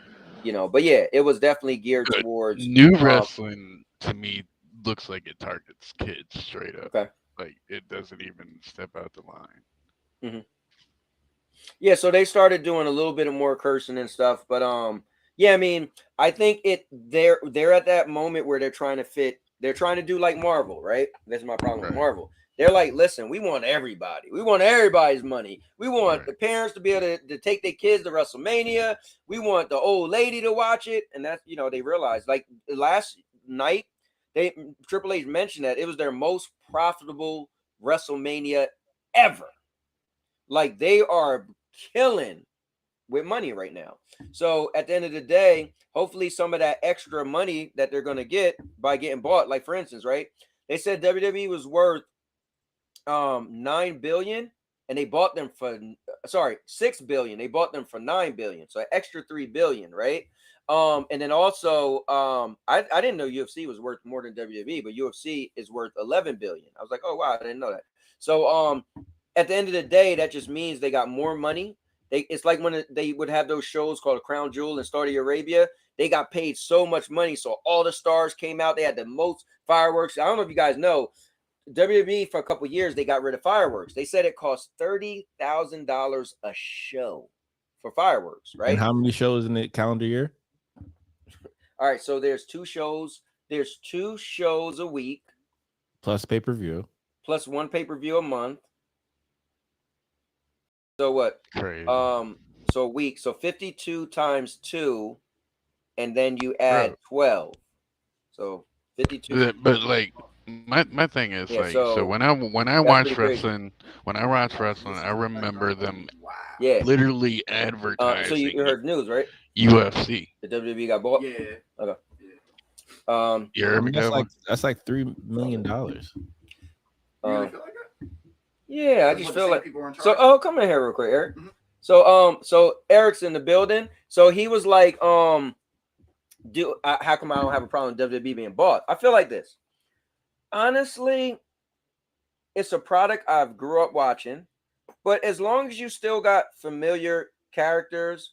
but yeah, it was definitely geared towards new wrestling. To me, looks like it targets kids straight up. Okay. Like it doesn't even step out the line. Mm-hmm. Yeah, so they started doing a little bit of more cursing and stuff, but yeah, I mean, I think they're at that moment where they're trying to do like Marvel, right? That's my problem with Marvel. They're like, listen, we want everybody. We want everybody's money. We want the parents to be able to take their kids to WrestleMania. We want the old lady to watch it. And that's, they realized like last night, Triple H mentioned that it was their most profitable WrestleMania ever. Like they are killing with money right now. So at the end of the day, hopefully some of that extra money that they're going to get by getting bought, like for instance, right? They said WWE was worth $9 billion and they bought them for $6 billion. They bought them for $9 billion. So an extra $3 billion, right? And then also I didn't know UFC was worth more than WWE, but UFC is worth $11 billion. I was like, oh wow, I didn't know that. So at the end of the day, that just means they got more money. It's like when they would have those shows called Crown Jewel in Saudi Arabia. They got paid so much money, so all the stars came out. They had the most fireworks. I don't know if you guys know, WWE for a couple of years they got rid of fireworks. They said it cost $30,000 a show for fireworks, right? And how many shows in the calendar year? All right, so there's 2 shows. There's 2 shows a week, plus pay-per-view, plus 1 pay-per-view a month. So what? Crazy. So a week. So 52 times 2, and then you add 12. So 52. But like my thing is so when I watch wrestling, I remember them literally advertising. So you heard news, right? UFC. The WWE got bought. Yeah. Okay. That's like $3 million. Yeah, I just feel like so. Come in here real quick, Eric. Mm-hmm. So Eric's in the building. So he was like, how come I don't have a problem with WWE being bought? I feel like this. Honestly, it's a product I've grew up watching, but as long as you still got familiar characters,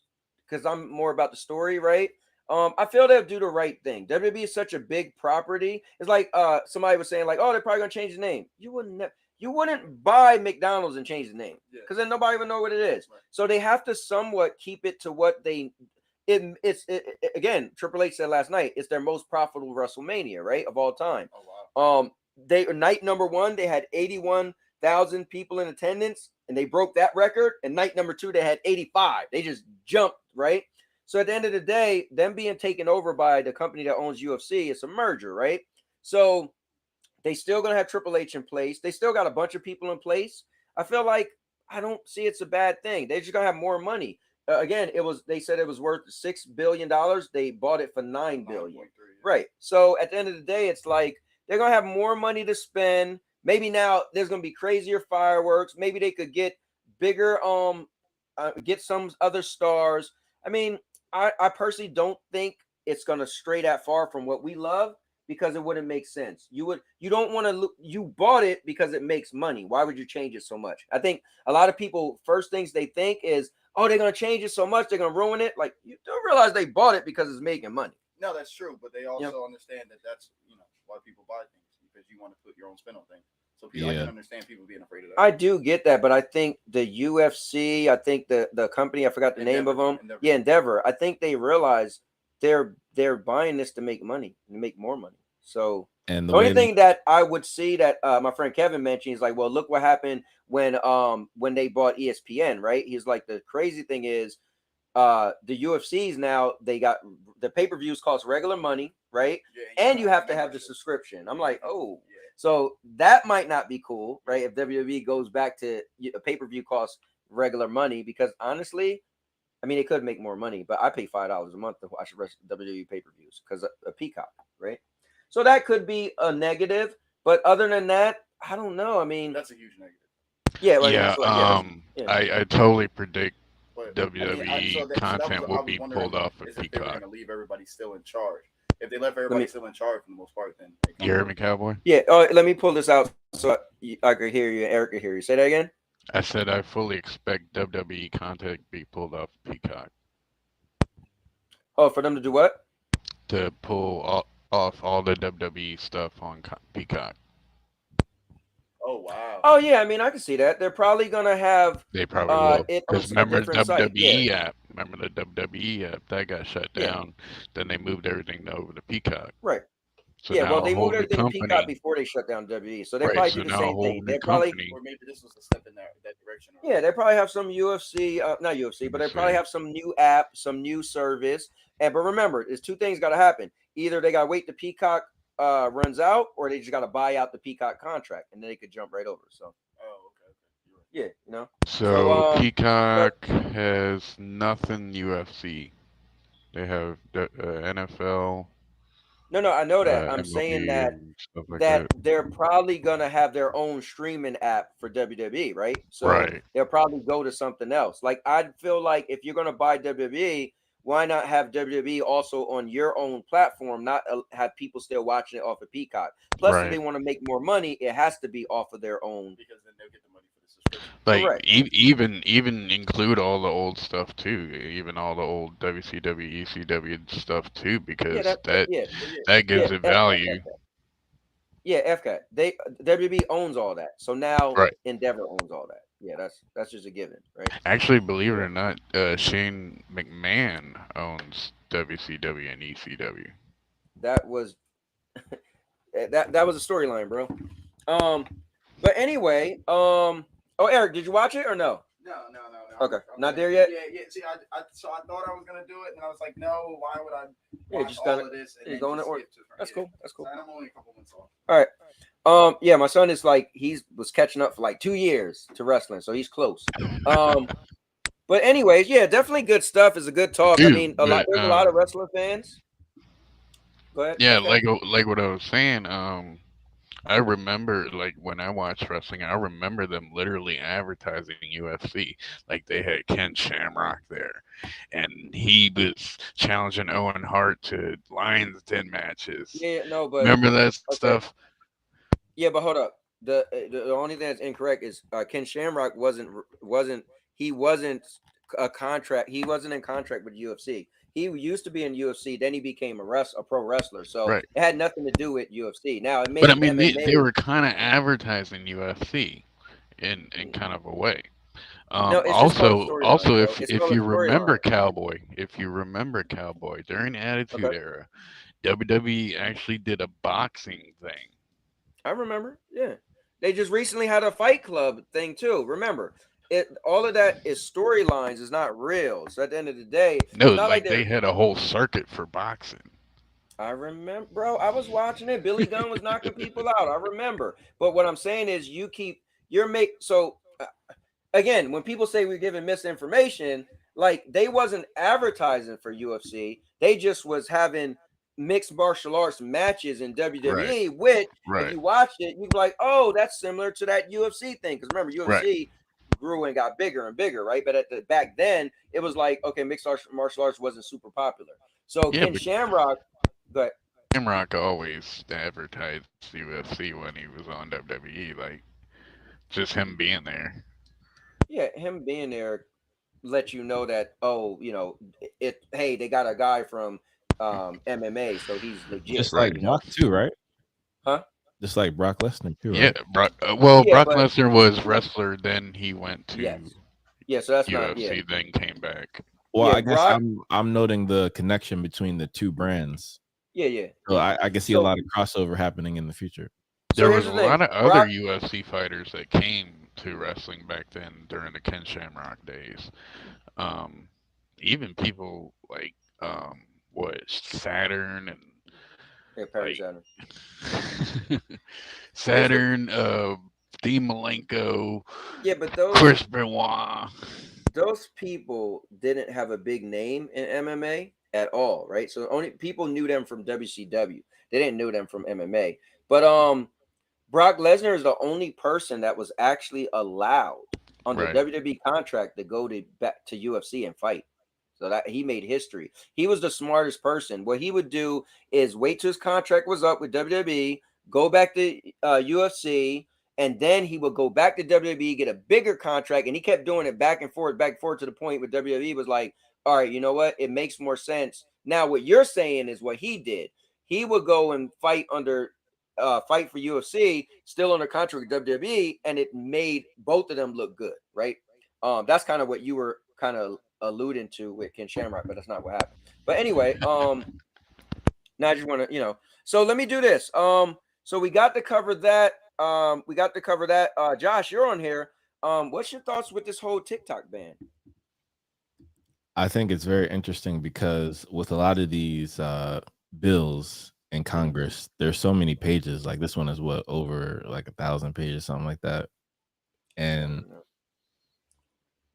because I'm more about the story, right? I feel they'll do the right thing. WWE is such a big property. It's like somebody was saying, like, oh, they're probably gonna change the name. You wouldn't buy McDonald's and change the name because then nobody even know what it is. Right. So they have to somewhat keep it to what they. It's again. Triple H said last night it's their most profitable WrestleMania, right, of all time. Oh, wow. They night number 1 they had 81,000 people in attendance and they broke that record. And night number 2 they had 85. They just jumped, right. So at the end of the day, them being taken over by the company that owns UFC, it's a merger, right? So They still gonna have Triple H in place. They still got a bunch of people in place. I feel like I don't see it's a bad thing. They're just gonna have more money. Again, they said it was worth $6 billion. They bought it for $9 billion. Yeah. Right. So at the end of the day, it's like they're gonna have more money to spend. Maybe now there's gonna be crazier fireworks. Maybe they could get bigger, get some other stars. I mean, I personally don't think it's gonna stray that far from what we love, because it wouldn't make sense. You don't want to. You bought it because it makes money. Why would you change it so much? I think a lot of people, first things they think is, oh, they're gonna change it so much, they're gonna ruin it. Like, you don't realize they bought it because it's making money. No, that's true, but they also understand that that's why people buy things, because you want to put your own spin on things. So people, I can understand people being afraid of that. I do get that, but I think the UFC, I think the company, I forgot the name of them. Yeah, Endeavor. I think they realize they're buying this to make money, to make more money. So and the only thing that I would see that my friend Kevin mentioned is like, well, look what happened when they bought ESPN, right? He's like, the crazy thing is the UFCs now, they got the pay-per-views cost regular money, right? Yeah, and you have to have the subscription. I'm like, oh, so that might not be cool, right? If WWE goes back to a pay-per-view cost regular money, because honestly, I mean, it could make more money, but I pay $5 a month to watch WWE pay-per-views because a Peacock, right? So that could be a negative, but other than that, I don't know. I mean, that's a huge negative. Yeah, I totally predict WWE content will be pulled off of Peacock. They're going to leave everybody still in charge. If they left everybody still in charge for the most part, then you hear me, Cowboy? Yeah. Let me pull this out so I could hear you. Eric could hear you. Say that again. I said I fully expect WWE content to be pulled off Peacock. Oh, for them to do what? To pull off all the WWE stuff on Peacock. Oh, wow. Oh, yeah. I mean, I can see that. They're probably going to have. They probably will. Because remember the WWE app. Remember the WWE app? That got shut down. Then they moved everything over to Peacock. Right. So well, they moved everything to Peacock before they shut down WWE. So they probably do the same thing. They probably, or maybe this was a step in that direction. Yeah, they probably have some UFC, not UFC, but they probably have some new app, some new service. But remember, there's two things got to happen. Either they got to wait till Peacock runs out, or they just got to buy out the Peacock contract, and then they could jump right over. So. Yeah, So Peacock has nothing UFC. They have NFL. No, I know that. I'm saying that they're probably gonna have their own streaming app for WWE, right? So they'll probably go to something else. Like, I'd feel like if you're gonna buy WWE, why not have WWE also on your own platform? Not have people still watching it off of Peacock. Plus, if they want to make more money, it has to be off of their own. Because then they'll get the money for the subscription. Like even include all the old stuff too, even all the old WCW, ECW stuff too, because that gives it value. FCAT. WWE owns all that, so now Endeavor owns all that. Yeah, that's just a given, right? Actually, believe it or not, Shane McMahon owns WCW and ECW. That was that was a storyline, bro. But anyway, Eric, did you watch it or no? No. Okay, not there yet. Yeah. See, I thought I was gonna do it, and I was like, no. Why would I? Just all of this. And going to order. That's cool. That's cool. I'm only a couple months off. All right. My son is like, was catching up for like 2 years to wrestling, so he's close. But anyways, definitely good stuff. It's a good talk. Dude, I mean, there's a lot of wrestler fans. Go ahead. Yeah, like what I was saying. I remember, like, when I watched wrestling, I remember them literally advertising UFC. Like, they had Ken Shamrock there, and he was challenging Owen Hart to Lions Den matches. Yeah, no, but remember that stuff? Yeah, but hold up. The only thing that's incorrect is Ken Shamrock wasn't a contract. He wasn't in contract with UFC. He used to be in UFC, then he became a pro wrestler. So it had nothing to do with UFC. Now it made. But I mean, they were kind of advertising UFC in kind of a way. Also, if you remember Cowboy, during the Attitude Era, WWE actually did a boxing thing. I remember. Yeah, they just recently had a Fight Club thing too. Remember. All of that is storylines, is not real. So at the end of the day, no, like they had a whole circuit for boxing. I remember, bro. I was watching it. Billy Gunn was knocking people out. I remember. But what I'm saying is, again, when people say we're giving misinformation, like they wasn't advertising for UFC. They just was having mixed martial arts matches in WWE, which if you watch it, you'd be like, oh, that's similar to that UFC thing. Because remember, UFC grew and got bigger and bigger, right? But back then, it was like, okay, mixed martial arts wasn't super popular. So Ken Shamrock, but Shamrock always advertised UFC when he was on WWE, like just him being there. Yeah, him being there let you know that, oh, hey, they got a guy from MMA, so he's legit. Just like Brock too, right? Huh? Just like Brock Lesnar too, right? Yeah, Brock Lesnar was wrestler, then he went to so that's UFC, then came back. Well, I guess I'm noting the connection between the two brands. Yeah. So I can see a lot of crossover happening in the future. There was a lot of other UFC fighters that came to wrestling back then during the Ken Shamrock days. Even people like Saturn and Saturn, Dean Malenko, but Chris Benoit. Those people didn't have a big name in MMA at all, right? So only people knew them from WCW. They didn't know them from MMA. But Brock Lesnar is the only person that was actually allowed under WWE contract to go back to UFC and fight. So that he made history. He was the smartest person. What he would do is wait till his contract was up with WWE, go back to UFC, and then he would go back to WWE, get a bigger contract, and he kept doing it back and forth to the point where WWE was like, all right, you know what? It makes more sense. Now, what you're saying is what he did. He would go and fight for UFC, still under contract with WWE, and it made both of them look good, right? That's kind of what you were kind of alluding to with Ken Shamrock, but that's not what happened. But anyway, now I just want to, so let me do this. So we got to cover that. Josh, you're on here. What's your thoughts with this whole TikTok ban? I think it's very interesting because with a lot of these bills in Congress, there's so many pages. Like this one is over like 1,000 pages, something like that. And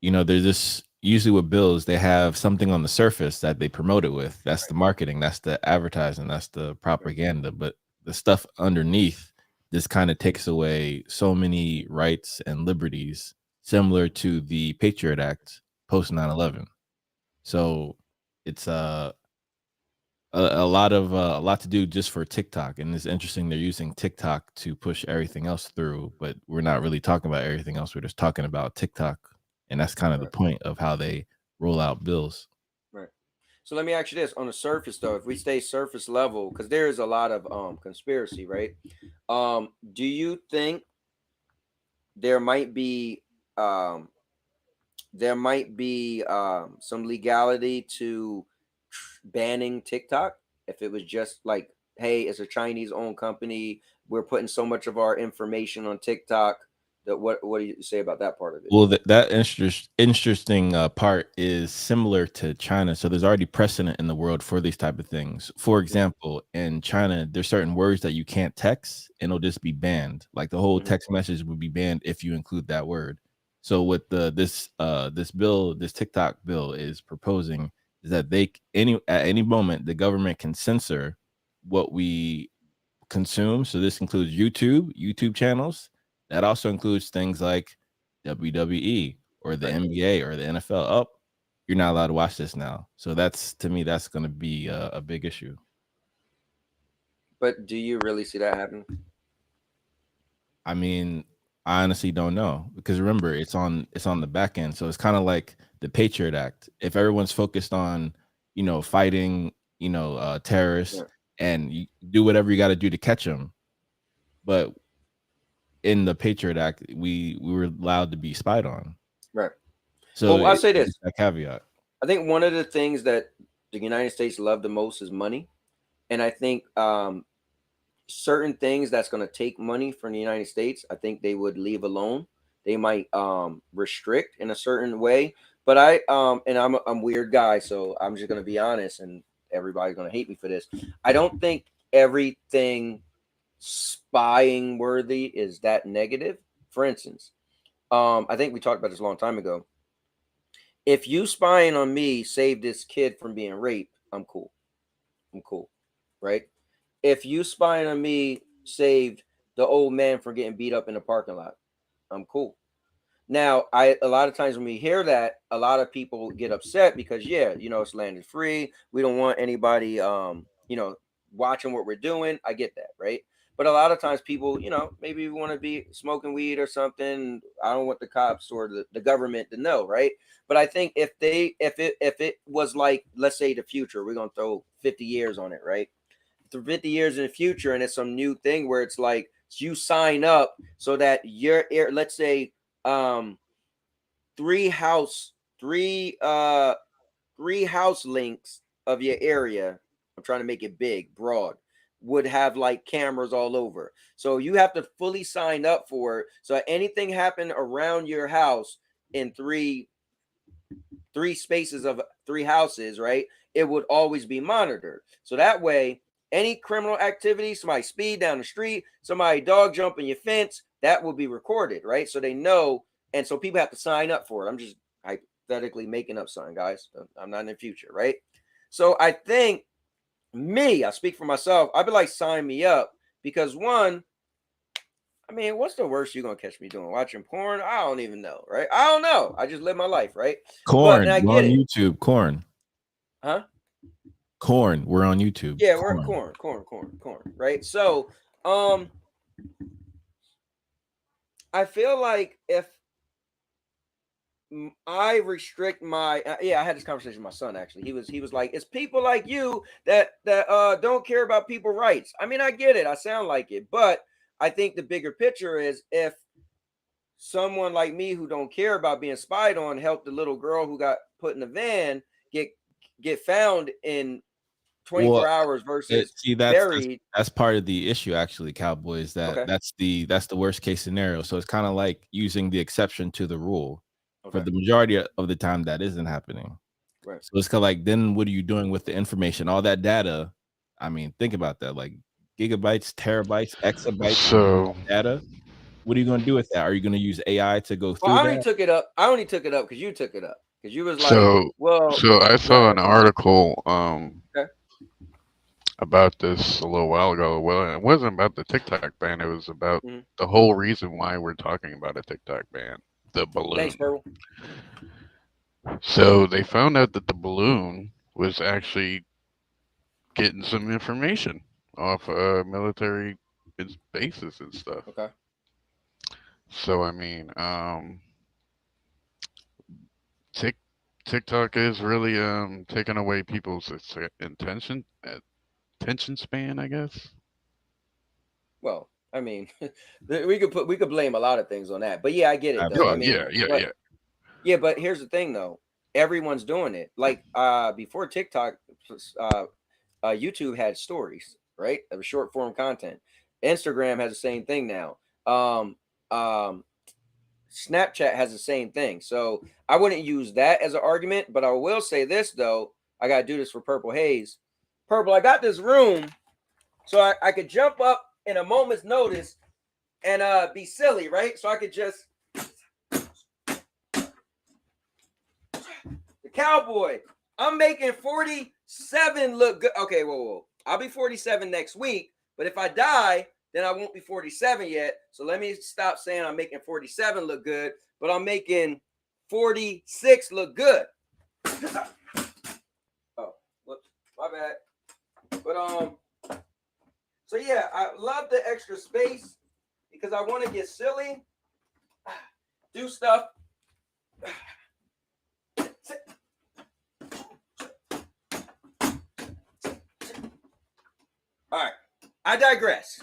there's this usually with bills, they have something on the surface that they promote it with. That's the marketing, that's the advertising, that's the propaganda. But the stuff underneath this kind of takes away so many rights and liberties, similar to the Patriot Act post 9/11. So it's a lot to do just for TikTok, and it's interesting they're using TikTok to push everything else through, but we're not really talking about everything else. We're just talking about TikTok, and that's kind of the point of how they roll out bills. Right. So let me ask you this: on the surface, though, if we stay surface level, because there is a lot of conspiracy, right? Do you think there might be some legality to banning TikTok if it was just like, hey, it's a Chinese-owned company, we're putting so much of our information on TikTok? That what do you say about that part of it? Well, that interesting part is similar to China. So there's already precedent in the world for these type of things. For example, in China, there's certain words that you can't text and it'll just be banned. Like the whole text message would be banned if you include that word. So what this TikTok bill is proposing is that at any moment the government can censor what we consume. So this includes YouTube channels. That also includes things like WWE or the NBA or the NFL. Oh, you're not allowed to watch this now. So to me, that's going to be a big issue. But do you really see that happen? I mean, I honestly don't know, because remember, it's on the back end. So it's kind of like the Patriot Act. If everyone's focused on, fighting, terrorists, and you do whatever you got to do to catch them, but in the Patriot Act, we were allowed to be spied on. Right. So I'll say this: a caveat. I think one of the things that the United States love the most is money, and I think certain things that's going to take money from the United States, I think they would leave alone. They might restrict in a certain way. But I'm a weird guy, so I'm just going to be honest, and everybody's going to hate me for this. I don't think everything spying worthy is that negative. For instance, I think we talked about this a long time ago. If you spying on me saved this kid from being raped, I'm cool. I'm cool, right? If you spying on me saved the old man from getting beat up in the parking lot, I'm cool. Now, a lot of times when we hear that, a lot of people get upset because, yeah, you know, it's landed free. We don't want anybody, you know, watching what we're doing. I get that, right? But a lot of times people, you know, maybe want to be smoking weed or something. I don't want the cops or the government to know, right? But I think if it was like, let's say the future, we're gonna throw 50 years on it, right? For 50 years in the future, and it's some new thing where it's like you sign up so that your let's say three house links of your area. I'm trying to make it big, broad, would have like cameras all over. So you have to fully sign up for it. So anything happen around your house in three spaces of 3 houses, right? It would always be monitored. So that way, any criminal activity, somebody speed down the street, somebody dog jumping your fence, that will be recorded, right? So they know, and so people have to sign up for it. I'm just hypothetically making up something, guys. I'm not in the future, right? So I think I speak for myself, I'd be like, sign me up, because one, I mean, what's the worst you're gonna catch me doing? Watching porn? I don't even know, right? I don't know. I just live my life, right? Corn, we're on YouTube. Corn. Huh? Corn, we're on YouTube. Yeah, we're corn, right? So, I feel like if I restrict my, I had this conversation with my son actually. He was like, it's people like you that don't care about people's rights. I mean, I get it. I sound like it, but I think the bigger picture is if someone like me who don't care about being spied on helped the little girl who got put in the van get found in 24 hours versus buried. That's part of the issue, actually, Cowboys. That's the worst case scenario. So it's kind of like using the exception to the rule. For the majority of the time, that isn't happening. Right. So it's kind of like, then what are you doing with the information? All that data. I mean, think about that. Like gigabytes, terabytes, exabytes data. What are you going to do with that? Are you going to use AI to go through I only took it up because you took it up. Because you was like, so I saw an article about this a little while ago. Well, it wasn't about the TikTok ban. It was about the whole reason why we're talking about a TikTok ban. The balloon. Thanks, Purple. So they found out that the balloon was actually getting some information off military bases and stuff. Okay. So I mean, TikTok is really taking away people's attention span, I guess. Well, I mean, we could blame a lot of things on that, but yeah, I get it though. I mean, yeah. But here's the thing though, everyone's doing it. Like before TikTok, YouTube had stories, right? Of short form content. Instagram has the same thing now. Snapchat has the same thing. So I wouldn't use that as an argument, but I will say this though. I gotta do this for Purple Haze. Purple, I got this room, so I could jump up in a moment's notice and be silly, right? So I could just the Cowboy. I'm making 47 look good. Okay, whoa. I'll be 47 next week, but if I die, then I won't be 47 yet. So let me stop saying I'm making 47 look good, but I'm making 46 look good. Oh, whoops, my bad. But so yeah, I love the extra space because I want to get silly, do stuff. All right, I digress.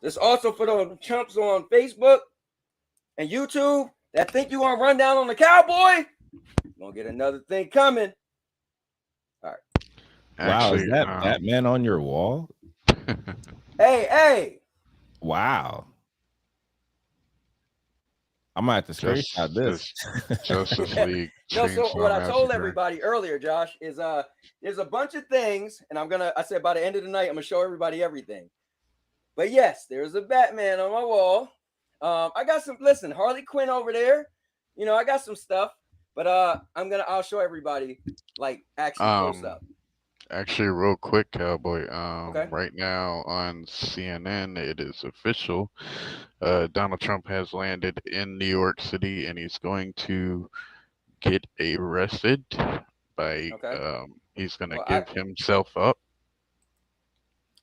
This also for the chumps on Facebook and YouTube that think you want to run down on the Cowboy. You're gonna get another thing coming. All right. Actually, wow, is that Batman on your wall? Hey. Wow. I might have to screenshot this. Justice League. No, so what I told Massacre. everybody earlier, Josh, is there's a bunch of things, and I said by the end of the night, I'm gonna show everybody everything. But yes, there's a Batman on my wall. I got some. Listen, Harley Quinn over there. You know, I got some stuff, but I'll show everybody like actually close up. Actually, real quick, Cowboy. Okay. Right now on CNN, it is official. Donald Trump has landed in New York City, and he's going to get arrested by. He's going to give himself up.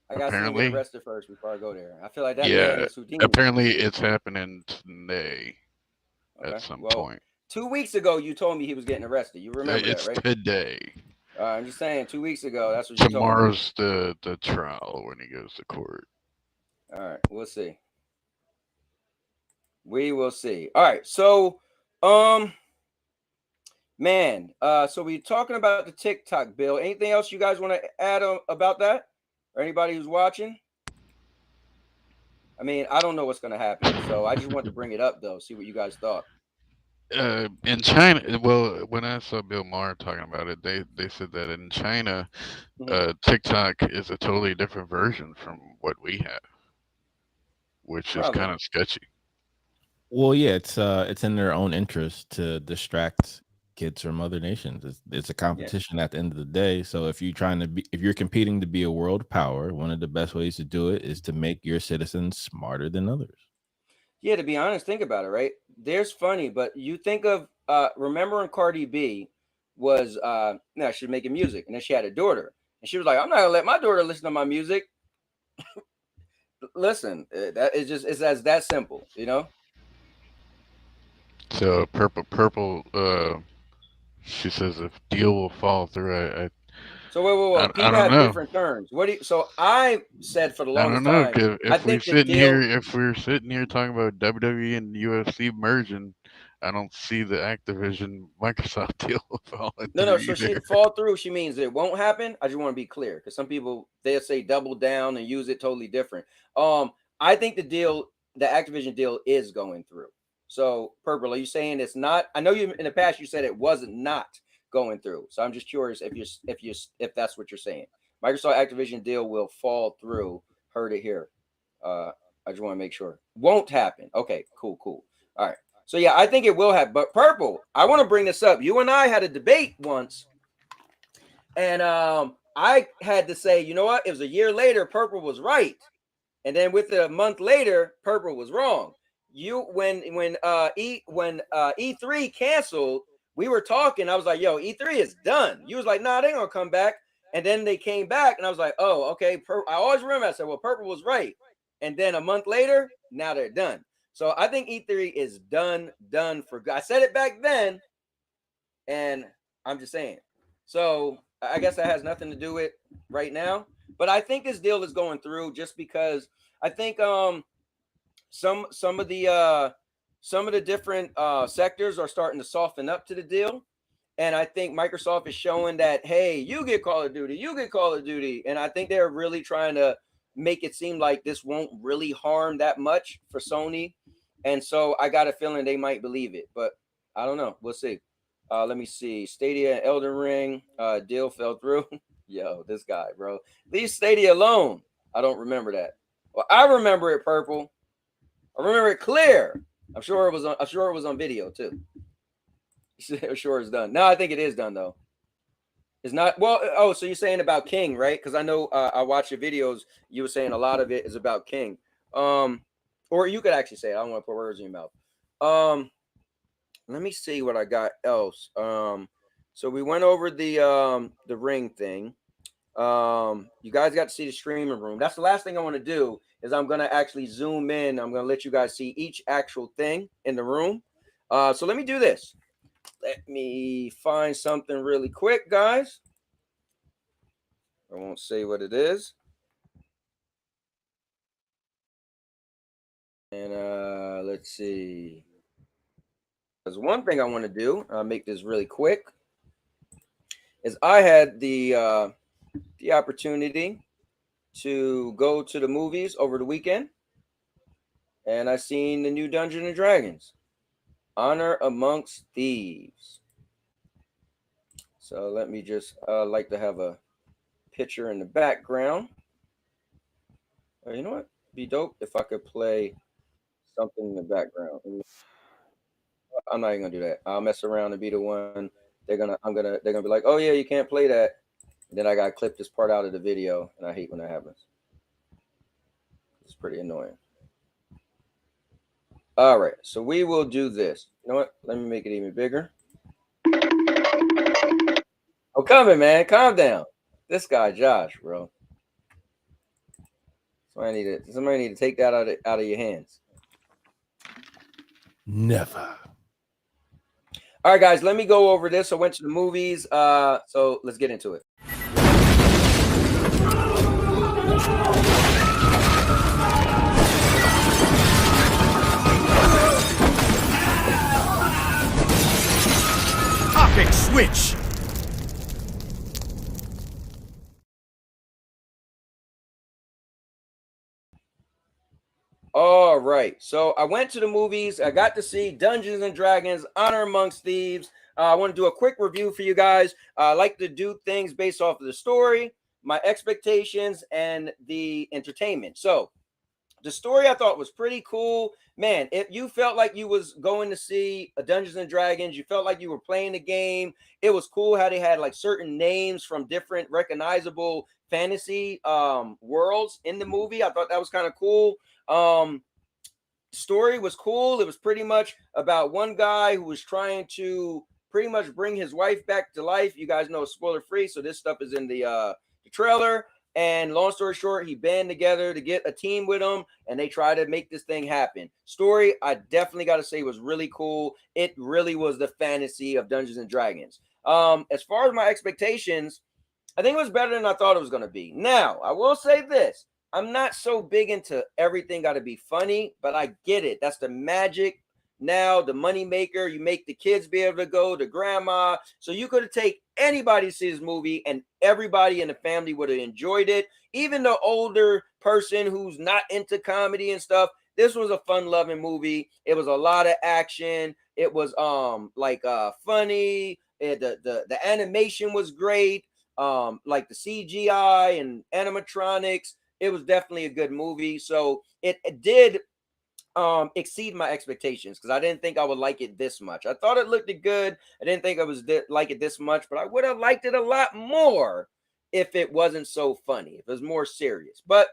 I got to get arrested first before I go there. I feel like that man is Houdini. Apparently, it's happening today at some point. 2 weeks ago, you told me he was getting arrested. You remember it's that, right? Today. I'm just saying, 2 weeks ago, that's what you told me. Tomorrow's the trial when he goes to court. All right, we'll see. We will see. All right, so, man, so we're talking about the TikTok bill. Anything else you guys want to add about that? Or anybody who's watching? I mean, I don't know what's going to happen, so I just wanted to bring it up, though, see what you guys thought. In China, well, when I saw Bill Maher talking about it, they said that in China, TikTok is a totally different version from what we have, which is kind of sketchy. Well, yeah, it's in their own interest to distract kids from other nations. It's a competition at the end of the day. So if you're competing to be a world power, one of the best ways to do it is to make your citizens smarter than others. Yeah, to be honest, think about it, right? There's funny, but you think of remember when Cardi B was she was making music, and then she had a daughter, and she was like, I'm not gonna let my daughter listen to my music. Listen, it's as that simple, you know. So purple. She says if deal will fall through. So wait. People have different terms. So I said for the longest time. If we're sitting here talking about WWE and UFC merging, I don't see the Activision Microsoft deal fall through. No. So she fall through. She means it won't happen. I just want to be clear because some people they'll say double down and use it totally different. I think the Activision deal is going through. So Purple, are you saying it's not? I know you in the past you said it wasn't not going through. So I'm just curious if that's what you're saying. Microsoft Activision deal will fall through. Heard it here. I just want to make sure. Won't happen. Okay, cool. All right. So yeah, I think it will happen. But Purple, I want to bring this up. You and I had a debate once, and I had to say, you know what? It was a year later, Purple was right, and then with a month later, Purple was wrong. When E3 canceled, we were talking. I was like, yo, E3 is done. You was like, nah, they're going to come back. And then they came back, and I was like, oh, okay. I always remember I said, well, Purple was right. And then a month later, now they're done. So I think E3 is done for good. I said it back then, and I'm just saying. So I guess that has nothing to do with right now. But I think this deal is going through just because I think some of the different sectors are starting to soften up to the deal. And I think Microsoft is showing that, hey, you get Call of Duty. And I think they're really trying to make it seem like this won't really harm that much for Sony. And so I got a feeling they might believe it. But I don't know. We'll see. Let me see. Stadia and Elden Ring deal fell through. Yo, this guy, bro. Leave Stadia alone. I don't remember that. Well, I remember it, Purple. I remember it clear. I'm sure it was on video too. I'm sure it's done. No, I think it is done though. It's not. Well, oh, so you're saying about King, right? Because I know I watched your videos. You were saying a lot of it is about King. Or you could actually say it. I don't want to put words in your mouth. Let me see what I got else. So we went over the ring thing. You guys got to see the streaming room. That's the last thing I want to do is I'm going to actually zoom in. I'm going to let you guys see each actual thing in the room. So let me do this. Let me find something really quick, guys. I won't say what it is. And let's see. There's one thing I want to do. I'll make this really quick. Is I had the opportunity to go to the movies over the weekend, and I seen the new Dungeons and Dragons. Honor Amongst Thieves. So let me just like to have a picture in the background. You know what? Be dope if I could play something in the background. I'm not even gonna do that. I'll mess around and be the one. They're gonna be like, oh yeah, you can't play that. And then I gotta clip this part out of the video, and I hate when that happens. It's pretty annoying. All right, so we will do this. You know what? Let me make it even bigger. Oh, coming, man. Calm down. This guy, Josh, bro. Somebody need to take that out of your hands. Never. All right, guys, let me go over this. I went to the movies. So let's get into it. Topic switch. All right, so I went to the movies. I got to see Dungeons and Dragons: Honor Amongst Thieves. I want to do a quick review for you guys. I like to do things based off of the story, my expectations, and the entertainment. So the story I thought was pretty cool. Man, if you felt like you was going to see a Dungeons and Dragons, you felt like you were playing the game. It was cool how they had like certain names from different recognizable fantasy worlds in the movie. I thought that was kind of cool. Story was cool. It was pretty much about one guy who was trying to pretty much bring his wife back to life. You guys know, spoiler free, so this stuff is in the trailer. And long story short, he band together to get a team with him, and they try to make this thing happen. Story, I definitely got to say, was really cool. It really was the fantasy of Dungeons and Dragons. As far as my expectations, I think it was better than I thought it was going to be. Now, I will say this. I'm not so big into everything got to be funny, but I get it. That's the magic. Now, the money maker, you make the kids be able to go, the grandma. So you could have taken anybody to see this movie and everybody in the family would have enjoyed it. Even the older person who's not into comedy and stuff. This was a fun-loving movie. It was a lot of action. It was funny. The animation was great. Like the CGI and animatronics. It was definitely a good movie. So it did exceed my expectations because I didn't think I would like it this much. I thought it looked good. I didn't think I was like it this much, but I would have liked it a lot more if it wasn't so funny, if it was more serious. But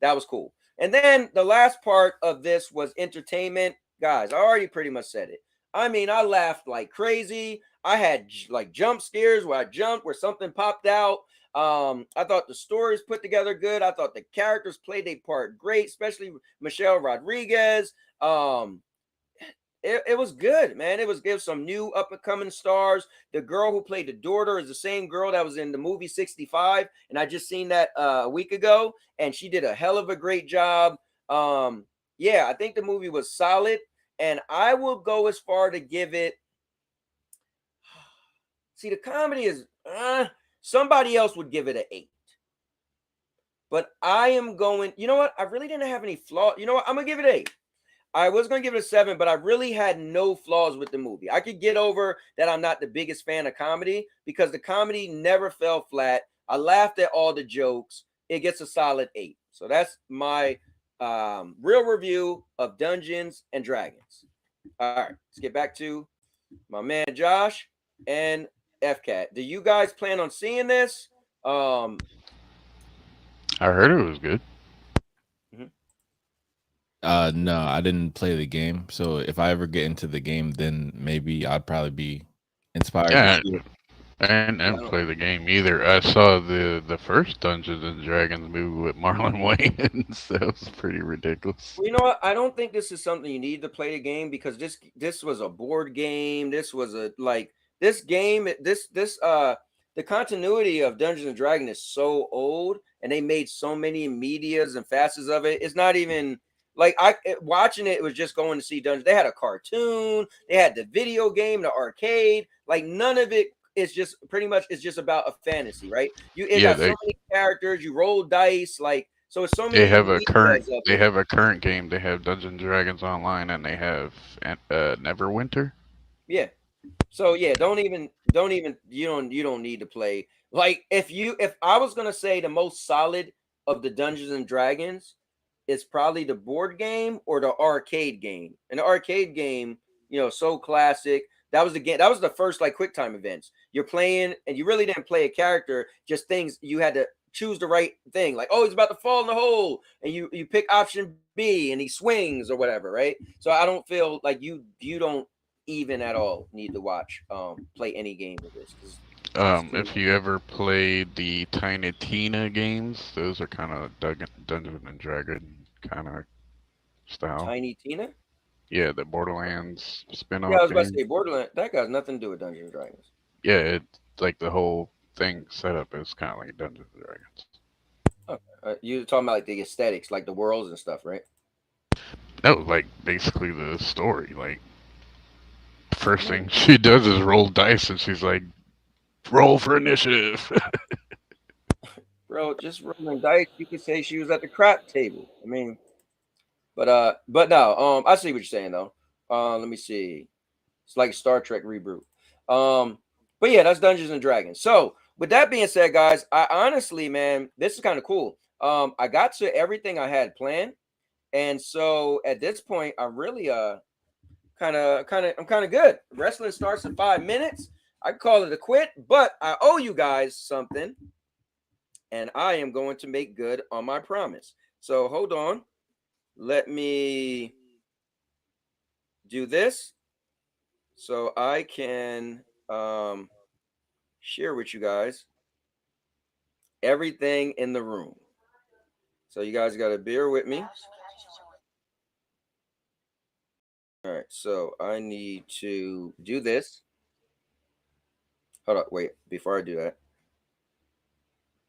that was cool. And then the last part of this was entertainment. Guys, I already pretty much said it. I mean, I laughed like crazy. I had like jump scares where I jumped, where something popped out. I thought the stories put together good. I thought the characters played their part great, especially Michelle Rodriguez. It was good, man. It was give some new up and coming stars. The girl who played the daughter is the same girl that was in the movie 65, and I just seen that a week ago, and she did a hell of a great job. Yeah, I think the movie was solid, and I will go as far to give it. See, the comedy is. Somebody else would give it an 8. But I am going, you know what? I really didn't have any flaws. You know what? I'm going to give it an 8. I was going to give it a 7, but I really had no flaws with the movie. I could get over that I'm not the biggest fan of comedy because the comedy never fell flat. I laughed at all the jokes. It gets a solid 8. So that's my real review of Dungeons and Dragons. All right, let's get back to my man Josh and FCAT. Do you guys plan on seeing this? I heard it was good. No, I didn't play the game. So if I ever get into the game, then maybe I'd probably be inspired. Yeah, I didn't play the game either. I saw the first Dungeons and Dragons movie with Marlon Wayans. That was pretty ridiculous. Well, you know what? I don't think this is something you need to play the game because this was a board game. This was this game, the continuity of Dungeons and Dragons is so old, and they made so many medias and facets of it. It's not even like watching it was just going to see Dungeons. They had a cartoon, they had the video game, the arcade. Like none of it is just pretty much it's just about a fantasy, right? Got so many characters. You roll dice, like So it's so many. They have a current. details of They it. have a current game. They have Dungeons and Dragons Online, and they have Neverwinter. Yeah. So yeah, you don't need to play. Like if I was gonna say the most solid of the Dungeons and Dragons, it's probably the board game or the arcade game. And the arcade game, so classic. That was the game. That was the first like quick time events. You're playing and you really didn't play a character, just things you had to choose the right thing. Like, oh, he's about to fall in the hole, and you pick option B and he swings or whatever, right? So I don't feel like you don't even at all need to play any game of this. If you ever played the Tiny Tina games, those are kind of Dungeons and Dragon kind of style. Tiny Tina? Yeah, the Borderlands Yeah, I spin-off was about to game. say Borderlands. That got nothing to do with Dungeons and Dragons. Yeah, it's like the whole thing set up is kind of like Dungeons and Dragons. Okay. You're talking about like the aesthetics, like the worlds and stuff, right? That was like basically the story. Like, first thing she does is roll dice, and she's like, "Roll for initiative." Bro, just rolling dice. You could say she was at the crap table. I mean, but no, I see what you're saying though. Let me see. It's like Star Trek reboot. But yeah, that's Dungeons and Dragons. So with that being said, guys, I honestly, man, this is kind of cool. I got to everything I had planned, and so at this point, I really I'm kind of good. Wrestling starts in 5 minutes. I call it a quit, but I owe you guys something, and I am going to make good on my promise. So hold on. Let me do this so I can share with you guys everything in the room. So you guys got to bear with me. All right, so I need to do this. Hold up, wait, before I do that.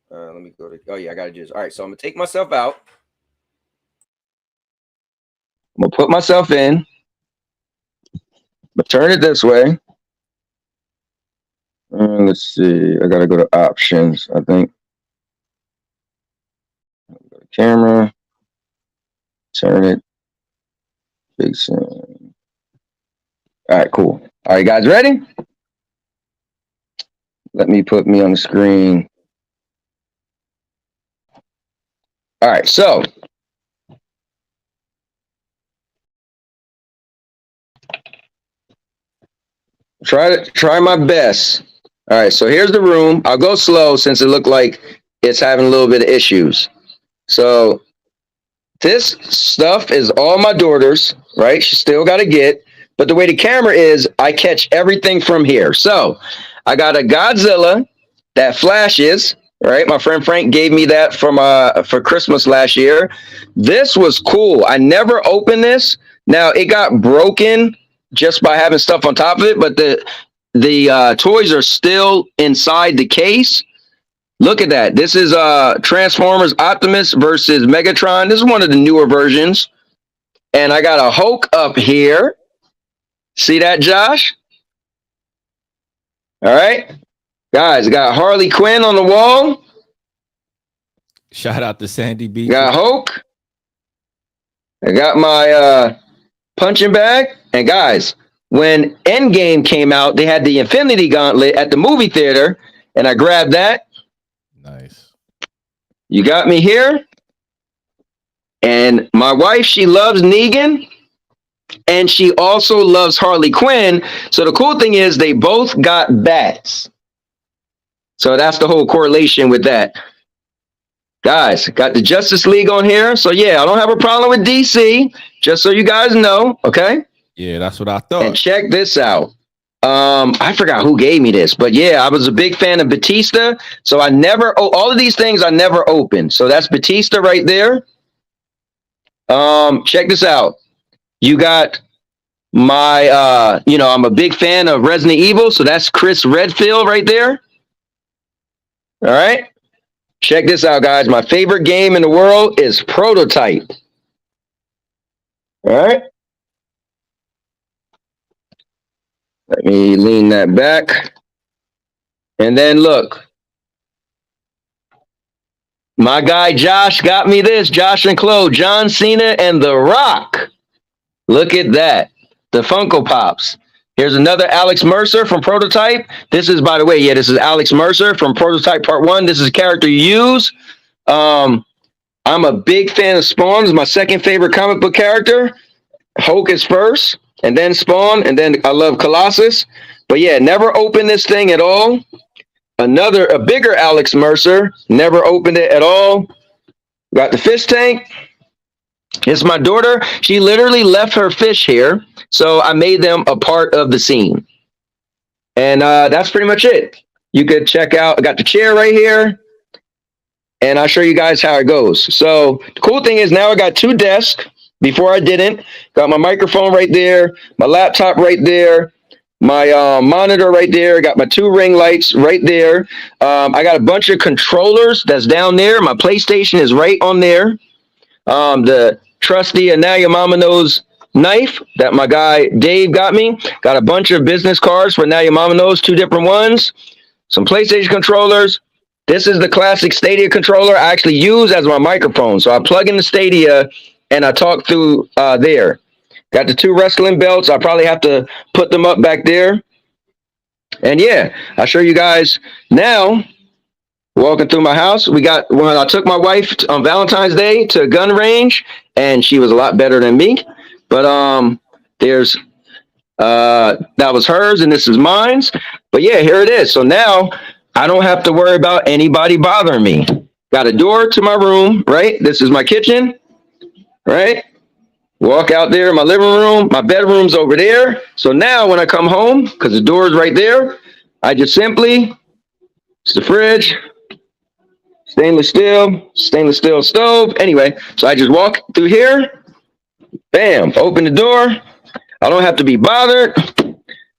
Let me go to, oh yeah, I got to do this. All right, so I'm going to take myself out. I'm going to put myself in. I'm going to turn it this way. Let's see, I got to go to options, I think. Go to camera. Turn it. Big sound. All right, cool. All right, guys, ready? Let me put me on the screen. All right, so try my best. All right, so here's the room. I'll go slow since it looked like it's having a little bit of issues. So this stuff is all my daughter's, right? She still got to get. But the way the camera is, I catch everything from here. So I got a Godzilla that flashes, right? My friend Frank gave me that for Christmas last year. This was cool. I never opened this. Now it got broken just by having stuff on top of it, but the toys are still inside the case. Look at that. This is Transformers Optimus versus Megatron. This is one of the newer versions. And I got a Hulk up here. See that, Josh? All right. Guys, I got Harley Quinn on the wall. Shout out to Sandy Beach. Got Hulk. I got my punching bag. And guys, when Endgame came out, they had the Infinity Gauntlet at the movie theater. And I grabbed that. Nice. You got me here. And my wife, she loves Negan. And she also loves Harley Quinn. So the cool thing is they both got bats. So that's the whole correlation with that. Guys, got the Justice League on here. So yeah, I don't have a problem with DC. Just so you guys know, okay? Yeah, that's what I thought. And check this out. I forgot who gave me this, but yeah, I was a big fan of Batista. So I never, all of these things I never opened. So that's Batista right there. Check this out. You got my, I'm a big fan of Resident Evil. So that's Chris Redfield right there. All right. Check this out, guys. My favorite game in the world is Prototype. All right. Let me lean that back. And then look. My guy Josh got me this. Josh and Chloe, John Cena and The Rock. Look at that. The Funko Pops. Here's another Alex Mercer from Prototype. This is, by the way, this is Alex Mercer from Prototype Part 1. This is a character you use. I'm a big fan of Spawn. It's my second favorite comic book character. Hulk is first, and then Spawn, and then I love Colossus. But yeah, never opened this thing at all. A bigger Alex Mercer. Never opened it at all. Got the fish tank. It's my daughter. She literally left her fish here, so I made them a part of the scene. And that's pretty much it. You could check out. I got the chair right here, and I'll show you guys how it goes. So the cool thing is now I got 2 desks. Before I didn't. Got my microphone right there, my laptop right there, my monitor right there. Got my 2 ring lights right there. I got a bunch of controllers that's down there. My PlayStation is right on there. The trusty And Now Your Mama Knows knife that my guy Dave got me. Got a bunch of business cards for Now Your Mama Knows, 2 different ones. Some PlayStation controllers. This is the classic Stadia controller I actually use as my microphone. So I plug in the Stadia and I talk through there. Got the 2 wrestling belts. I probably have to put them up back there. And yeah, I'll show you guys now. Walking through my house, when I took my wife on Valentine's Day to a gun range, and she was a lot better than me. But that was hers, and this is mine's. But yeah, here it is. So now I don't have to worry about anybody bothering me. Got a door to my room, right? This is my kitchen, right? Walk out there in my living room. My bedroom's over there. So now when I come home, because the door is right there, I just simply, it's the fridge, stainless steel stove. Anyway, so I just walk through here, bam, open the door. I don't have to be bothered.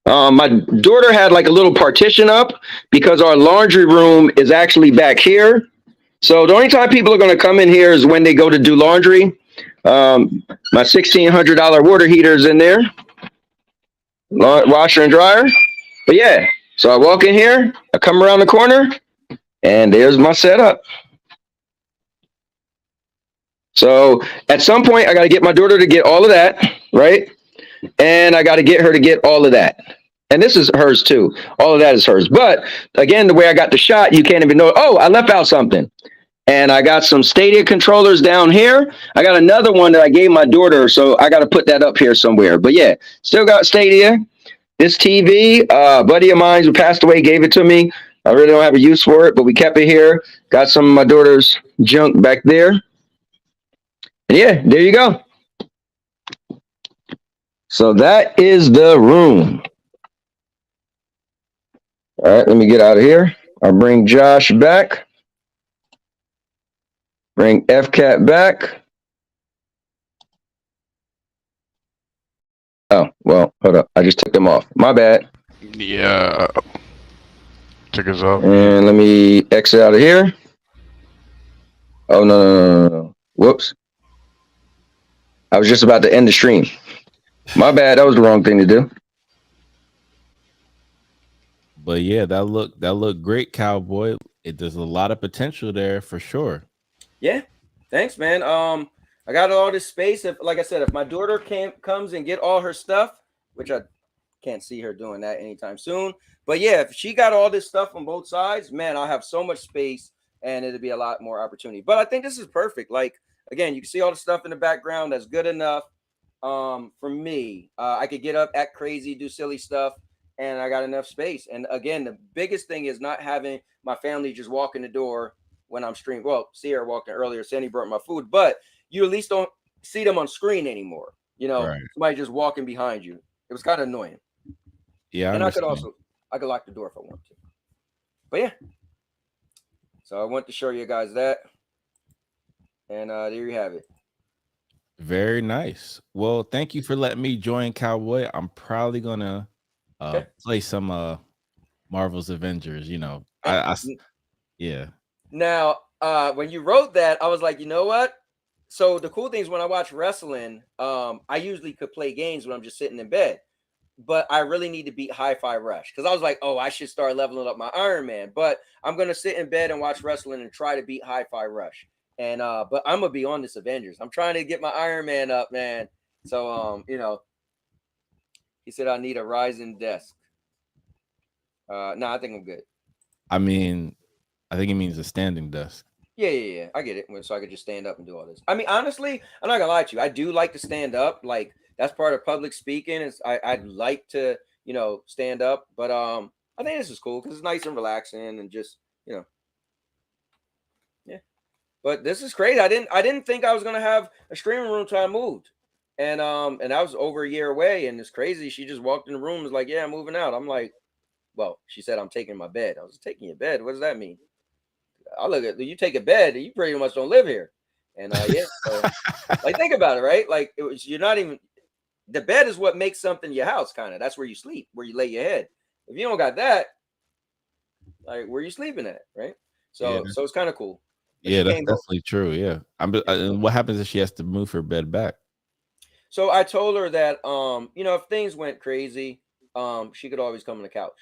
My daughter had like a little partition up because our laundry room is actually back here. So the only time people are going to come in here is when they go to do laundry. My $1,600 water heater is in there, washer and dryer. But yeah, so I walk in here, I come around the corner, and there's my setup. So at some point, I got to get my daughter to get all of that, right? And I got to get her to get all of that. And this is hers too. All of that is hers. But again, the way I got the shot, you can't even know. Oh, I left out something. And I got some Stadia controllers down here. I got another one that I gave my daughter, so I got to put that up here somewhere. But yeah, still got Stadia. This TV, a buddy of mine who passed away gave it to me. I really don't have a use for it, but we kept it here. Got some of my daughter's junk back there. And yeah, there you go. So that is the room. All right, let me get out of here. I'll bring Josh back. Bring FCAT back. Oh, well, hold up. I just took them off. My bad. Yeah. Took us off. And let me exit out of here. Oh, no. Whoops. I was just about to end the stream. My bad. That was the wrong thing to do. But yeah, that looked great, Cowboy. There's a lot of potential there for sure. Yeah, thanks, man. I got all this space. Like I said, if my daughter comes and get all her stuff, which I can't see her doing that anytime soon. But yeah, if she got all this stuff on both sides, man, I'll have so much space and it'll be a lot more opportunity. But I think this is perfect. Like, again, you can see all the stuff in the background. That's good enough for me. I could get up, act crazy, do silly stuff, and I got enough space. And again, the biggest thing is not having my family just walk in the door when I'm streaming. Well, Sierra walked in earlier. Sandy brought my food, but you at least don't see them on screen anymore. You know, right. Somebody just walking behind you. It was kind of annoying. Yeah, and I could lock the door if I want to. But yeah, so I want to show you guys that, and there you have it. Very nice. Well, thank you for letting me join, Cowboy. I'm probably gonna play some Marvel's Avengers. You know, yeah. Now, when you wrote that, I was like, you know what? So the cool thing is when I watch wrestling, I usually could play games when I'm just sitting in bed. but I really need to beat Hi-Fi Rush because I was like, oh, I should start leveling up my Iron Man. But I'm gonna sit in bed and watch wrestling and try to beat Hi-Fi Rush. And but I'm gonna be on this Avengers. I'm trying to get my Iron Man up, man. So he said I need a rising desk. No, I think I'm good. I mean, I think he means a standing desk. Yeah. I get it. So I could just stand up and do all this. I mean, honestly, I'm not gonna lie to you. I do like to stand up. Like that's part of public speaking. Is I'd like to, stand up. But I think this is cool because it's nice and relaxing and just, yeah. But this is crazy. I didn't think I was gonna have a streaming room till I moved. And I was over a year away, and it's crazy. She just walked in the room and was like, yeah, I'm moving out. I'm like, well, she said I'm taking my bed. I was taking your bed. What does that mean? I look at you take a bed, you pretty much don't live here. And yeah, so, like think about it, right? Like you're not even the bed is what makes something your house, kind of. That's where you sleep, where you lay your head. If you don't got that, like where you sleeping at, right? So so it's kind of cool. But yeah, that's definitely true. Yeah. What happens if she has to move her bed back? So I told her that if things went crazy, she could always come on the couch.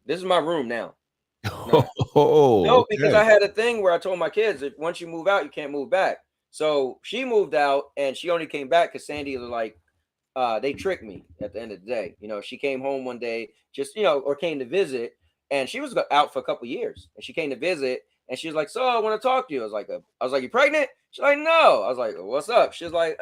This is my room now. No, because I had a thing where I told my kids if once you move out, you can't move back. So she moved out and she only came back because Sandy was like, they tricked me at the end of the day. She came home one day, just or came to visit, and she was out for a couple years, and she came to visit, and she was like, "So I want to talk to you." I was like, "You pregnant?" She's like, "No." I was like, "What's up?" She's like,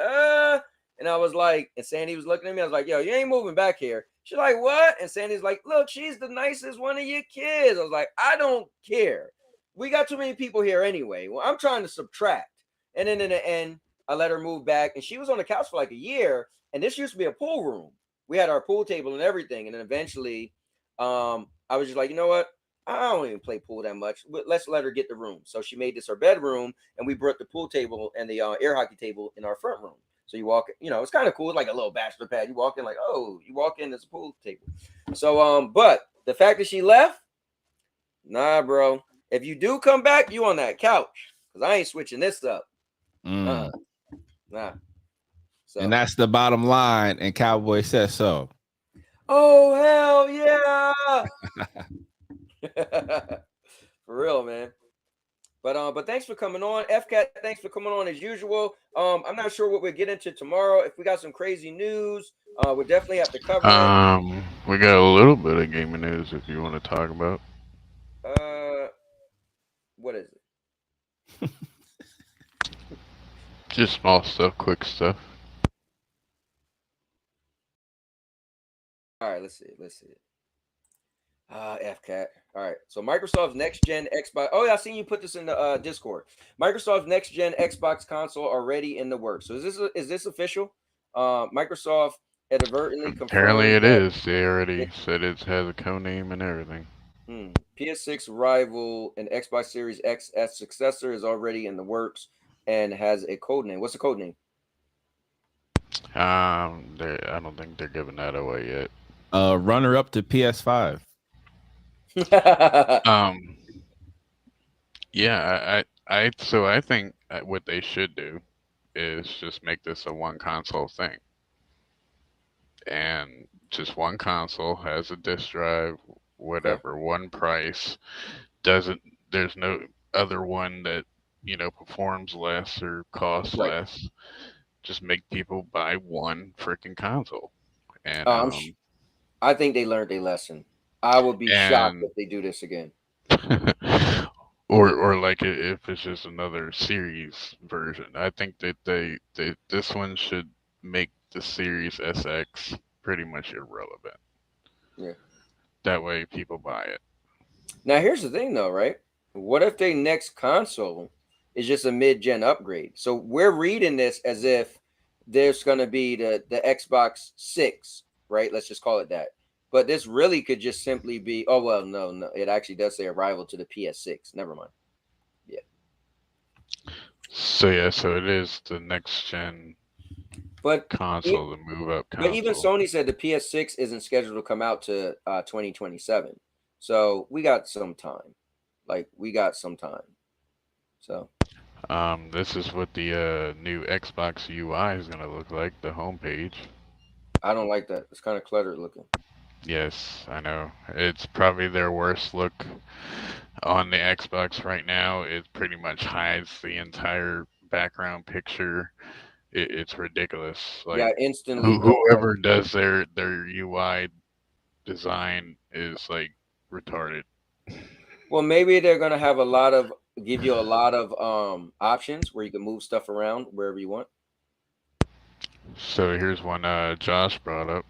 and I was like, and Sandy was looking at me. I was like, "Yo, you ain't moving back here." She's like, "What?" And Sandy's like, "Look, she's the nicest one of your kids." I was like, "I don't care. We got too many people here anyway. Well, I'm trying to subtract." And then in the end, I let her move back, and she was on the couch for like a year. And this used to be a pool room. We had our pool table and everything. And then eventually, I was just like, you know what? I don't even play pool that much. Let's let her get the room. So she made this her bedroom, and we brought the pool table and the air hockey table in our front room. So you walk, it's kind of cool. It's like a little bachelor pad. You walk in like, oh, you walk in, there's a pool table. So, but the fact that she left, nah, bro. If you do come back, you on that couch. Because I ain't switching this up. Nah. So. And that's the bottom line. And Cowboy says so. Oh, hell yeah. For real, man. But thanks for coming on. FCAT, thanks for coming on as usual. I'm not sure what we'll get into tomorrow. If we got some crazy news, we'll definitely have to cover it. We got a little bit of gaming news if you want to talk about. What is it? Just small stuff, quick stuff. All right, let's see. FCAT. All right. So Microsoft's next gen Xbox. Oh, yeah, I seen you put this in the Discord. Microsoft's next gen Xbox console already in the works. So is this official? Microsoft inadvertently confirmed. Apparently it is. They already said it has a code name and everything. PS6 rival and Xbox Series XS successor is already in the works and has a code name. What's the code name? I don't think they're giving that away yet. Runner up to PS5. Yeah, I think what they should do is just make this a one console thing, and just one console has a disk drive, whatever, one price. There's no other one that performs less or costs less. Just make people buy one freaking console, and I think they learned a lesson. I would be shocked if they do this again. or like if it's just another series version. I think that this one should make the Series SX pretty much irrelevant. Yeah. That way people buy it. Now here's the thing though, right? What if their next console is just a mid-gen upgrade? So we're reading this as if there's going to be the Xbox 6, right? Let's just call it that. But this really could just simply be, oh, well, no. It actually does say a rival to the PS6. Never mind. Yeah. So it is the next gen console, the move up console. But even Sony said the PS6 isn't scheduled to come out to 2027. So we got some time. So this is what the new Xbox UI is going to look like, the homepage. I don't like that. It's kind of cluttered looking. Yes, I know. It's probably their worst look on the Xbox right now. It pretty much hides the entire background picture. It's ridiculous. Yeah, Like instantly don't like. whoever does their UI design is like retarded. Well, maybe they're gonna have give you a lot of options where you can move stuff around wherever you want. So here's one Josh brought up.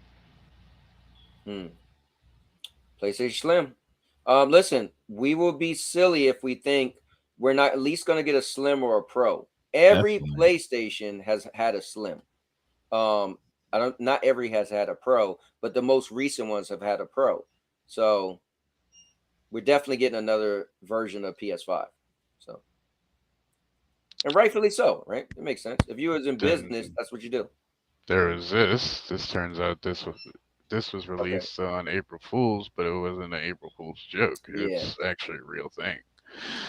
PlayStation Slim. Listen, we will be silly if we think we're not at least gonna get a Slim or a Pro. Every Definitely. PlayStation has had a Slim. Not every has had a Pro, but the most recent ones have had a Pro. So we're definitely getting another version of PS5. So, and rightfully so, right? It makes sense. If you was in business, that's what you do. There was this. This turns out this was released on April Fool's, but it wasn't an April Fool's joke. It's actually a real thing.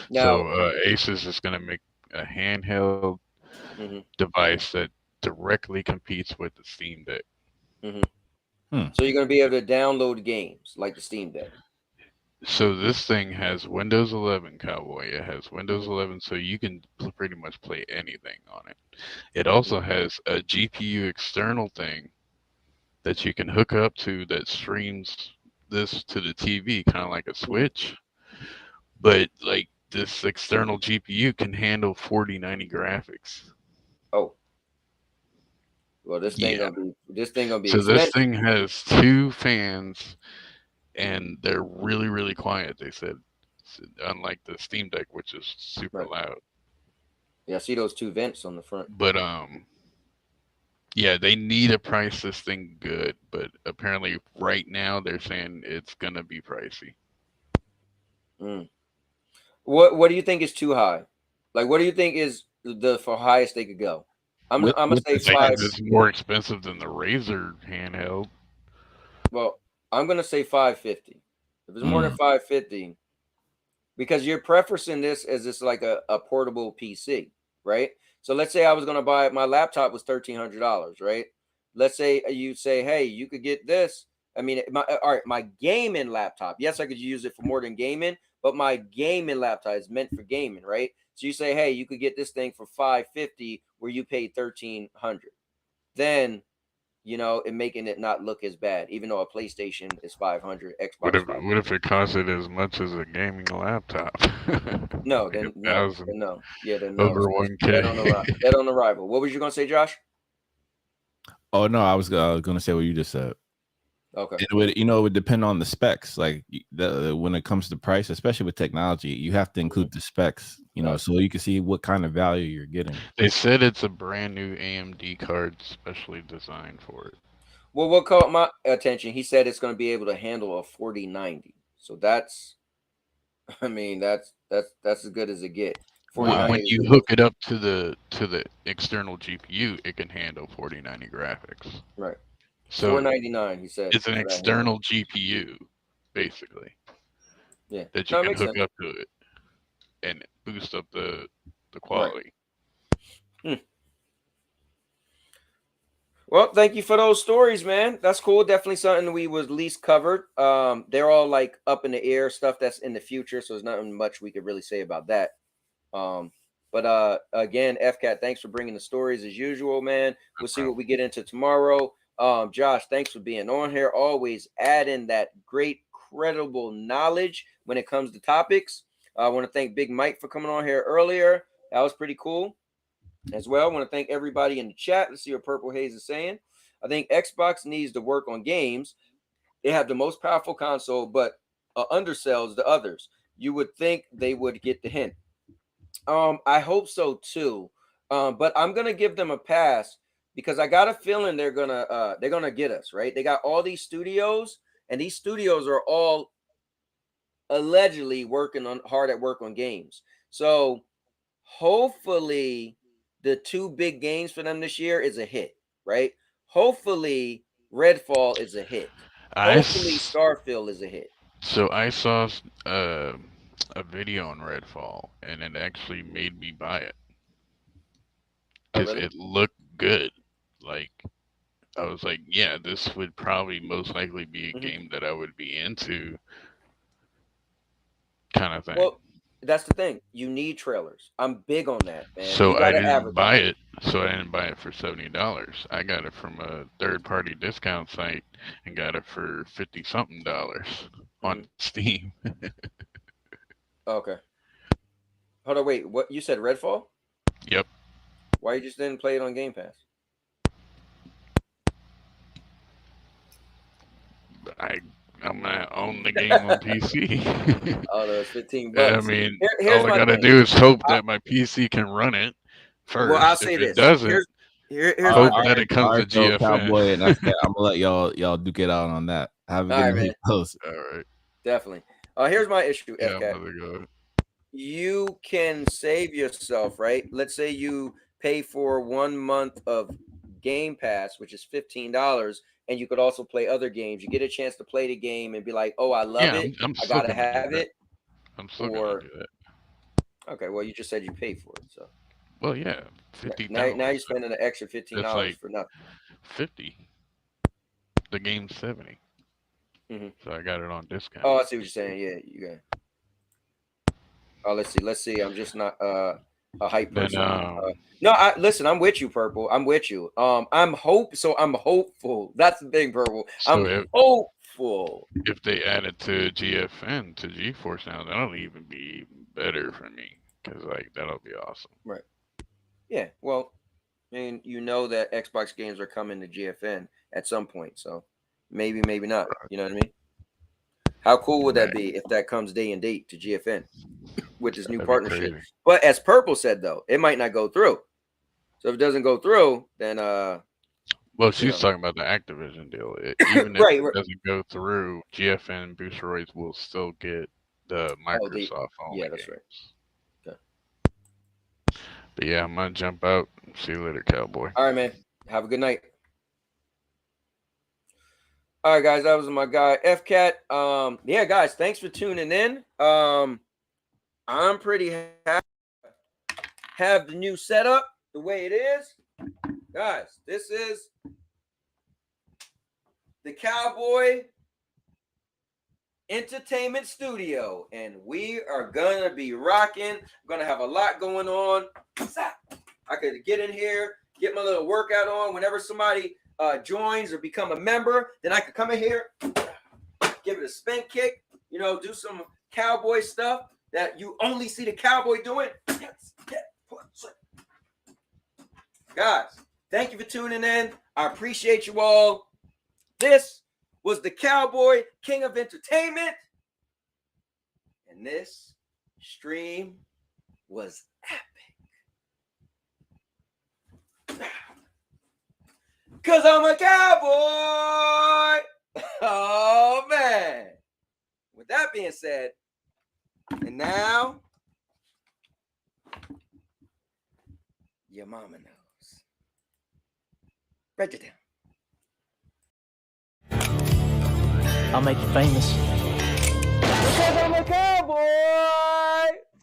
Now, So Asus is going to make a handheld device that directly competes with the Steam Deck. So you're going to be able to download games like the Steam Deck. So this thing has Windows 11, Cowboy. It has Windows 11, so you can pretty much play anything on it. It also has a GPU external thing that you can hook up to that streams this to the TV, kind of like a Switch. But like this external GPU can handle 4090 graphics. Oh. Well, this thing gonna be So expensive. this thing has 2 fans, and they're really, really quiet. They said, unlike the Steam Deck, which is super loud. Yeah, I see those 2 vents on the front. But yeah, they need to price this thing good. But apparently, right now they're saying it's gonna be pricey. What do you think is too high? Like, what do you think is the highest they could go? I'm gonna say 5. It's more expensive than the Razer handheld. Well, I'm gonna say 550. If it's more than 550, because you're preferencing this as it's like a portable PC, right? So let's say I was gonna buy my laptop was $1,300, right? Let's say you say, hey, you could get this. I mean, my gaming laptop. Yes, I could use it for more than gaming, but my gaming laptop is meant for gaming, right? So you say, hey, you could get this thing for $550 where you paid $1,300. Then, it making it not look as bad, even though a PlayStation is $500, Xbox. What if it costed as much as a gaming laptop? No, then no. Yeah, then no. Over 1K. Dead on arrival. What was you gonna say, Josh? Oh no, I was gonna say what you just said. Okay. It would depend on the specs. Like when it comes to price, especially with technology, you have to include the specs. So you can see what kind of value you're getting. They said it's a brand new AMD card, specially designed for it. Well, what caught my attention? He said it's going to be able to handle a 4090. So that's as good as it gets. When you hook it up to the external GPU, it can handle 4090 graphics. Right. So $499, he said. It's an external GPU, basically. Yeah. That you can hook up to it and boost up the quality. Right. Well, thank you for those stories, man. That's cool. Definitely something we was least covered. They're all like up in the air stuff that's in the future, so there's not much we could really say about that. But again, FCAT, thanks for bringing the stories as usual, man. We'll see what we get into tomorrow. Josh, thanks for being on here. Always adding that great, credible knowledge when it comes to topics. I want to thank Big Mike for coming on here earlier. That was pretty cool as well. I want to thank everybody in the chat. Let's see what Purple Haze is saying. I think Xbox needs to work on games. They have the most powerful console, but undersells the others. You would think they would get the hint. I hope so too. But I'm gonna give them a pass because I got a feeling they're gonna get us, right? They got all these studios, and these studios are all allegedly hard at work on games. So hopefully the 2 big games for them this year is a hit, right? Hopefully Redfall is a hit. Hopefully Starfield is a hit. So I saw a video on Redfall, and it actually made me buy it because it looked good. Like I was like, yeah, this would probably most likely be a game that I would be into, kind of thing. Well, that's the thing. You need trailers. I'm big on that, man. So you I gotta didn't buy advertise. it. So I didn't buy it for $70. I got it from a third-party discount site and got it for $50-something on Steam. Okay. Hold on, wait. What you said? Redfall? Yep. Why you just didn't play it on Game Pass? I'm gonna own the game on PC. Oh, no, it's $15. I mean, here's all I my gotta thing. do is hope that my PC can run it first. Well, I'll say if this. it doesn't, Here's hope my that it comes to GFN. Cowboy, and that's that. I'm gonna let y'all duke it out on that. Have a good night, man. All right. Definitely. Here's my issue, Yeah, FCAT. You can save yourself, right? Let's say you pay for 1 month of Game Pass, which is $15, and you could also play other games. You get a chance to play the game and be like, "Oh, I love it. I gotta have it." I'm still gonna do that. Okay, well, you just said you paid for it, so. Well, yeah, $50. Now you're spending an extra $15 for nothing. 50. The game's 70. So I got it on discount. Oh, I see what you're saying. Yeah, you got. Oh, let's see. I'm just not a hype person. No, listen. I'm with you, Purple. I'm with you. I'm hopeful. That's the thing, Purple. I'm hopeful. If they add it to GFN to GeForce now, that'll even be better for me because that'll be awesome. Right. Yeah. Well, I mean, you know that Xbox games are coming to GFN at some point, so maybe not. You know what I mean? How cool would that be if that comes day and date to GFN with this new partnership? But as Purple said, though, it might not go through. So if it doesn't go through, then well, she's talking about the Activision deal. Even if it doesn't go through, GFN and Boosteroids will still get the Microsoft only. Yeah, that's games. Right. Okay. But yeah, I'm gonna jump out. See you later, Cowboy. All right, man. Have a good night. All right, guys, that was my guy FCAT. Yeah, guys, thanks for tuning in. I'm pretty happy to have the new setup the way it is. Guys, this is the Cowboy Entertainment Studio, and we are gonna be rocking. I'm gonna have a lot going on. I could get in here, get my little workout on. Whenever somebody joins or become a member, then I could come in here, give it a spin kick, do some cowboy stuff that you only see the Cowboy doing. Guys, thank you for tuning in. I appreciate you all. This was the Cowboy King of Entertainment, and this stream was epic. Because I'm a cowboy. Oh, man. With that being said, and now, your mama knows. Write it down. I'll make you famous. Because I'm a cowboy.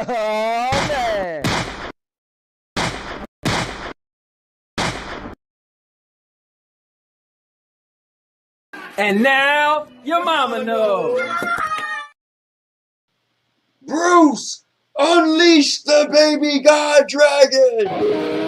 Oh, man. And now, your mama knows. Bruce, unleash the baby god dragon.